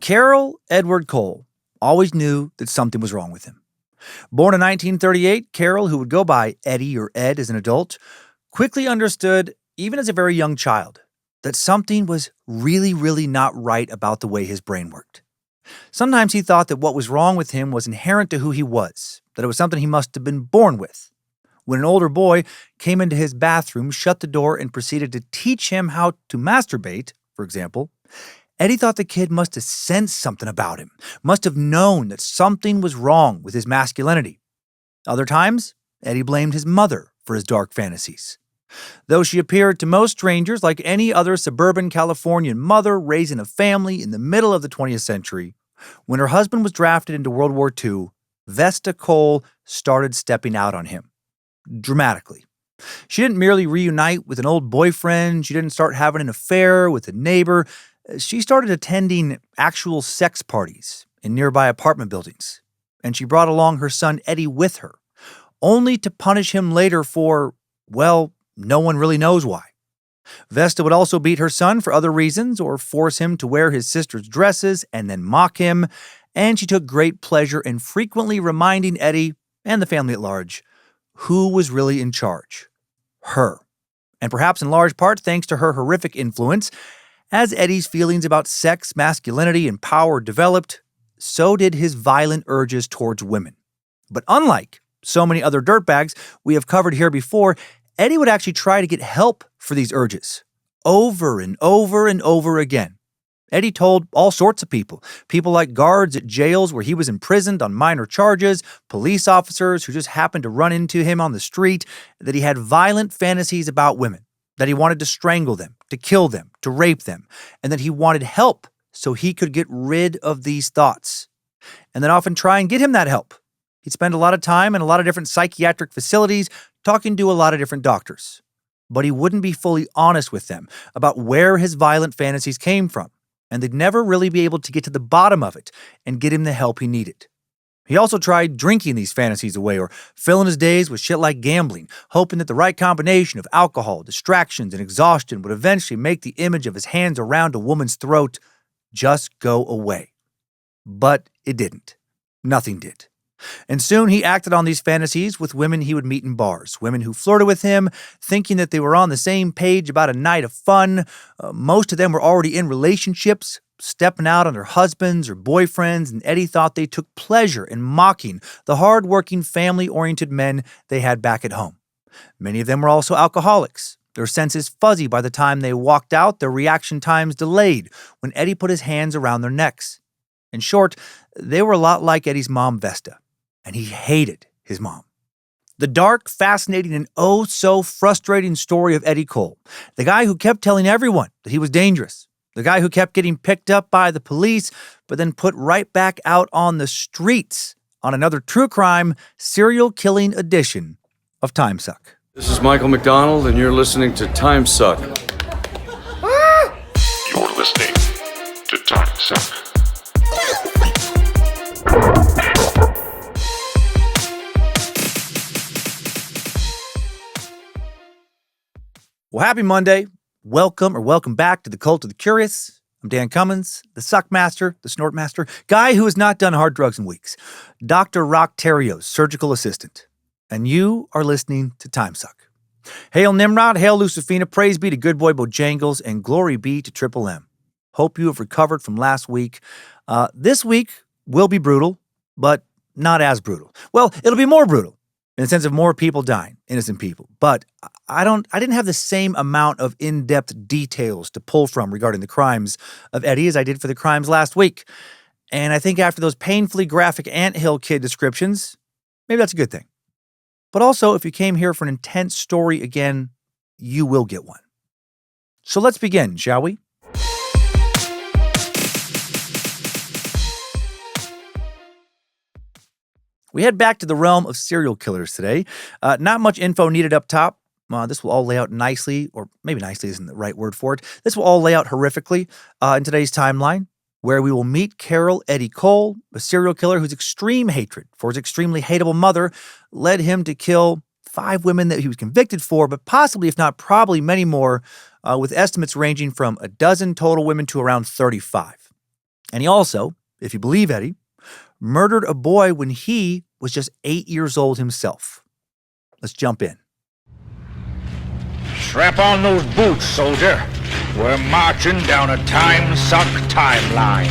Carroll Edward Cole always knew that something was wrong with him. Born in 1938, Carroll, who would go by Eddie or Ed as an adult, quickly understood, even as a very young child, that something was really not right about the way his brain worked. Sometimes he thought that what was wrong with him was inherent to who he was, that it was something he must have been born with. When an older boy came into his bathroom, shut the door, and proceeded to teach him how to masturbate, for example, Eddie thought the kid must have sensed something about him, must have known that something was wrong with his masculinity. Other times, Eddie blamed his mother for his dark fantasies. Though she appeared to most strangers like any other suburban Californian mother raising a family in the middle of the 20th century, when her husband was drafted into World War II, Vesta Cole started stepping out on him. Dramatically. She didn't merely reunite with an old boyfriend. She didn't start having an affair with a neighbor. She started attending actual sex parties in nearby apartment buildings. And she brought along her son Eddie with her, only to punish him later for, well, no one really knows why. Vesta would also beat her son for other reasons or force him to wear his sister's dresses and then mock him. And she took great pleasure in frequently reminding Eddie and the family at large who was really in charge. Her. And perhaps in large part thanks to her horrific influence, as Eddie's feelings about sex, masculinity, and power developed, so did his violent urges towards women. But unlike so many other dirtbags we have covered here before, Eddie would actually try to get help for these urges, over and over and over again. Eddie told all sorts of people like guards at jails where he was imprisoned on minor charges, police officers who just happened to run into him on the street, that he had violent fantasies about women, that he wanted to strangle them, to kill them, to rape them, and that he wanted help so he could get rid of these thoughts. And then often try and get him that help. He'd spend a lot of time in a lot of different psychiatric facilities talking to a lot of different doctors. But he wouldn't be fully honest with them about where his violent fantasies came from, and they'd never really be able to get to the bottom of it and get him the help he needed. He also tried drinking these fantasies away or filling his days with shit like gambling, hoping that the right combination of alcohol, distractions, and exhaustion would eventually make the image of his hands around a woman's throat just go away. But it didn't. Nothing did. And soon he acted on these fantasies with women he would meet in bars, women who flirted with him, thinking that they were on the same page about a night of fun. Most of them were already in relationships, stepping out on their husbands or boyfriends, and Eddie thought they took pleasure in mocking the hard-working, family-oriented men they had back at home. Many of them were also alcoholics. Their senses fuzzy by the time they walked out, their reaction times delayed when Eddie put his hands around their necks. In short, they were a lot like Eddie's mom, Vesta, and he hated his mom. The dark, fascinating, and oh-so-frustrating story of Eddie Cole, the guy who kept telling everyone that he was dangerous, the guy who kept getting picked up by the police, but then put right back out on the streets on another true crime, serial killing edition of Timesuck. This is Michael McDonald, and you're listening to Timesuck. You're listening to Timesuck. Well, happy Monday. Welcome back to the Cult of the Curious. I'm Dan Cummins, the Suck Master, the Snort Master, guy who has not done hard drugs in weeks, Dr. Rock Terrio's surgical assistant. And you are listening to Timesuck. Hail Nimrod, hail Lucifina, praise be to good boy Bojangles, and glory be to Triple M. Hope you have recovered from last week. This week will be brutal, but not as brutal. Well, it'll be more brutal in the sense of more people dying, innocent people. But I didn't have the same amount of in-depth details to pull from regarding the crimes of Eddie as I did for the crimes last week. And I think after those painfully graphic anthill kid descriptions, maybe that's a good thing. But also, if you came here for an intense story again, you will get one. So let's begin, shall we? We head back to the realm of serial killers today. Not much info needed up top. This will all lay out nicely, or maybe nicely isn't the right word for it. This will all lay out horrifically in today's timeline, where we will meet Carroll Eddie Cole, a serial killer whose extreme hatred for his extremely hateable mother led him to kill 5 women that he was convicted for, but possibly, if not probably, many more, with estimates ranging from a dozen total women to around 35. And he also, if you believe Eddie, murdered a boy when he was just 8 years old himself. Let's jump in. Strap on those boots, soldier. We're marching down a Timesuck timeline.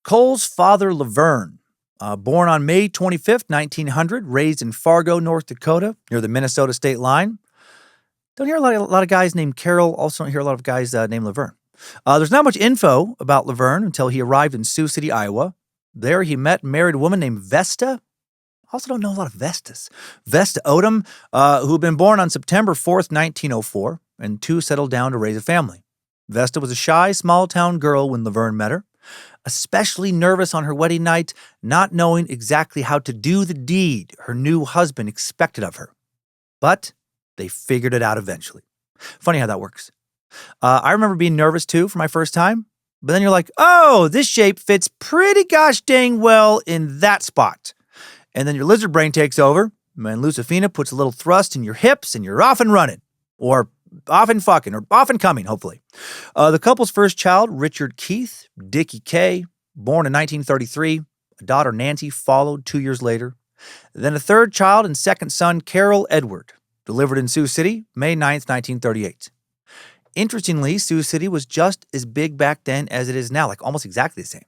Cole's father, Laverne, born on May 25th, 1900, raised in Fargo, North Dakota, near the Minnesota state line. Don't hear a lot of guys named Carol. Also don't hear a lot of guys named Laverne. There's not much info about Laverne until he arrived in Sioux City, Iowa. There he met and married a woman named Vesta. Also don't know a lot of Vestas. Vesta Odom, who had been born on September 4th, 1904, and two settled down to raise a family. Vesta was a shy, small-town girl when Laverne met her, especially nervous on her wedding night, not knowing exactly how to do the deed her new husband expected of her. But they figured it out eventually. Funny how that works. I remember being nervous too for my first time, but then you're like, oh, this shape fits pretty gosh dang well in that spot. And then your lizard brain takes over, and Lucifina puts a little thrust in your hips, and you're off and running. Or off and fucking, or off and coming, hopefully. The couple's first child, Richard Keith, Dickie Kay, born in 1933. A daughter, Nancy, followed 2 years later. Then a third child and second son, Carol Edward, delivered in Sioux City, May 9th, 1938. Interestingly, Sioux City was just as big back then as it is now, like almost exactly the same.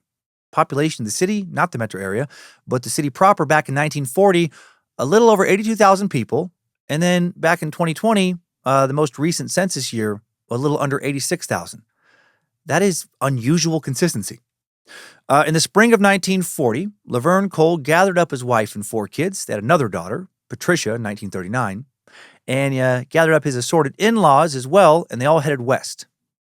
Population of the city, not the metro area, but the city proper back in 1940, a little over 82,000 people. And then back in 2020, the most recent census year, a little under 86,000. That is unusual consistency. In the spring of 1940, Laverne Cole gathered up his wife and 4 kids. They had another daughter, Patricia, in 1939, and gathered up his assorted in-laws as well, and they all headed west.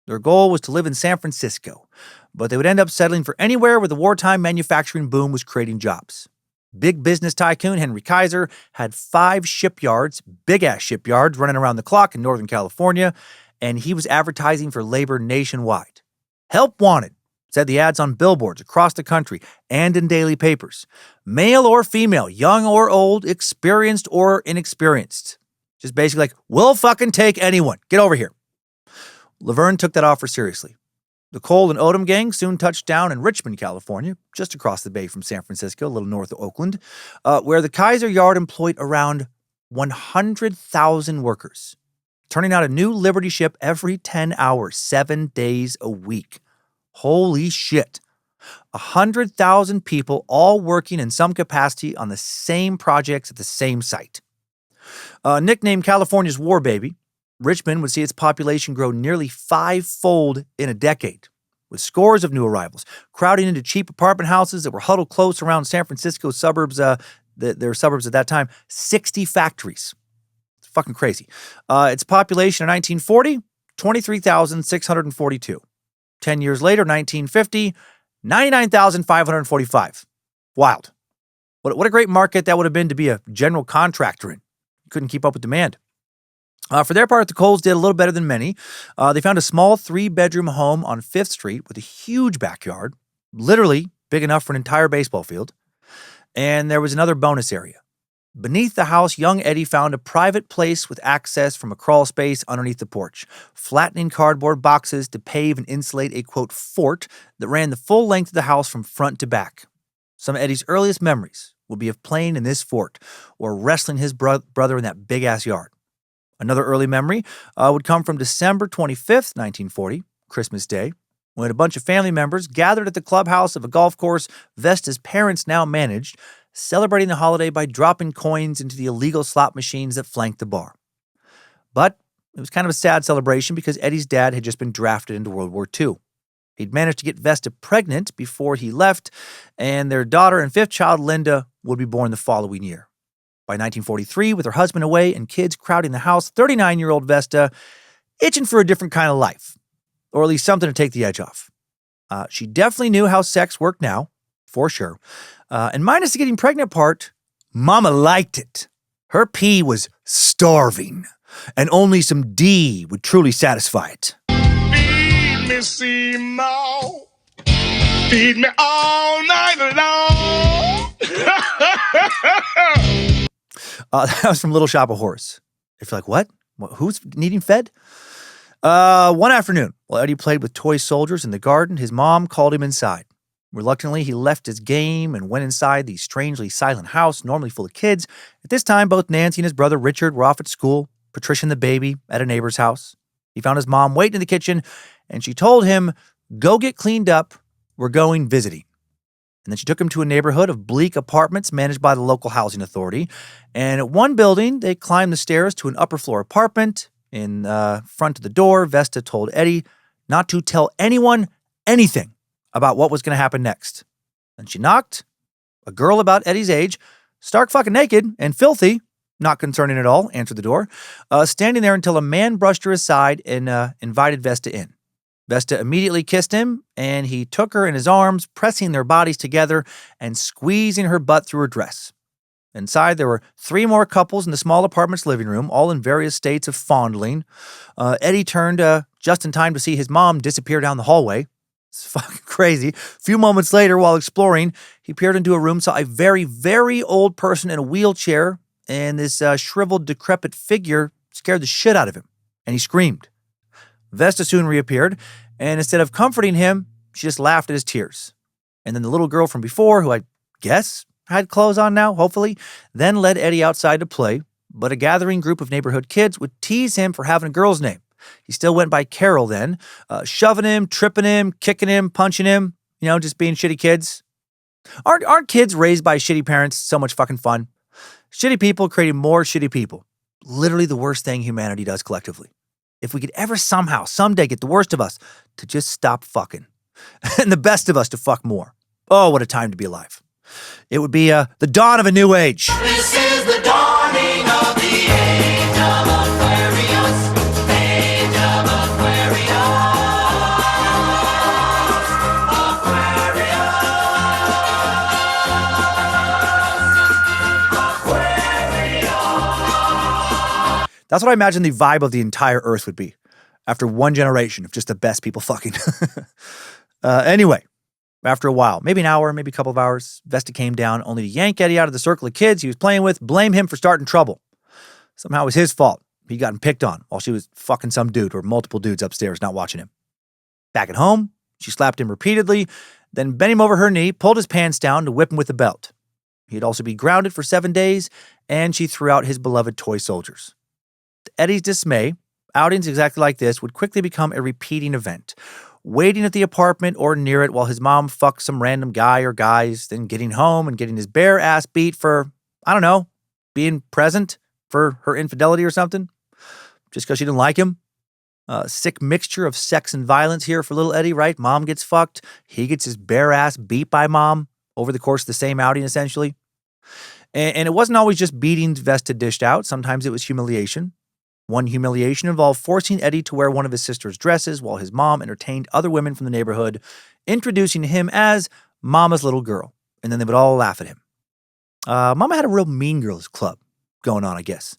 Their goal was to live in San Francisco, but they would end up settling for anywhere where the wartime manufacturing boom was creating jobs. Big business tycoon Henry Kaiser had 5 shipyards, big-ass shipyards, running around the clock in Northern California, and he was advertising for labor nationwide. Help wanted, said the ads on billboards across the country and in daily papers. Male or female, young or old, experienced or inexperienced. Just basically like, we'll fucking take anyone. Get over here. Laverne took that offer seriously. The Cole and Odom gang soon touched down in Richmond, California, just across the bay from San Francisco, a little north of Oakland, where the Kaiser Yard employed around 100,000 workers, turning out a new Liberty ship every 10 hours, 7 days a week. Holy shit. 100,000 people all working in some capacity on the same projects at the same site. Nicknamed California's War Baby, Richmond would see its population grow nearly 5-fold in a decade, with scores of new arrivals crowding into cheap apartment houses that were huddled close around San Francisco's suburbs, their suburbs at that time, 60 factories. It's fucking crazy. Its population in 1940, 23,642. 10 years later, 1950, 99,545. Wild. What a great market that would have been to be a general contractor in. Couldn't keep up with demand. For their part, the Coles did a little better than many. They found a small 3-bedroom home on 5th Street with a huge backyard, literally big enough for an entire baseball field. And there was another bonus area. Beneath the house, young Eddie found a private place with access from a crawl space underneath the porch, flattening cardboard boxes to pave and insulate a, quote, fort that ran the full length of the house from front to back. Some of Eddie's earliest memories will be of playing in this fort or wrestling his brother in that big-ass yard. Another early memory would come from December 25th, 1940, Christmas Day, when a bunch of family members gathered at the clubhouse of a golf course Vesta's parents now managed, celebrating the holiday by dropping coins into the illegal slot machines that flanked the bar. But it was kind of a sad celebration because Eddie's dad had just been drafted into World War II. He'd managed to get Vesta pregnant before he left, and their daughter and 5th child, Linda, would be born the following year. By 1943, with her husband away and kids crowding the house, 39-year-old Vesta itching for a different kind of life, or at least something to take the edge off. She definitely knew how sex worked now, for sure. And minus the getting pregnant part, Mama liked it. Her pee was starving, and only some D would truly satisfy it. Feed me, Seymour. Feed me all night long. That was from Little Shop of Horrors. If you're like, what? Who's needing fed? One afternoon, while Eddie played with toy soldiers in the garden, his mom called him inside. Reluctantly, he left his game and went inside the strangely silent house, normally full of kids. At this time, both Nancy and his brother Richard were off at school, Patricia and the baby at a neighbor's house. He found his mom waiting in the kitchen, and she told him, "Go get cleaned up. We're going visiting." And then she took him to a neighborhood of bleak apartments managed by the local housing authority. And at one building, they climbed the stairs to an upper floor apartment. In front of the door, Vesta told Eddie not to tell anyone anything about what was going to happen next. And she knocked. A girl about Eddie's age, stark fucking naked and filthy, not concerning at all, answered the door, standing there until a man brushed her aside and invited Vesta in. Vesta immediately kissed him, and he took her in his arms, pressing their bodies together and squeezing her butt through her dress. Inside, there were 3 more couples in the small apartment's living room, all in various states of fondling. Eddie turned just in time to see his mom disappear down the hallway. It's fucking crazy. A few moments later, while exploring, he peered into a room, saw a very, very old person in a wheelchair, and this shriveled, decrepit figure scared the shit out of him, and he screamed. Vesta soon reappeared, and instead of comforting him, she just laughed at his tears. And then the little girl from before, who I guess had clothes on now, hopefully, then led Eddie outside to play, but a gathering group of neighborhood kids would tease him for having a girl's name. He still went by Carol then, shoving him, tripping him, kicking him, punching him, just being shitty kids. Aren't kids raised by shitty parents so much fucking fun? Shitty people creating more shitty people. Literally the worst thing humanity does collectively. If we could ever somehow, someday get the worst of us to just stop fucking, and the best of us to fuck more. Oh, what a time to be alive. It would be the dawn of a new age. This is the dawning of the age of Aquarius. Age of Aquarius. That's what I imagine the vibe of the entire Earth would be after one generation of just the best people fucking. Anyway, after a while, maybe an hour, maybe a couple of hours, Vesta came down only to yank Eddie out of the circle of kids he was playing with, blame him for starting trouble. Somehow it was his fault. He'd gotten picked on while she was fucking some dude or multiple dudes upstairs not watching him. Back at home, she slapped him repeatedly, then bent him over her knee, pulled his pants down to whip him with a belt. He'd also be grounded for 7 days, and she threw out his beloved toy soldiers. To Eddie's dismay, outings exactly like this would quickly become a repeating event. Waiting at the apartment or near it while his mom fucked some random guy or guys, then getting home and getting his bare ass beat for, I don't know, being present for her infidelity or something, just because she didn't like him. A sick mixture of sex and violence here for little Eddie, right? Mom gets fucked. He gets his bare ass beat by mom over the course of the same outing, essentially. And it wasn't always just beatings Vesta dished out. Sometimes it was humiliation. One humiliation involved forcing Eddie to wear one of his sister's dresses while his mom entertained other women from the neighborhood, introducing him as Mama's little girl. And then they would all laugh at him. Mama had a real mean girls club going on, I guess.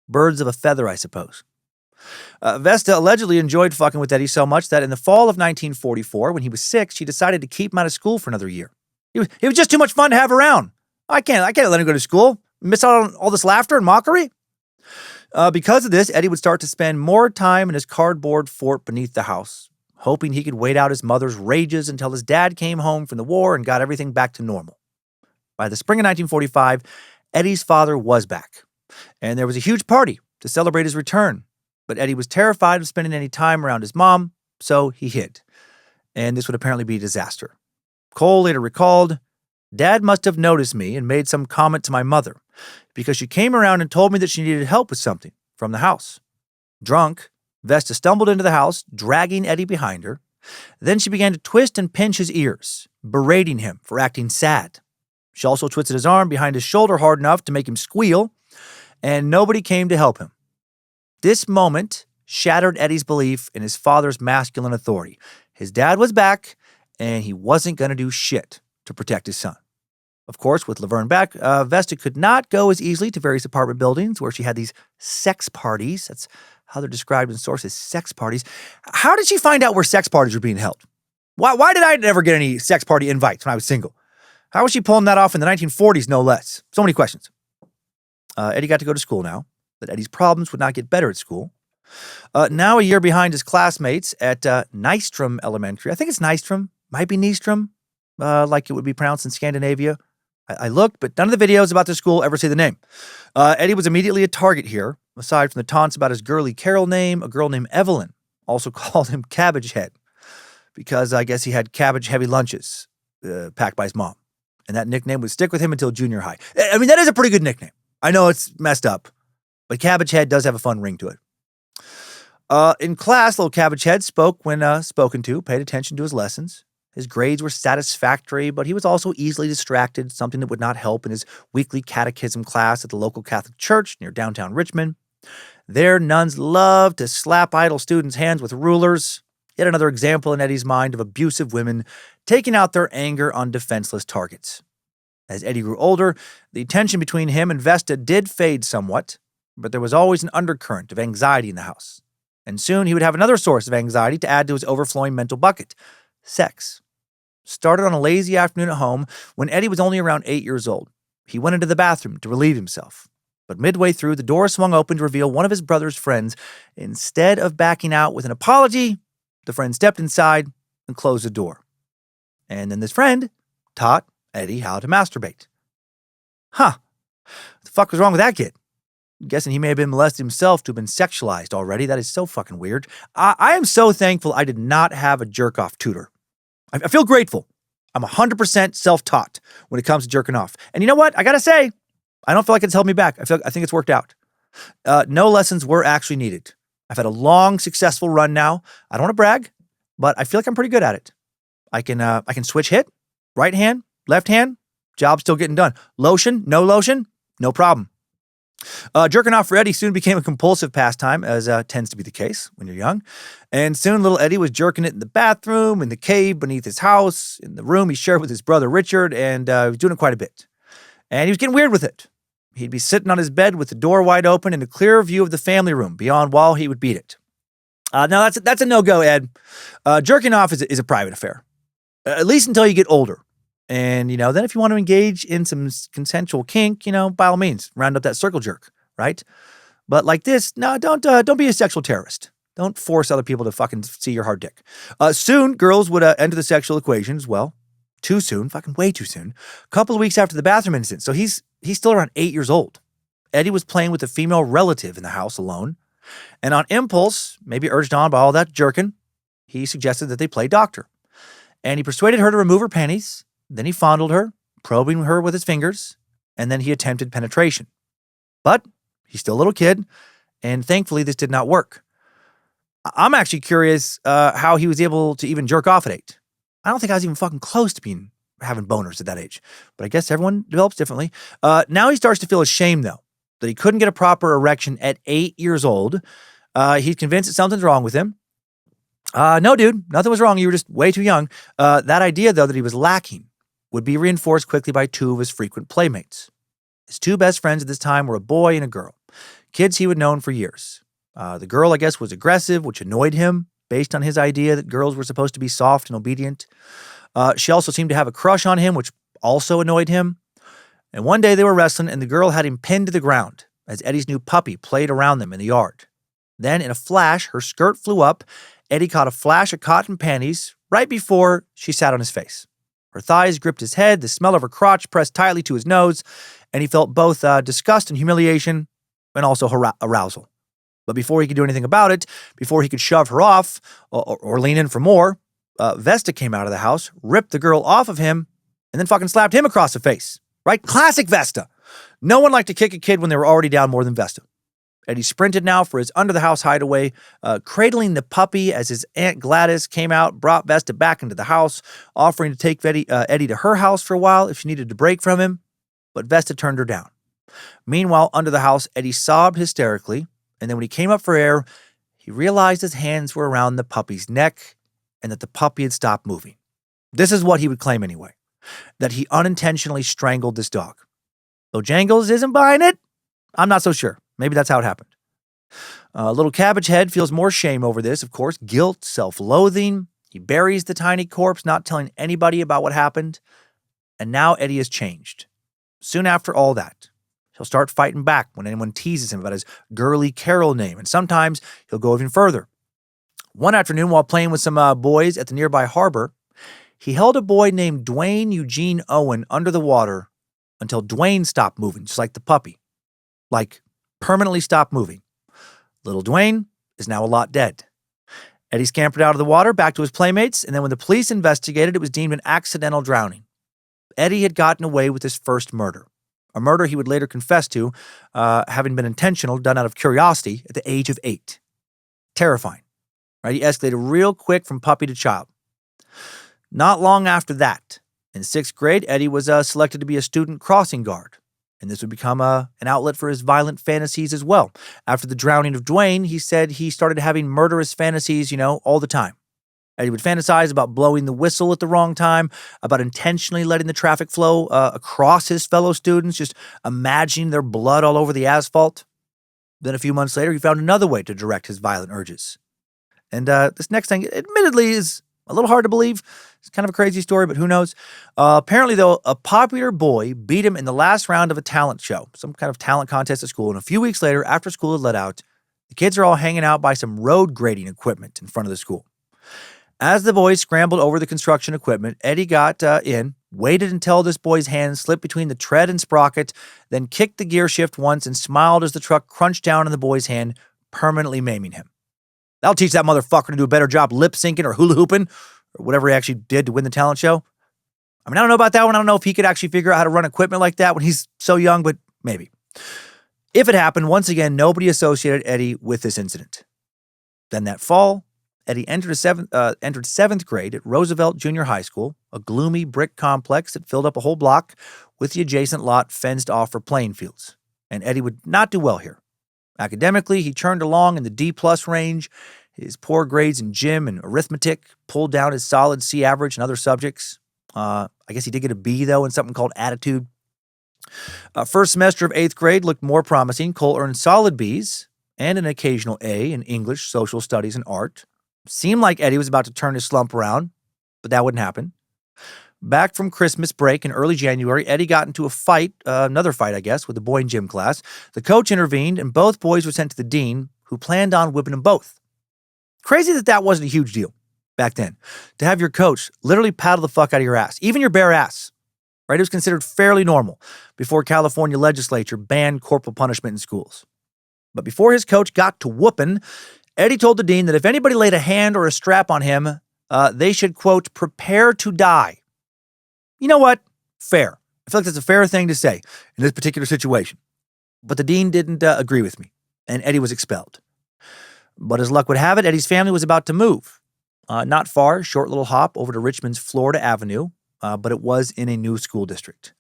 Birds of a feather, I suppose. Vesta allegedly enjoyed fucking with Eddie so much that in the fall of 1944, when he was 6, she decided to keep him out of school for another year. He was just too much fun to have around. I can't let him go to school. Miss out on all this laughter and mockery. Because of this, Eddie would start to spend more time in his cardboard fort beneath the house, hoping he could wait out his mother's rages until his dad came home from the war and got everything back to normal. By the spring of 1945, Eddie's father was back, and there was a huge party to celebrate his return. But Eddie was terrified of spending any time around his mom, so he hid. And this would apparently be a disaster. Cole later recalled, "Dad must have noticed me and made some comment to my mother, because she came around and told me that she needed help with something from the house. Drunk, Vesta stumbled into the house, dragging Eddie behind her. Then she began to twist and pinch his ears, berating him for acting sad. She also twisted his arm behind his shoulder hard enough to make him squeal, and nobody came to help him. This moment shattered Eddie's belief in his father's masculine authority. His dad was back, and he wasn't going to do shit to protect his son. Of course, with Laverne back, Vesta could not go as easily to various apartment buildings where she had these sex parties. That's how they're described in sources, sex parties. How did she find out where sex parties were being held? Why did I never get any sex party invites when I was single? How was she pulling that off in the 1940s, no less? So many questions. Eddie got to go to school now. that Eddie's problems would not get better at school. Now a year behind his classmates at Nystrom Elementary. I think it's Nystrom. Might be Nystrom, like it would be pronounced in Scandinavia. I looked, but none of the videos about the school ever say the name. Eddie was immediately a target here, aside from the taunts about his girly Carol name. A girl named Evelyn also called him Cabbage Head because I guess he had cabbage-heavy lunches packed by his mom. And that nickname would stick with him until junior high. I mean, that is a pretty good nickname. I know it's messed up, but Cabbage Head does have a fun ring to it. In class, little Cabbage Head spoke when spoken to, paid attention to his lessons. His grades were satisfactory, but he was also easily distracted, something that would not help in his weekly catechism class at the local Catholic church near downtown Richmond. There, nuns loved to slap idle students' hands with rulers. Yet another example in Eddie's mind of abusive women taking out their anger on defenseless targets. As Eddie grew older, the tension between him and Vesta did fade somewhat, but there was always an undercurrent of anxiety in the house. And soon he would have another source of anxiety to add to his overflowing mental bucket: sex. Started on a lazy afternoon at home when Eddie was only around 8 years old. He went into the bathroom to relieve himself. But midway through, the door swung open to reveal one of his brother's friends. Instead of backing out with an apology, the friend stepped inside and closed the door. And then this friend taught Eddie how to masturbate. Huh. What the fuck was wrong with that kid? I'm guessing he may have been molested himself to have been sexualized already. That is so fucking weird. I am so thankful I did not have a jerk-off tutor. I feel grateful. I'm 100% self-taught when it comes to jerking off. And you know what? I gotta say, I don't feel like it's held me back. I think it's worked out. No lessons were actually needed. I've had a long, successful run now. I don't want to brag, but I feel like I'm pretty good at it. I can switch hit, right hand, left hand, job still getting done. Lotion, no problem. Jerking off for Eddie soon became a compulsive pastime, as tends to be the case when you're young. And soon little Eddie was jerking it in the bathroom, in the cave beneath his house, in the room he shared with his brother Richard, and he was doing it quite a bit. And he was getting weird with it. He'd be sitting on his bed with the door wide open and a clear view of the family room. Beyond while he would beat it. Now that's a no-go, Ed. Jerking off is a private affair, at least until you get older. And, then if you want to engage in some consensual kink, by all means, round up that circle jerk, right? But like this, no, don't be a sexual terrorist. Don't force other people to fucking see your hard dick. Soon, girls would enter the sexual equation as well. Too soon, fucking way too soon. A couple of weeks after the bathroom incident, so he's still around 8 years old. Eddie was playing with a female relative in the house alone. And on impulse, maybe urged on by all that jerking, he suggested that they play doctor. And he persuaded her to remove her panties. Then he fondled her, probing her with his fingers, and then he attempted penetration. But he's still a little kid, and thankfully this did not work. I'm actually curious how he was able to even jerk off at 8. I don't think I was even fucking close to having boners at that age, but I guess everyone develops differently. Now he starts to feel ashamed, though, that he couldn't get a proper erection at 8 years old. He's convinced that something's wrong with him. No, dude, nothing was wrong. You were just way too young. That idea, though, that he was lacking would be reinforced quickly by two of his frequent playmates. His two best friends at this time were a boy and a girl, kids he would known for years. The girl, I guess, was aggressive, which annoyed him, based on his idea that girls were supposed to be soft and obedient. She also seemed to have a crush on him, which also annoyed him. And one day they were wrestling, and the girl had him pinned to the ground as Eddie's new puppy played around them in the yard. Then, in a flash, her skirt flew up. Eddie caught a flash of cotton panties right before she sat on his face. Her thighs gripped his head, the smell of her crotch pressed tightly to his nose, and he felt both disgust and humiliation, and also arousal. But before he could do anything about it, before he could shove her off or lean in for more, Vesta came out of the house, ripped the girl off of him, and then fucking slapped him across the face. Right? Classic Vesta. No one liked to kick a kid when they were already down more than Vesta. Eddie sprinted now for his under-the-house hideaway, cradling the puppy as his Aunt Gladys came out, brought Vesta back into the house, offering to take Eddie to her house for a while if she needed to break from him. But Vesta turned her down. Meanwhile, under the house, Eddie sobbed hysterically, and then when he came up for air, he realized his hands were around the puppy's neck and that the puppy had stopped moving. This is what he would claim anyway, that he unintentionally strangled this dog. Though Jangles isn't buying it, I'm not so sure. Maybe that's how it happened. Little Cabbage Head feels more shame over this, of course, guilt, self-loathing. He buries the tiny corpse, not telling anybody about what happened. And now Eddie has changed. Soon after all that, He'll start fighting back when anyone teases him about his girly Carol name, and sometimes he'll go even further. One afternoon, while playing with some boys at the nearby harbor, he held a boy named Dwayne Eugene Owen under the water until Dwayne stopped moving, just like the puppy. Like, permanently stopped moving. Little Dwayne is now a lot dead. Eddie scampered out of the water back to his playmates, and then when the police investigated, it was deemed an accidental drowning. Eddie had gotten away with his first murder, a murder he would later confess to, having been intentional, done out of curiosity at the age of 8. Terrifying, right? He escalated real quick from puppy to child. Not long after that, in 6th grade, Eddie was selected to be a student crossing guard, and this would become an outlet for his violent fantasies as well. After the drowning of Dwayne, he said he started having murderous fantasies, all the time. Eddie would fantasize about blowing the whistle at the wrong time, about intentionally letting the traffic flow across his fellow students, just imagining their blood all over the asphalt. Then a few months later, he found another way to direct his violent urges. And this next thing, admittedly, is a little hard to believe. It's kind of a crazy story, but who knows? Apparently, though, a popular boy beat him in the last round of a talent show, some kind of talent contest at school. And a few weeks later, after school had let out, the kids are all hanging out by some road grading equipment in front of the school. As the boys scrambled over the construction equipment, Eddie got in, waited until this boy's hand slipped between the tread and sprocket, then kicked the gear shift once and smiled as the truck crunched down on the boy's hand, permanently maiming him. That'll teach that motherfucker to do a better job lip-syncing or hula hooping or whatever he actually did to win the talent show. I mean, I don't know about that one. I don't know if he could actually figure out how to run equipment like that when he's so young, but maybe. If it happened, once again, nobody associated Eddie with this incident. Then that fall, Eddie entered 7th grade at Roosevelt Junior High School, a gloomy brick complex that filled up a whole block with the adjacent lot fenced off for playing fields. And Eddie would not do well here. Academically, he churned along in the D-plus range. His poor grades in gym and arithmetic pulled down his solid C average in other subjects. I guess he did get a B, though, in something called attitude. First semester of 8th grade looked more promising. Cole earned solid Bs and an occasional A in English, social studies, and art. Seemed like Eddie was about to turn his slump around, but that wouldn't happen. Back from Christmas break in early January, Eddie got into a fight, another fight, I guess, with a boy in gym class. The coach intervened, and both boys were sent to the dean, who planned on whipping them both. Crazy that wasn't a huge deal back then, to have your coach literally paddle the fuck out of your ass, even your bare ass. Right? It was considered fairly normal before California legislature banned corporal punishment in schools. But before his coach got to whooping, Eddie told the dean that if anybody laid a hand or a strap on him, they should, quote, prepare to die. You know what? Fair. I feel like that's a fair thing to say in this particular situation. But the dean didn't agree with me, and Eddie was expelled. But as luck would have it, Eddie's family was about to move. Not far, short little hop over to Richmond's Florida Avenue, but it was in a new school district.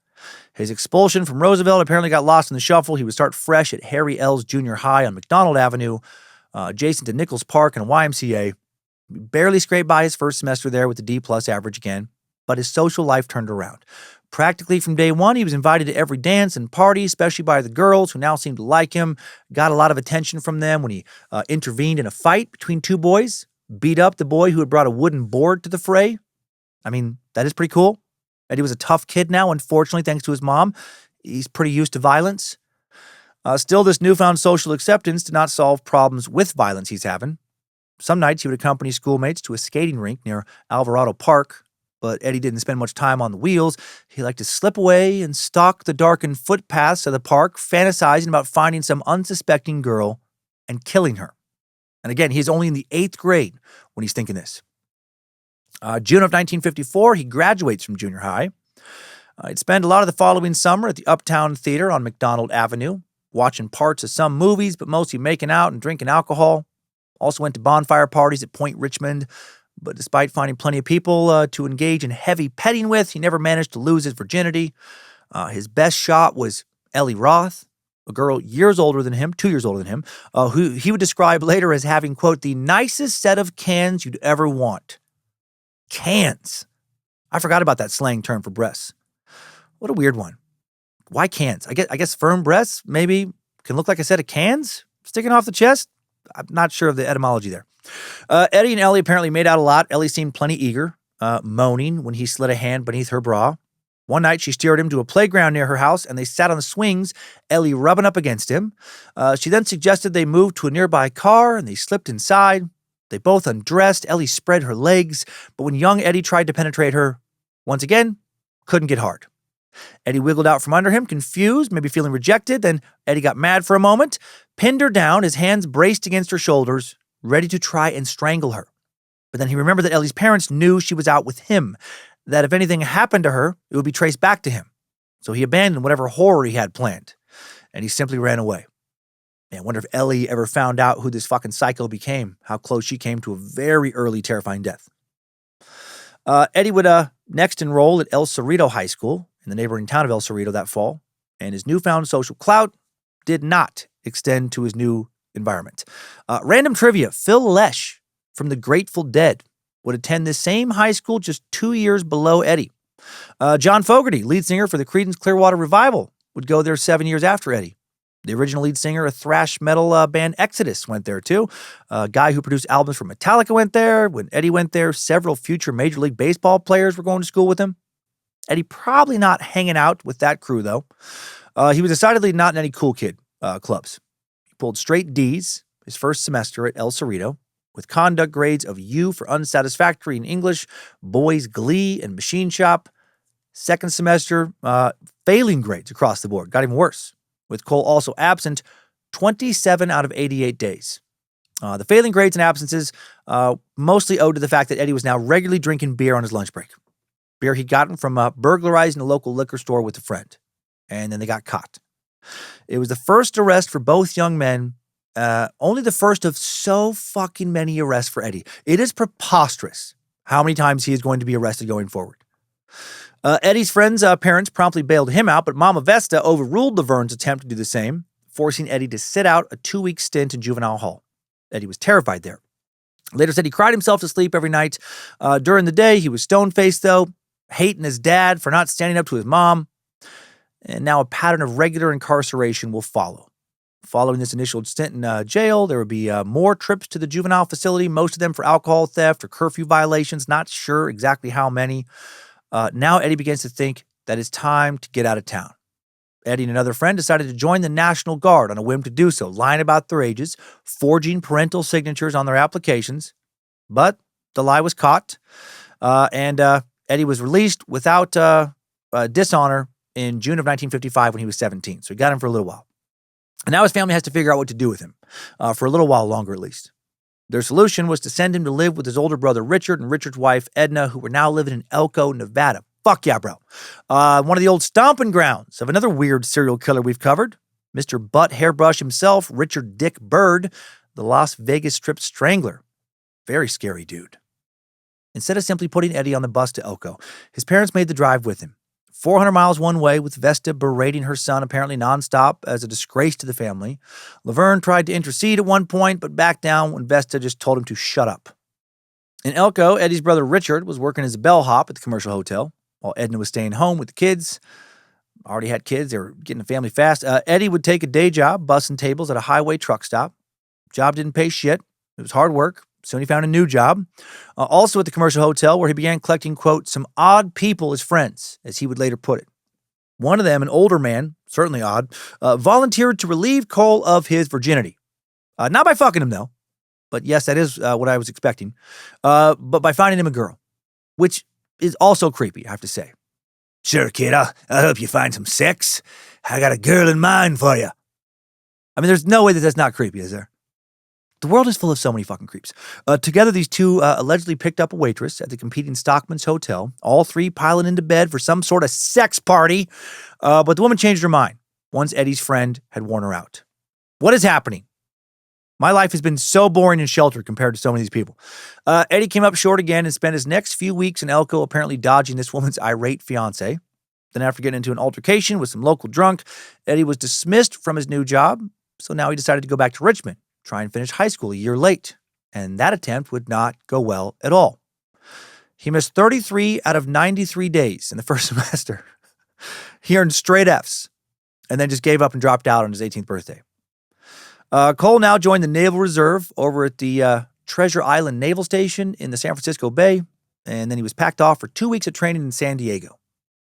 His expulsion from Roosevelt apparently got lost in the shuffle. He would start fresh at Harry L's Junior High on McDonald Avenue, adjacent to Nichols Park and YMCA. Barely scraped by his first semester there with a D-plus average again, but his social life turned around. Practically from day one, he was invited to every dance and party, especially by the girls who now seemed to like him. Got a lot of attention from them when he intervened in a fight between two boys, beat up the boy who had brought a wooden board to the fray. I mean, that is pretty cool. Eddie was a tough kid now, unfortunately, thanks to his mom. He's pretty used to violence. Still, this newfound social acceptance did not solve problems with violence he's having. Some nights he would accompany schoolmates to a skating rink near Alvarado Park, but Eddie didn't spend much time on the wheels. He liked to slip away and stalk the darkened footpaths of the park, fantasizing about finding some unsuspecting girl and killing her. And again, he's only in the 8th grade when he's thinking this. June of 1954, he graduates from junior high. He'd spend a lot of the following summer at the Uptown Theater on McDonald Avenue, watching parts of some movies, but mostly making out and drinking alcohol. Also went to bonfire parties at Point Richmond, but despite finding plenty of people to engage in heavy petting with, he never managed to lose his virginity. His best shot was Ellie Roth, a girl 2 years older than him, who he would describe later as having, quote, the nicest set of cans you'd ever want. Cans. I forgot about that slang term for breasts. What a weird one. Why cans? I guess firm breasts maybe can look like a set of cans sticking off the chest. I'm not sure of the etymology there. Eddie and Ellie apparently made out a lot. Ellie seemed plenty eager, moaning when he slid a hand beneath her bra. One night, she steered him to a playground near her house, and they sat on the swings, Ellie rubbing up against him. She then suggested they move to a nearby car, and they slipped inside. They both undressed. Ellie spread her legs, but when young Eddie tried to penetrate her, once again, couldn't get hard. Eddie wiggled out from under him, confused, maybe feeling rejected. Then Eddie got mad for a moment, pinned her down, his hands braced against her shoulders, ready to try and strangle her. But then he remembered that Ellie's parents knew she was out with him, that if anything happened to her, it would be traced back to him. So he abandoned whatever horror he had planned, and he simply ran away. Man, I wonder if Ellie ever found out who this fucking psycho became, how close she came to a very early, terrifying death. Eddie would next enroll at El Cerrito High School in the neighboring town of El Cerrito that fall, and his newfound social clout did not extend to his new environment. Random trivia, Phil Lesh from the Grateful Dead would attend this same high school just 2 years below Eddie. John Fogerty, lead singer for the Creedence Clearwater Revival, would go there 7 years after Eddie. The original lead singer of thrash metal band Exodus went there too. A guy who produced albums for Metallica went there. When Eddie went there, several future Major League Baseball players were going to school with him. Eddie probably not hanging out with that crew, though. He was decidedly not in any cool kid clubs. He pulled straight D's his first semester at El Cerrito, with conduct grades of U for unsatisfactory in English, boys' glee, and machine shop. Second semester, failing grades across the board. Got even worse, with Cole also absent 27 out of 88 days. The failing grades and absences mostly owed to the fact that Eddie was now regularly drinking beer on his lunch break. Beer he'd gotten from burglarizing a local liquor store with a friend. And then they got caught. It was the first arrest for both young men, only the first of so fucking many arrests for Eddie. It is preposterous how many times he is going to be arrested going forward. Eddie's friends' parents promptly bailed him out, but Mama Vesta overruled Laverne's attempt to do the same, forcing Eddie to sit out a 2-week stint in juvenile hall. Eddie was terrified there. Later said he cried himself to sleep every night. During the day, he was stone-faced, though, hating his dad for not standing up to his mom. And now a pattern of regular incarceration will follow. Following this initial stint in jail, there would be more trips to the juvenile facility, most of them for alcohol theft or curfew violations, not sure exactly how many. Now Eddie begins to think that it's time to get out of town. Eddie and another friend decided to join the National Guard on a whim to do so, lying about their ages, forging parental signatures on their applications. But the lie was caught, and Eddie was released without dishonor in June of 1955 when he was 17. So he got him for a little while. And now his family has to figure out what to do with him, for a little while longer at least. Their solution was to send him to live with his older brother Richard and Richard's wife Edna, who were now living in Elko, Nevada. Fuck yeah, bro. One of the old stomping grounds of another weird serial killer we've covered, Mr. Butt Hairbrush himself, Richard Dick Bird, the Las Vegas Strip Strangler. Very scary dude. Instead of simply putting Eddie on the bus to Elko, his parents made the drive with him. 400 miles one way, with Vesta berating her son apparently nonstop as a disgrace to the family. Laverne tried to intercede at one point, but backed down when Vesta just told him to shut up. In Elko, Eddie's brother Richard was working as a bellhop at the commercial hotel, while Edna was staying home with the kids. Already had kids, they were getting a family fast. Eddie would take a day job bussing tables at a highway truck stop. Job didn't pay shit. It was hard work. Soon he found a new job, also at the commercial hotel, where he began collecting, quote, some odd people as friends, as he would later put it. One of them, an older man, certainly odd, volunteered to relieve Cole of his virginity. Not by fucking him, though. But yes, that is what I was expecting. But by finding him a girl, which is also creepy, I have to say. Sure, kid, I'll help you find some sex. I got a girl in mind for you. I mean, there's no way that that's not creepy, is there? The world is full of so many fucking creeps. Together, these two allegedly picked up a waitress at the competing Stockman's Hotel, all three piling into bed for some sort of sex party. But the woman changed her mind once Eddie's friend had worn her out. What is happening? My life has been so boring and sheltered compared to so many of these people. Eddie came up short again and spent his next few weeks in Elko apparently dodging this woman's irate fiance. Then after getting into an altercation with some local drunk, Eddie was dismissed from his new job. So now he decided to go back to Richmond, try and finish high school a year late. And that attempt would not go well at all. He missed 33 out of 93 days in the first semester. He earned straight Fs and then just gave up and dropped out on his 18th birthday. Cole now joined the Naval Reserve over at the Treasure Island Naval Station in the San Francisco Bay, and then he was packed off for 2 weeks of training in San Diego.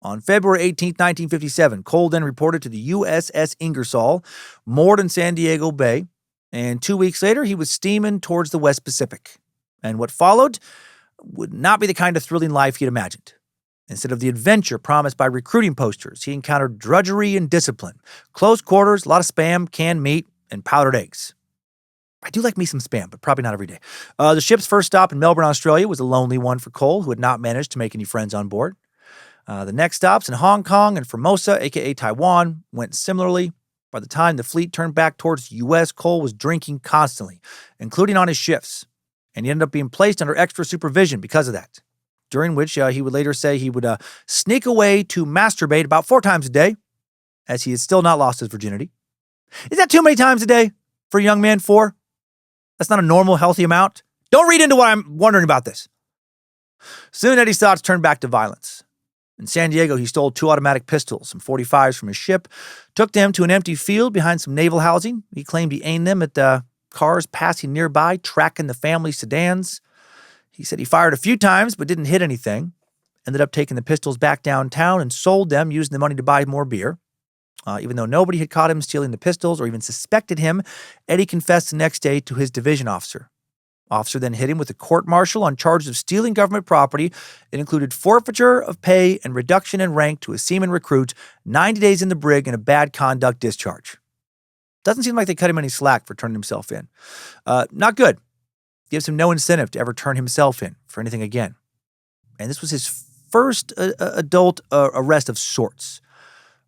On February 18, 1957, Cole then reported to the USS Ingersoll, moored in San Diego Bay, and 2 weeks later, he was steaming towards the West Pacific. And what followed would not be the kind of thrilling life he'd imagined. Instead of the adventure promised by recruiting posters, he encountered drudgery and discipline, close quarters, a lot of spam, canned meat, and powdered eggs. I do like me some spam, but probably not every day. The ship's first stop in Melbourne, Australia was a lonely one for Cole, who had not managed to make any friends on board. The next stops in Hong Kong and Formosa, a.k.a. Taiwan, went similarly. By the time the fleet turned back towards the U.S., Cole was drinking constantly, including on his shifts, and he ended up being placed under extra supervision because of that, during which he would later say he would sneak away to masturbate about 4 times a day, as he had still not lost his virginity. Is that too many times a day for a young man? 4? That's not a normal, healthy amount. Don't read into what I'm wondering about this. Soon, Eddie's thoughts turned back to violence. In San Diego, he stole 2 automatic pistols, some .45s from his ship, took them to an empty field behind some naval housing. He claimed he aimed them at cars passing nearby, tracking the family sedans. He said he fired a few times but didn't hit anything. Ended up taking the pistols back downtown and sold them, using the money to buy more beer. Even though nobody had caught him stealing the pistols or even suspected him, Eddie confessed the next day to his division officer. Officer then hit him with a court-martial on charges of stealing government property. It included forfeiture of pay and reduction in rank to a seaman recruit, 90 days in the brig, and a bad conduct discharge. Doesn't seem like they cut him any slack for turning himself in. Not good. Gives him no incentive to ever turn himself in for anything again. And this was his first adult arrest of sorts.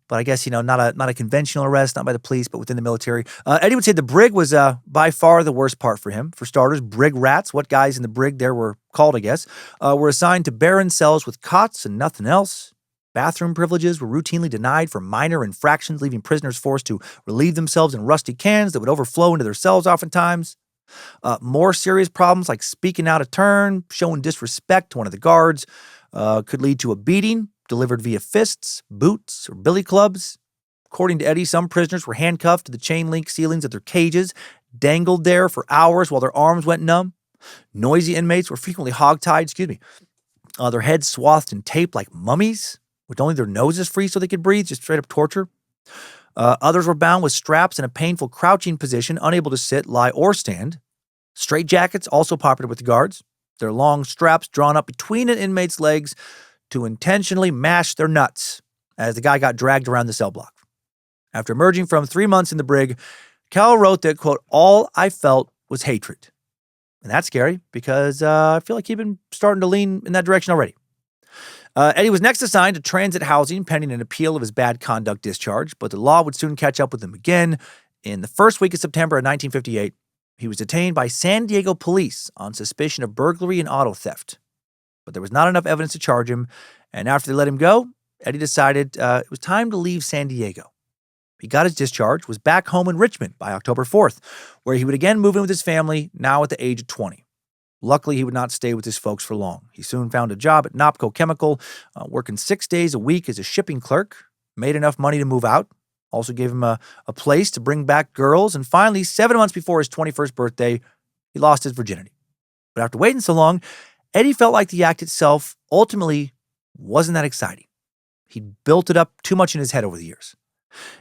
But I guess, not a conventional arrest, not by the police, but within the military. Eddie would say the brig was by far the worst part for him. For starters, brig rats, what guys in the brig there were called, I guess, were assigned to barren cells with cots and nothing else. Bathroom privileges were routinely denied for minor infractions, leaving prisoners forced to relieve themselves in rusty cans that would overflow into their cells oftentimes. More serious problems like speaking out of turn, showing disrespect to one of the guards, could lead to a beating, delivered via fists, boots, or billy clubs. According to Eddie, some prisoners were handcuffed to the chain-link ceilings of their cages, dangled there for hours while their arms went numb. Noisy inmates were frequently hogtied, their heads swathed in tape like mummies, with only their noses free so they could breathe, just straight-up torture. Others were bound with straps in a painful crouching position, unable to sit, lie, or stand. Straitjackets, also popular with the guards. Their long straps drawn up between an inmate's legs to intentionally mash their nuts as the guy got dragged around the cell block. After emerging from 3 months in the brig, Cal wrote that, quote, "all I felt was hatred." And that's scary because I feel like he'd been starting to lean in that direction already. Eddie was next assigned to transit housing pending an appeal of his bad conduct discharge, but the law would soon catch up with him again. In the first week of September of 1958, he was detained by San Diego police on suspicion of burglary and auto theft. But there was not enough evidence to charge him, and after they let him go, Eddie decided it was time to leave San Diego. He got his discharge, was back home in Richmond by October 4th, where he would again move in with his family, now at the age of 20. Luckily, he would not stay with his folks for long. He soon found a job at Nopco Chemical, working 6 days a week as a shipping clerk, made enough money to move out, also gave him a place to bring back girls, and finally, 7 months before his 21st birthday, he lost his virginity. But after waiting so long, Eddie felt like the act itself ultimately wasn't that exciting. He'd built it up too much in his head over the years.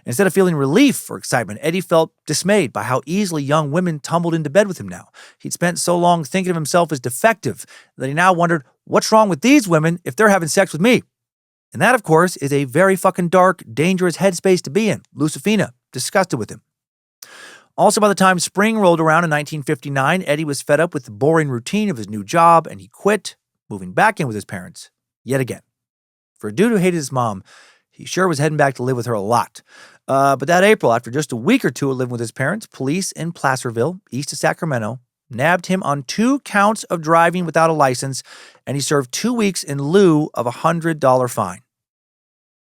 Instead of feeling relief or excitement, Eddie felt dismayed by how easily young women tumbled into bed with him now. He'd spent so long thinking of himself as defective that he now wondered, what's wrong with these women if they're having sex with me? And that, of course, is a very fucking dark, dangerous headspace to be in. Lucifina, disgusted with him. Also, by the time spring rolled around in 1959, Eddie was fed up with the boring routine of his new job, and he quit, moving back in with his parents, yet again. For a dude who hated his mom, he sure was heading back to live with her a lot. But that April, after just a week or two of living with his parents, police in Placerville, east of Sacramento, nabbed him on 2 counts of driving without a license, and he served 2 weeks in lieu of a $100 fine.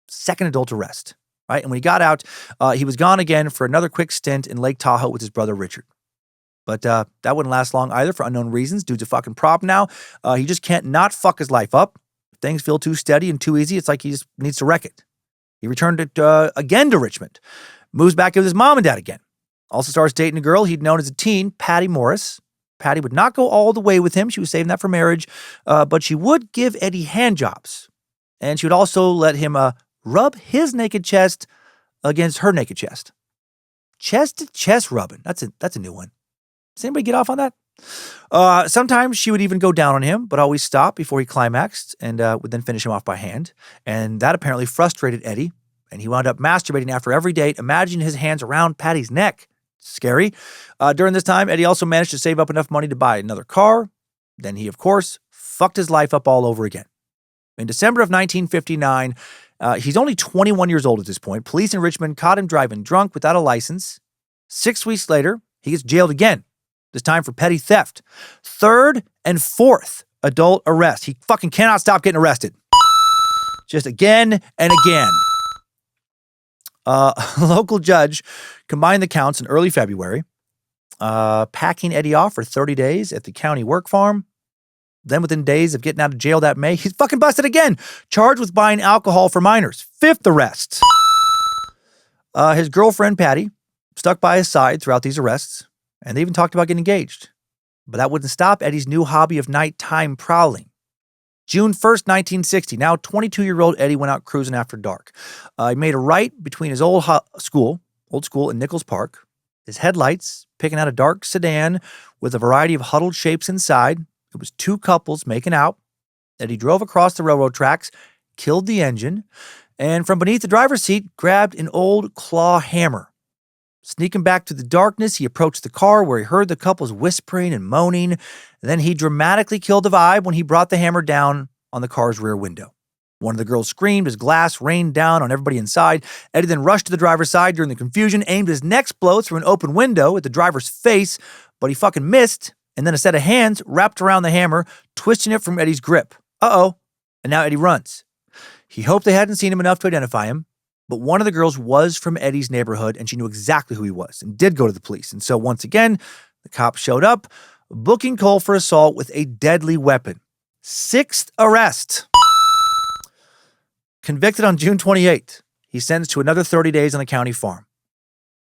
Second adult arrest. Right? And when he got out, he was gone again for another quick stint in Lake Tahoe with his brother Richard. But that wouldn't last long either for unknown reasons. Dude's a fucking prop now. He just can't not fuck his life up. If things feel too steady and too easy, it's like he just needs to wreck it. He returned again to Richmond. Moves back in with his mom and dad again. Also starts dating a girl he'd known as a teen, Patty Morris. Patty would not go all the way with him. She was saving that for marriage. But she would give Eddie handjobs. And she would also let him rub his naked chest against her naked chest. Chest-to-chest rubbing. That's a new one. Does anybody get off on that? Sometimes she would even go down on him, but always stop before he climaxed and would then finish him off by hand. And that apparently frustrated Eddie, and he wound up masturbating after every date, imagining his hands around Patty's neck. Scary. During this time, Eddie also managed to save up enough money to buy another car. Then he, of course, fucked his life up all over again. In December of 1959, he's only 21 years old at this point. Police in Richmond caught him driving drunk without a license. 6 weeks later, he gets jailed again, this time for petty theft. Third and fourth adult arrest. He fucking cannot stop getting arrested. Just again and again. A local judge combined the counts in early February, packing Eddie off for 30 days at the county work farm. Then within days of getting out of jail that May, he's fucking busted again, charged with buying alcohol for minors. Fifth arrest. His girlfriend, Patty, stuck by his side throughout these arrests, and they even talked about getting engaged. But that wouldn't stop Eddie's new hobby of nighttime prowling. June 1st, 1960, now 22-year-old Eddie went out cruising after dark. He made a right between his old school in Nichols Park, his headlights picking out a dark sedan with a variety of huddled shapes inside. It was two couples making out. Eddie drove across the railroad tracks, killed the engine, and from beneath the driver's seat, grabbed an old claw hammer. Sneaking back to the darkness, he approached the car where he heard the couples whispering and moaning. Then he dramatically killed the vibe when he brought the hammer down on the car's rear window. One of the girls screamed as glass rained down on everybody inside. Eddie then rushed to the driver's side during the confusion, aimed his next blow through an open window at the driver's face, but he fucking missed. And then a set of hands wrapped around the hammer, twisting it from Eddie's grip. Uh-oh. And now Eddie runs. He hoped they hadn't seen him enough to identify him, but one of the girls was from Eddie's neighborhood, and she knew exactly who he was and did go to the police. And so once again, the cops showed up, booking Cole for assault with a deadly weapon. Sixth arrest. Convicted on June 28th, he's sentenced to another 30 days on the county farm.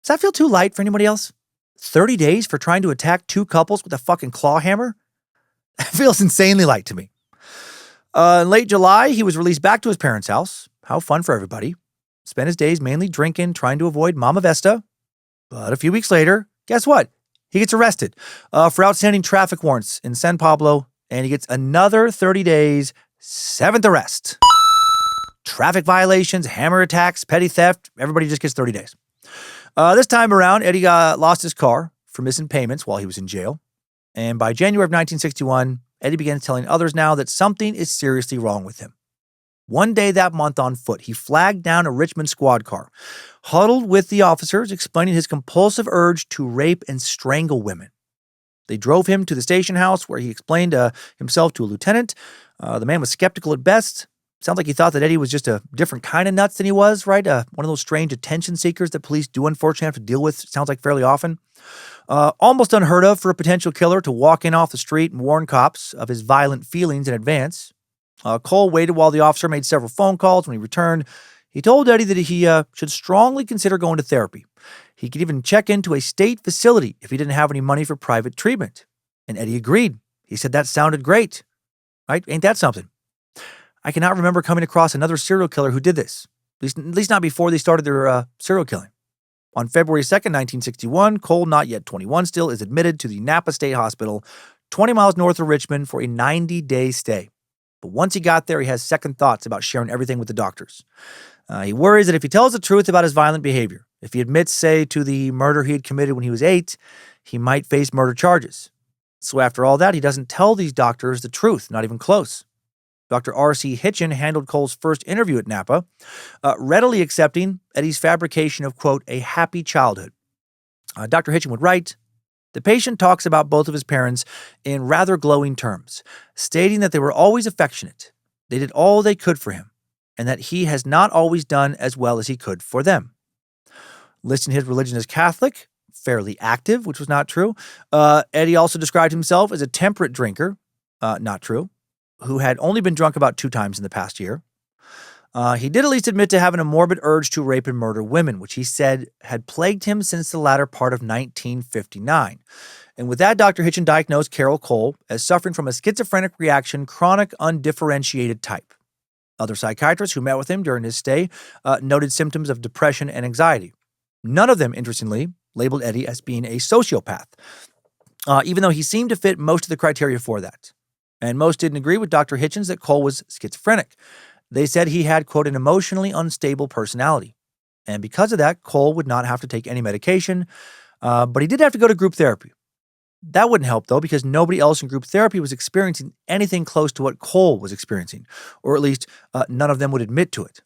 Does that feel too light for anybody else? 30 days for trying to attack two couples with a fucking claw hammer? That feels insanely light to me. In late July, he was released back to his parents' house. How fun for everybody. Spent his days mainly drinking, trying to avoid Mama Vesta. But a few weeks later, guess what? He gets arrested for outstanding traffic warrants in San Pablo, and he gets another 30 days, seventh arrest. Traffic violations, hammer attacks, petty theft, everybody just gets 30 days. This time around, Eddie lost his car for missing payments while he was in jail. And by January of 1961, Eddie begins telling others now that something is seriously wrong with him. One day that month on foot, he flagged down a Richmond squad car, huddled with the officers, explaining his compulsive urge to rape and strangle women. They drove him to the station house where he explained himself to a lieutenant. The man was skeptical at best. Sounds like he thought that Eddie was just a different kind of nuts than he was, right? One of those strange attention seekers that police do unfortunately have to deal with, sounds like fairly often. Almost unheard of for a potential killer to walk in off the street and warn cops of his violent feelings in advance. Cole waited while the officer made several phone calls. When he returned, he told Eddie that he should strongly consider going to therapy. He could even check into a state facility if he didn't have any money for private treatment. And Eddie agreed. He said that sounded great. Right? Ain't that something? I cannot remember coming across another serial killer who did this, at least not before they started their serial killing. On February 2nd, 1961, Cole, not yet 21 still, is admitted to the Napa State Hospital, 20 miles north of Richmond, for a 90-day stay. But once he got there, he has second thoughts about sharing everything with the doctors. He worries that if he tells the truth about his violent behavior, if he admits, say, to the murder he had committed when he was 8, he might face murder charges. So after all that, he doesn't tell these doctors the truth, not even close. Dr. R.C. Hitchin handled Cole's first interview at Napa, readily accepting Eddie's fabrication of, quote, a happy childhood. Dr. Hitchin would write, the patient talks about both of his parents in rather glowing terms, stating that they were always affectionate, they did all they could for him, and that he has not always done as well as he could for them. Listing his religion as Catholic, fairly active, which was not true. Eddie also described himself as a temperate drinker, not true, who had only been drunk about 2 times in the past year. He did at least admit to having a morbid urge to rape and murder women, which he said had plagued him since the latter part of 1959. And with that, Dr. Hitchin diagnosed Carol Cole as suffering from a schizophrenic reaction, chronic undifferentiated type. Other psychiatrists who met with him during his stay noted symptoms of depression and anxiety. None of them, interestingly, labeled Eddie as being a sociopath, even though he seemed to fit most of the criteria for that. And most didn't agree with Dr. Hitchens that Cole was schizophrenic. They said he had, quote, an emotionally unstable personality. And because of that, Cole would not have to take any medication, but he did have to go to group therapy. That wouldn't help, though, because nobody else in group therapy was experiencing anything close to what Cole was experiencing, or at least none of them would admit to it.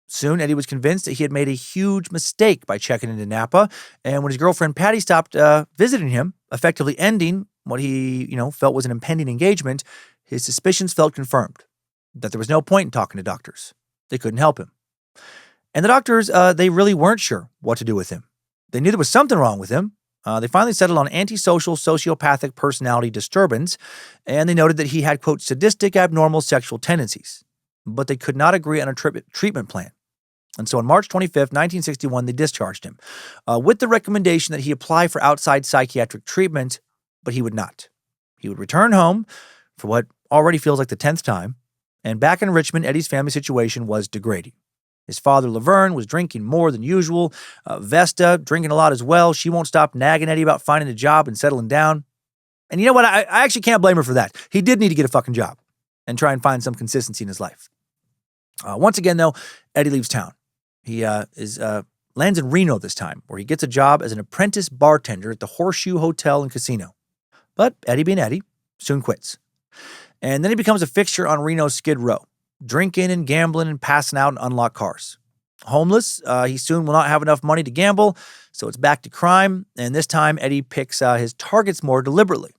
Soon, Eddie was convinced that he had made a huge mistake by checking into Napa, and when his girlfriend Patty stopped visiting him, effectively ending what he, felt was an impending engagement, his suspicions felt confirmed that there was no point in talking to doctors. They couldn't help him. And the doctors, they really weren't sure what to do with him. They knew there was something wrong with him. They finally settled on antisocial sociopathic personality disturbance, and they noted that he had, quote, sadistic abnormal sexual tendencies. But they could not agree on a treatment plan. And so on March 25th, 1961, they discharged him with the recommendation that he apply for outside psychiatric treatment, but he would not. He would return home for what already feels like the 10th time, and back in Richmond, Eddie's family situation was degrading. His father, Laverne, was drinking more than usual. Vesta, drinking a lot as well. She won't stop nagging Eddie about finding a job and settling down. And you know what? I actually can't blame her for that. He did need to get a fucking job and try and find some consistency in his life. Once again, though, Eddie leaves town. He lands in Reno this time, where he gets a job as an apprentice bartender at the Horseshoe Hotel and Casino. But Eddie being Eddie, soon quits. And then he becomes a fixture on Reno's Skid Row, drinking and gambling and passing out in unlocked cars. Homeless, he soon will not have enough money to gamble, so it's back to crime, and this time Eddie picks his targets more deliberately.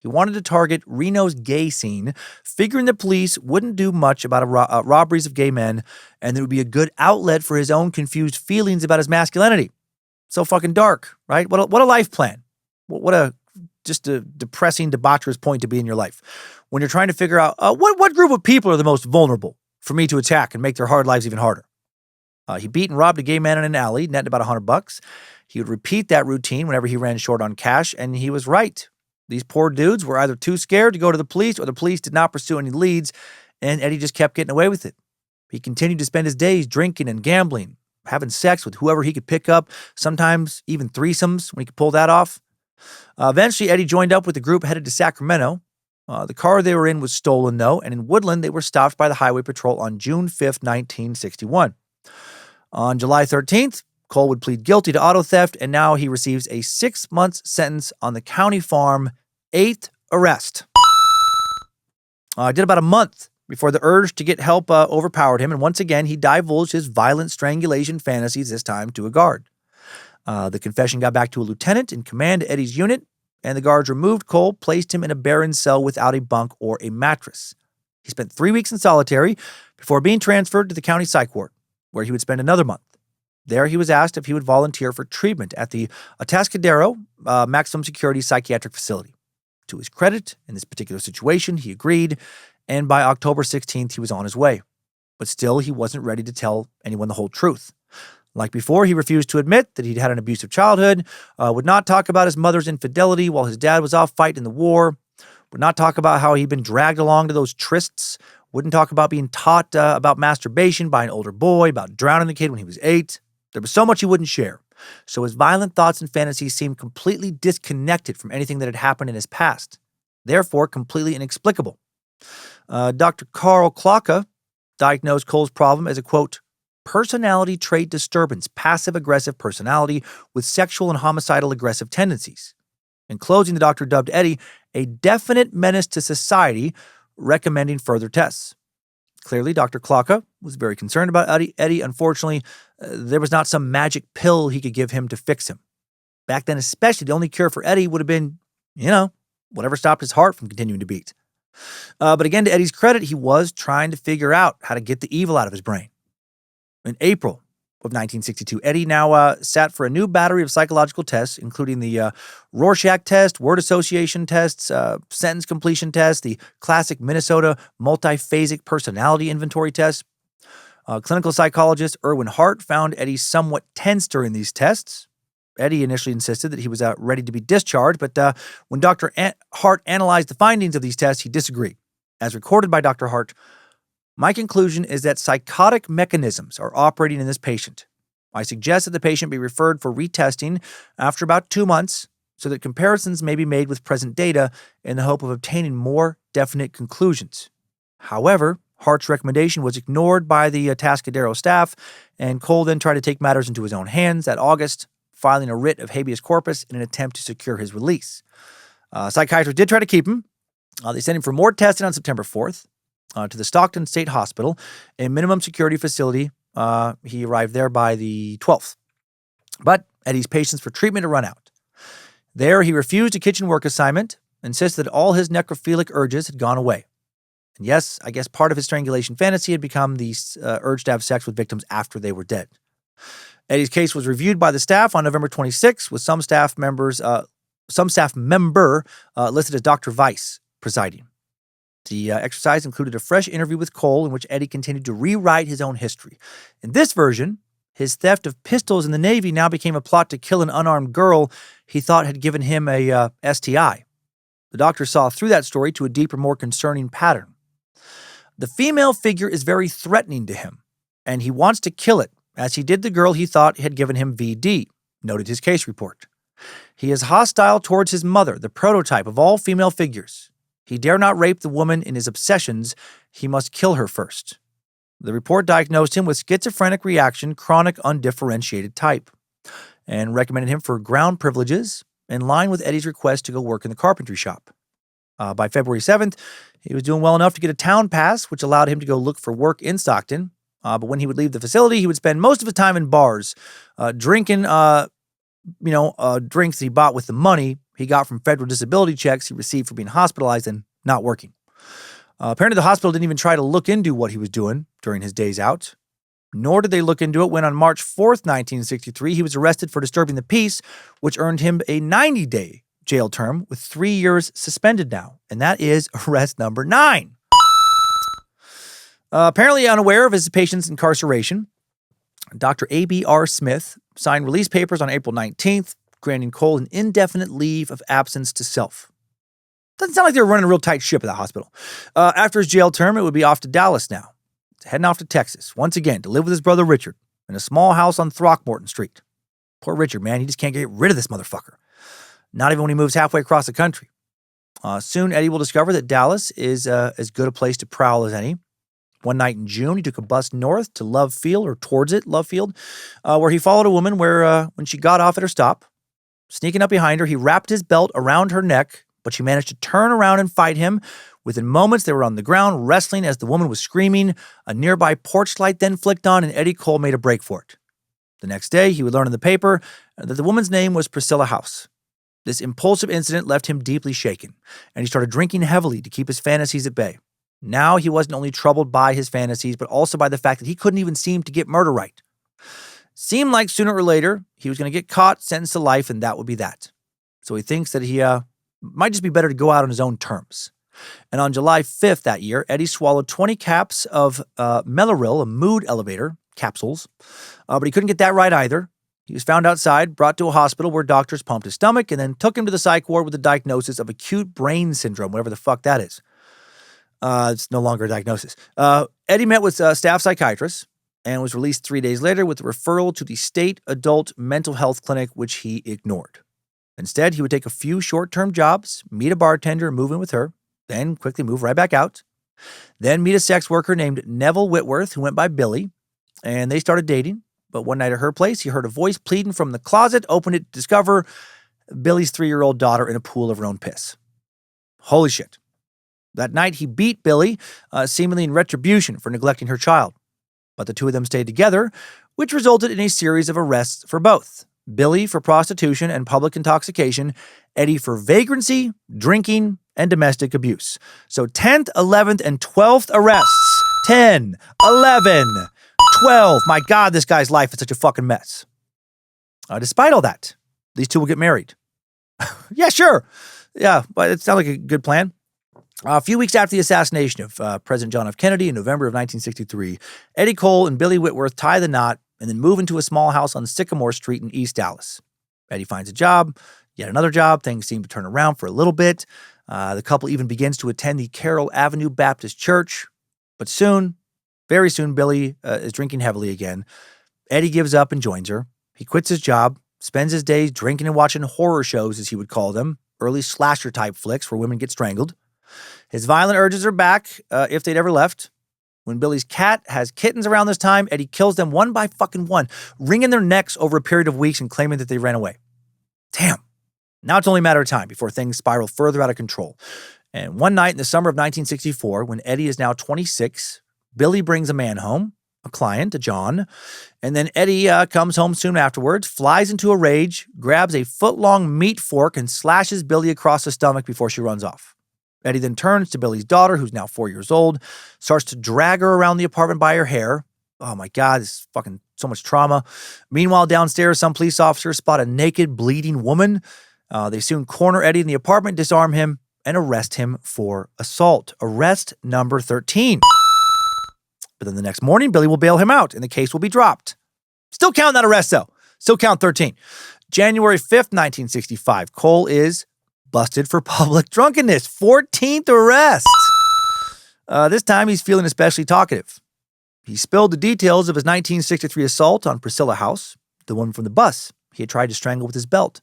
He wanted to target Reno's gay scene, figuring the police wouldn't do much about robberies of gay men, and it would be a good outlet for his own confused feelings about his masculinity. So fucking dark, right? What a life plan. What a just a depressing, debaucherous point to be in your life when you're trying to figure out what group of people are the most vulnerable for me to attack and make their hard lives even harder. He beat and robbed a gay man in an alley, netting about $100. He would repeat that routine whenever he ran short on cash, and he was right. These poor dudes were either too scared to go to the police or the police did not pursue any leads, and Eddie just kept getting away with it. He continued to spend his days drinking and gambling, having sex with whoever he could pick up, sometimes even threesomes when he could pull that off. Eventually, Eddie joined up with the group headed to Sacramento. The car they were in was stolen, though, and in Woodland, they were stopped by the Highway Patrol on June 5th, 1961. On July 13th, Cole would plead guilty to auto theft, and now he receives a 6-month sentence on the county farm, 8th arrest. Did about a month before the urge to get help overpowered him, and once again, he divulged his violent strangulation fantasies, this time to a guard. The confession got back to a lieutenant in command of Eddie's unit, and the guards removed Cole, placed him in a barren cell without a bunk or a mattress. He spent 3 weeks in solitary before being transferred to the county psych ward, where he would spend another month. There, he was asked if he would volunteer for treatment at the Atascadero Maximum Security Psychiatric Facility. To his credit, in this particular situation, he agreed, and by October 16th, he was on his way. But still, he wasn't ready to tell anyone the whole truth. Like before, he refused to admit that he'd had an abusive childhood, would not talk about his mother's infidelity while his dad was off fighting in the war, would not talk about how he'd been dragged along to those trysts, wouldn't talk about being taught about masturbation by an older boy, about drowning the kid when he was 8. There was so much he wouldn't share. So his violent thoughts and fantasies seemed completely disconnected from anything that had happened in his past, therefore completely inexplicable. Dr. Carl Klocka diagnosed Cole's problem as a, quote, personality trait disturbance, passive-aggressive personality with sexual and homicidal aggressive tendencies. In closing, the doctor dubbed Eddie a definite menace to society, recommending further tests. Clearly, Dr. Klocka was very concerned about Eddie. Unfortunately, there was not some magic pill he could give him to fix him. Back then, especially, the only cure for Eddie would have been, whatever stopped his heart from continuing to beat. But again, to Eddie's credit, he was trying to figure out how to get the evil out of his brain. In April of 1962, Eddie now sat for a new battery of psychological tests, including the Rorschach test, word association tests, sentence completion test, the classic Minnesota multiphasic personality inventory test. Clinical psychologist Erwin Hart found Eddie somewhat tense during these tests. Eddie initially insisted that he was ready to be discharged, but when Dr. Hart analyzed the findings of these tests, he disagreed. As recorded by Dr. Hart, My conclusion is that psychotic mechanisms are operating in this patient. I suggest that the patient be referred for retesting after about 2 months so that comparisons may be made with present data in the hope of obtaining more definite conclusions. However, Hart's recommendation was ignored by the Atascadero staff, and Cole then tried to take matters into his own hands that August, filing a writ of habeas corpus in an attempt to secure his release. Psychiatrists did try to keep him. They sent him for more testing on September 4th to the Stockton State Hospital, a minimum security facility. He arrived there by the 12th. But Eddie's patience for treatment had run out. There, he refused a kitchen work assignment, insisted that all his necrophilic urges had gone away. And yes, I guess part of his strangulation fantasy had become the urge to have sex with victims after they were dead. Eddie's case was reviewed by the staff on November 26, with some staff member listed as Dr. Weiss presiding. The exercise included a fresh interview with Cole in which Eddie continued to rewrite his own history. In this version, his theft of pistols in the Navy now became a plot to kill an unarmed girl he thought had given him a STI. The doctor saw through that story to a deeper, more concerning pattern. The female figure is very threatening to him, and he wants to kill it, as he did the girl he thought had given him VD, noted his case report. He is hostile towards his mother, the prototype of all female figures. He dare not rape the woman in his obsessions. He must kill her first. The report diagnosed him with schizophrenic reaction, chronic undifferentiated type, and recommended him for ground privileges in line with Eddie's request to go work in the carpentry shop. By February 7th, he was doing well enough to get a town pass, which allowed him to go look for work in Stockton. But when he would leave the facility, he would spend most of his time in bars, drinking, drinks he bought with the money he got from federal disability checks he received for being hospitalized and not working. Apparently, the hospital didn't even try to look into what he was doing during his days out. Nor did they look into it when on March 4th, 1963, he was arrested for disturbing the peace, which earned him a 90-day jail term with 3 years suspended now. And that is arrest number 9. Apparently unaware of his patient's incarceration, Dr. A.B.R. Smith signed release papers on April 19th, granting Cole an indefinite leave of absence to self. Doesn't sound like they were running a real tight ship at that hospital. After his jail term, it would be off to Dallas now. Heading off to Texas, once again, to live with his brother Richard in a small house on Throckmorton Street. Poor Richard, man, he just can't get rid of this motherfucker. Not even when he moves halfway across the country. Soon, Eddie will discover that Dallas is as good a place to prowl as any. One night in June, he took a bus north to Love Field, or towards it, Love Field, where he followed a woman when she got off at her stop. Sneaking up behind her, he wrapped his belt around her neck, but she managed to turn around and fight him. Within moments, they were on the ground, wrestling as the woman was screaming. A nearby porch light then flicked on, and Eddie Cole made a break for it. The next day, he would learn in the paper that the woman's name was Priscilla House. This impulsive incident left him deeply shaken, and he started drinking heavily to keep his fantasies at bay. Now he wasn't only troubled by his fantasies, but also by the fact that he couldn't even seem to get murder right. Seemed like sooner or later, he was going to get caught, sentenced to life, and that would be that. So he thinks that he might just be better to go out on his own terms. And on July 5th that year, Eddie swallowed 20 caps of Mellaril, a mood elevator, capsules. But he couldn't get that right either. He was found outside, brought to a hospital where doctors pumped his stomach, and then took him to the psych ward with a diagnosis of acute brain syndrome, whatever the fuck that is. It's no longer a diagnosis. Eddie met with staff psychiatrists and was released 3 days later with a referral to the state adult mental health clinic, which he ignored. Instead, he would take a few short-term jobs, meet a bartender, move in with her, then quickly move right back out. Then meet a sex worker named Neville Whitworth, who went by Billy, and they started dating. But one night at her place, he heard a voice pleading from the closet, opened it to discover Billy's 3-year-old daughter in a pool of her own piss. Holy shit. That night, he beat Billy, seemingly in retribution for neglecting her child. But the two of them stayed together, which resulted in a series of arrests for both. Billy for prostitution and public intoxication, Eddie for vagrancy, drinking, and domestic abuse. So 10th, 11th, and 12th arrests. 10, 11, 12. My God, this guy's life is such a fucking mess. Despite all that, these two will get married. Yeah, sure. Yeah, but it sounds like a good plan. A few weeks after the assassination of President John F. Kennedy in November of 1963, Eddie Cole and Billy Whitworth tie the knot and then move into a small house on Sycamore Street in East Dallas. Eddie finds a job, yet another job. Things seem to turn around for a little bit. The couple even begins to attend the Carroll Avenue Baptist Church. But soon, Very soon, Billy is drinking heavily again. Eddie gives up and joins her. He quits his job, spends his days drinking and watching horror shows, as he would call them, early slasher-type flicks where women get strangled. His violent urges are back, if they'd ever left. When Billy's cat has kittens around this time, Eddie kills them one by fucking one, wringing their necks over a period of weeks and claiming that they ran away. Damn. Now it's only a matter of time before things spiral further out of control. And one night in the summer of 1964, when Eddie is now 26, Billy brings a man home, a client, a John, and then Eddie comes home soon afterwards, flies into a rage, grabs a foot-long meat fork and slashes Billy across the stomach before she runs off. Eddie then turns to Billy's daughter, who's now 4 years old, starts to drag her around the apartment by her hair. Oh my God, this is fucking so much trauma. Meanwhile, downstairs, some police officers spot a naked, bleeding woman. They soon corner Eddie in the apartment, disarm him, and arrest him for assault. Arrest number 13. But then the next morning, Billy will bail him out, and the case will be dropped. Still count that arrest, though. Still count 13. January 5th, 1965, Cole is busted for public drunkenness. 14th arrest. This time, he's feeling especially talkative. He spilled the details of his 1963 assault on Priscilla House, the woman from the bus he had tried to strangle with his belt.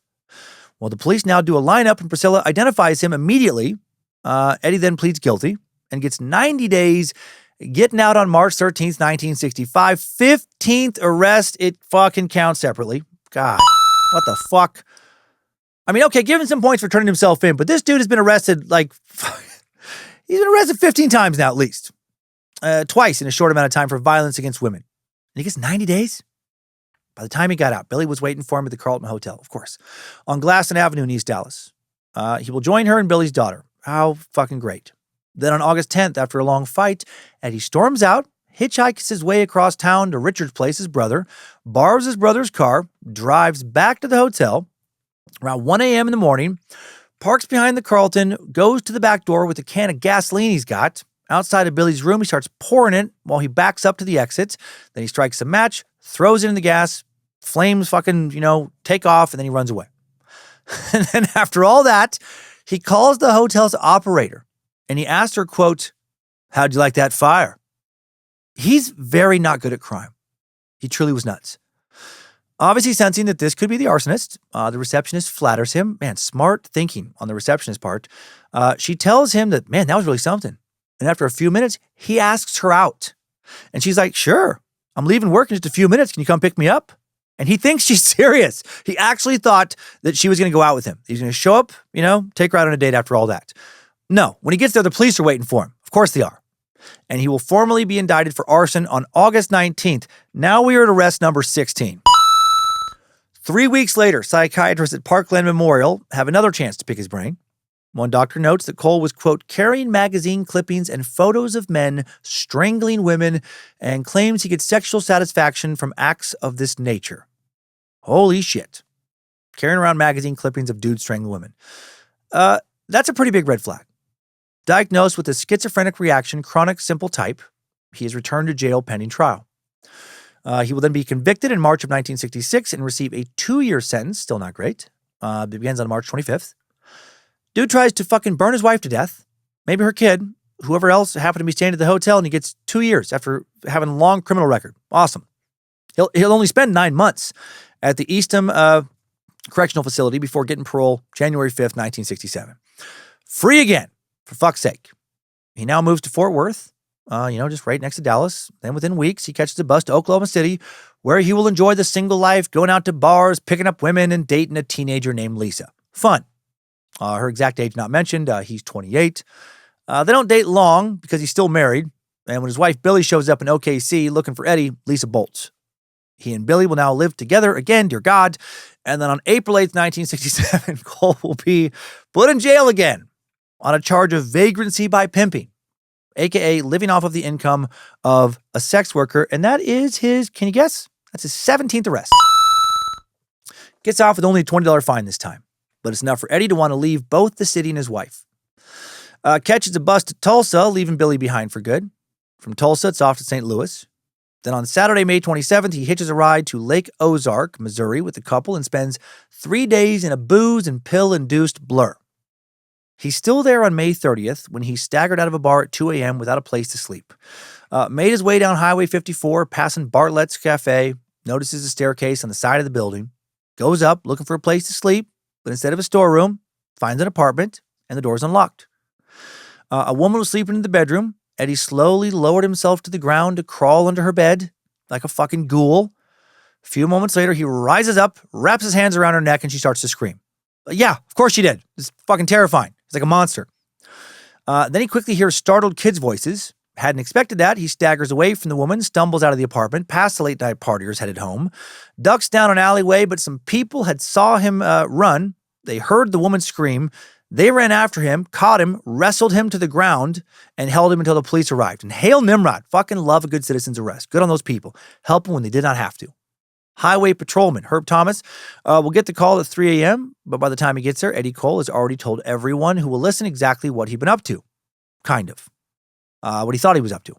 Well, the police now do a lineup, and Priscilla identifies him immediately. Eddie then pleads guilty and gets 90 days, getting out on March 13th, 1965. 15th arrest. It fucking counts separately. God, what the fuck? I mean, okay, give him some points for turning himself in, but this dude has been arrested he's been arrested 15 times now at least. Twice in a short amount of time for violence against women. And he gets 90 days? By the time he got out, Billy was waiting for him at the Carlton Hotel, of course, on Glasson Avenue in East Dallas. He will join her and Billy's daughter. How fucking great. Then on August 10th, after a long fight, Eddie storms out, hitchhikes his way across town to Richard's place, his brother, borrows his brother's car, drives back to the hotel around 1 a.m. in the morning, parks behind the Carlton, goes to the back door with a can of gasoline he's got. Outside of Billy's room, he starts pouring it while he backs up to the exit. Then he strikes a match, throws it in the gas, flames fucking, take off, and then he runs away. And then after all that, he calls the hotel's operator, and he asks her, quote, "How'd you like that fire?" He's very not good at crime. He truly was nuts. Obviously sensing that this could be the arsonist, the receptionist flatters him. Man, smart thinking on the receptionist's part. She tells him that, man, that was really something. And after a few minutes, he asks her out. And she's like, "Sure, I'm leaving work in just a few minutes. Can you come pick me up?" And he thinks she's serious. He actually thought that she was going to go out with him. He's going to show up, take her out on a date after all that. No, when he gets there, the police are waiting for him. Of course they are. And he will formally be indicted for arson on August 19th. Now we are at arrest number 16. 3 weeks later, psychiatrists at Parkland Memorial have another chance to pick his brain. One doctor notes that Cole was, quote, carrying magazine clippings and photos of men strangling women and claims he gets sexual satisfaction from acts of this nature. Holy shit. Carrying around magazine clippings of dudes strangling women. That's a pretty big red flag. Diagnosed with a schizophrenic reaction, chronic simple type, he is returned to jail pending trial. He will then be convicted in March of 1966 and receive a 2-year sentence, still not great. It begins on March 25th. Dude tries to fucking burn his wife to death, maybe her kid, whoever else happened to be staying at the hotel, and he gets 2 years after having a long criminal record. Awesome. He'll only spend 9 months at the Eastham Correctional Facility before getting parole January 5th, 1967. Free again, for fuck's sake. He now moves to Fort Worth, just right next to Dallas. Then within weeks, he catches a bus to Oklahoma City, where he will enjoy the single life, going out to bars, picking up women, and dating a teenager named Lisa. Fun. Her exact age not mentioned. He's 28. They don't date long because he's still married. And when his wife Billy shows up in OKC looking for Eddie, Lisa bolts. He and Billy will now live together again, dear God. And then on April 8th, 1967, Cole will be put in jail again on a charge of vagrancy by pimping, a.k.a. living off of the income of a sex worker. And that is can you guess? That's his 17th arrest. Gets off with only a $20 fine this time. But it's enough for Eddie to want to leave both the city and his wife. Catches a bus to Tulsa, leaving Billy behind for good. From Tulsa, it's off to St. Louis. Then on Saturday, May 27th, he hitches a ride to Lake Ozark, Missouri, with the couple and spends 3 days in a booze and pill-induced blur. He's still there on May 30th when he staggered out of a bar at 2 a.m. without a place to sleep. Made his way down Highway 54, passing Bartlett's Cafe, notices a staircase on the side of the building, goes up looking for a place to sleep, but instead of a storeroom, finds an apartment, and the door's unlocked. A woman was sleeping in the bedroom. Eddie slowly lowered himself to the ground to crawl under her bed like a fucking ghoul. A few moments later, he rises up, wraps his hands around her neck, and she starts to scream. Yeah, of course she did. It's fucking terrifying. It's like a monster. Then he quickly hears startled kids' voices. Hadn't expected that. He staggers away from the woman, stumbles out of the apartment, past the late-night partiers headed home, ducks down an alleyway, but some people had saw him run. They heard the woman scream. They ran after him, caught him, wrestled him to the ground, and held him until the police arrived. And hail Nimrod. Fucking love a good citizen's arrest. Good on those people. Help them when they did not have to. Highway patrolman Herb Thomas will get the call at 3 a.m., but by the time he gets there, Eddie Cole has already told everyone who will listen exactly what he'd been up to. Kind of. What he thought he was up to.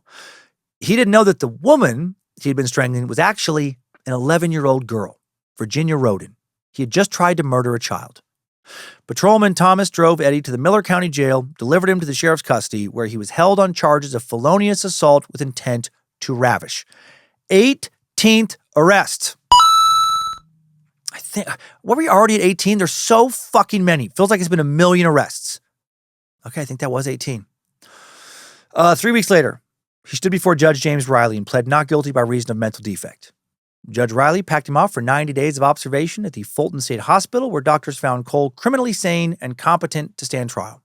He didn't know that the woman he'd been strangling was actually an 11-year-old girl, Virginia Roden. He had just tried to murder a child. Patrolman Thomas drove Eddie to the Miller County Jail, delivered him to the sheriff's custody, where he was held on charges of felonious assault with intent to ravish. 18th arrest. I think, were we already at 18? There's so fucking many. Feels like it's been a million arrests. Okay, I think that was 18. 3 weeks later, he stood before Judge James Riley and pled not guilty by reason of mental defect. Judge Riley packed him off for 90 days of observation at the Fulton State Hospital, where doctors found Cole criminally sane and competent to stand trial.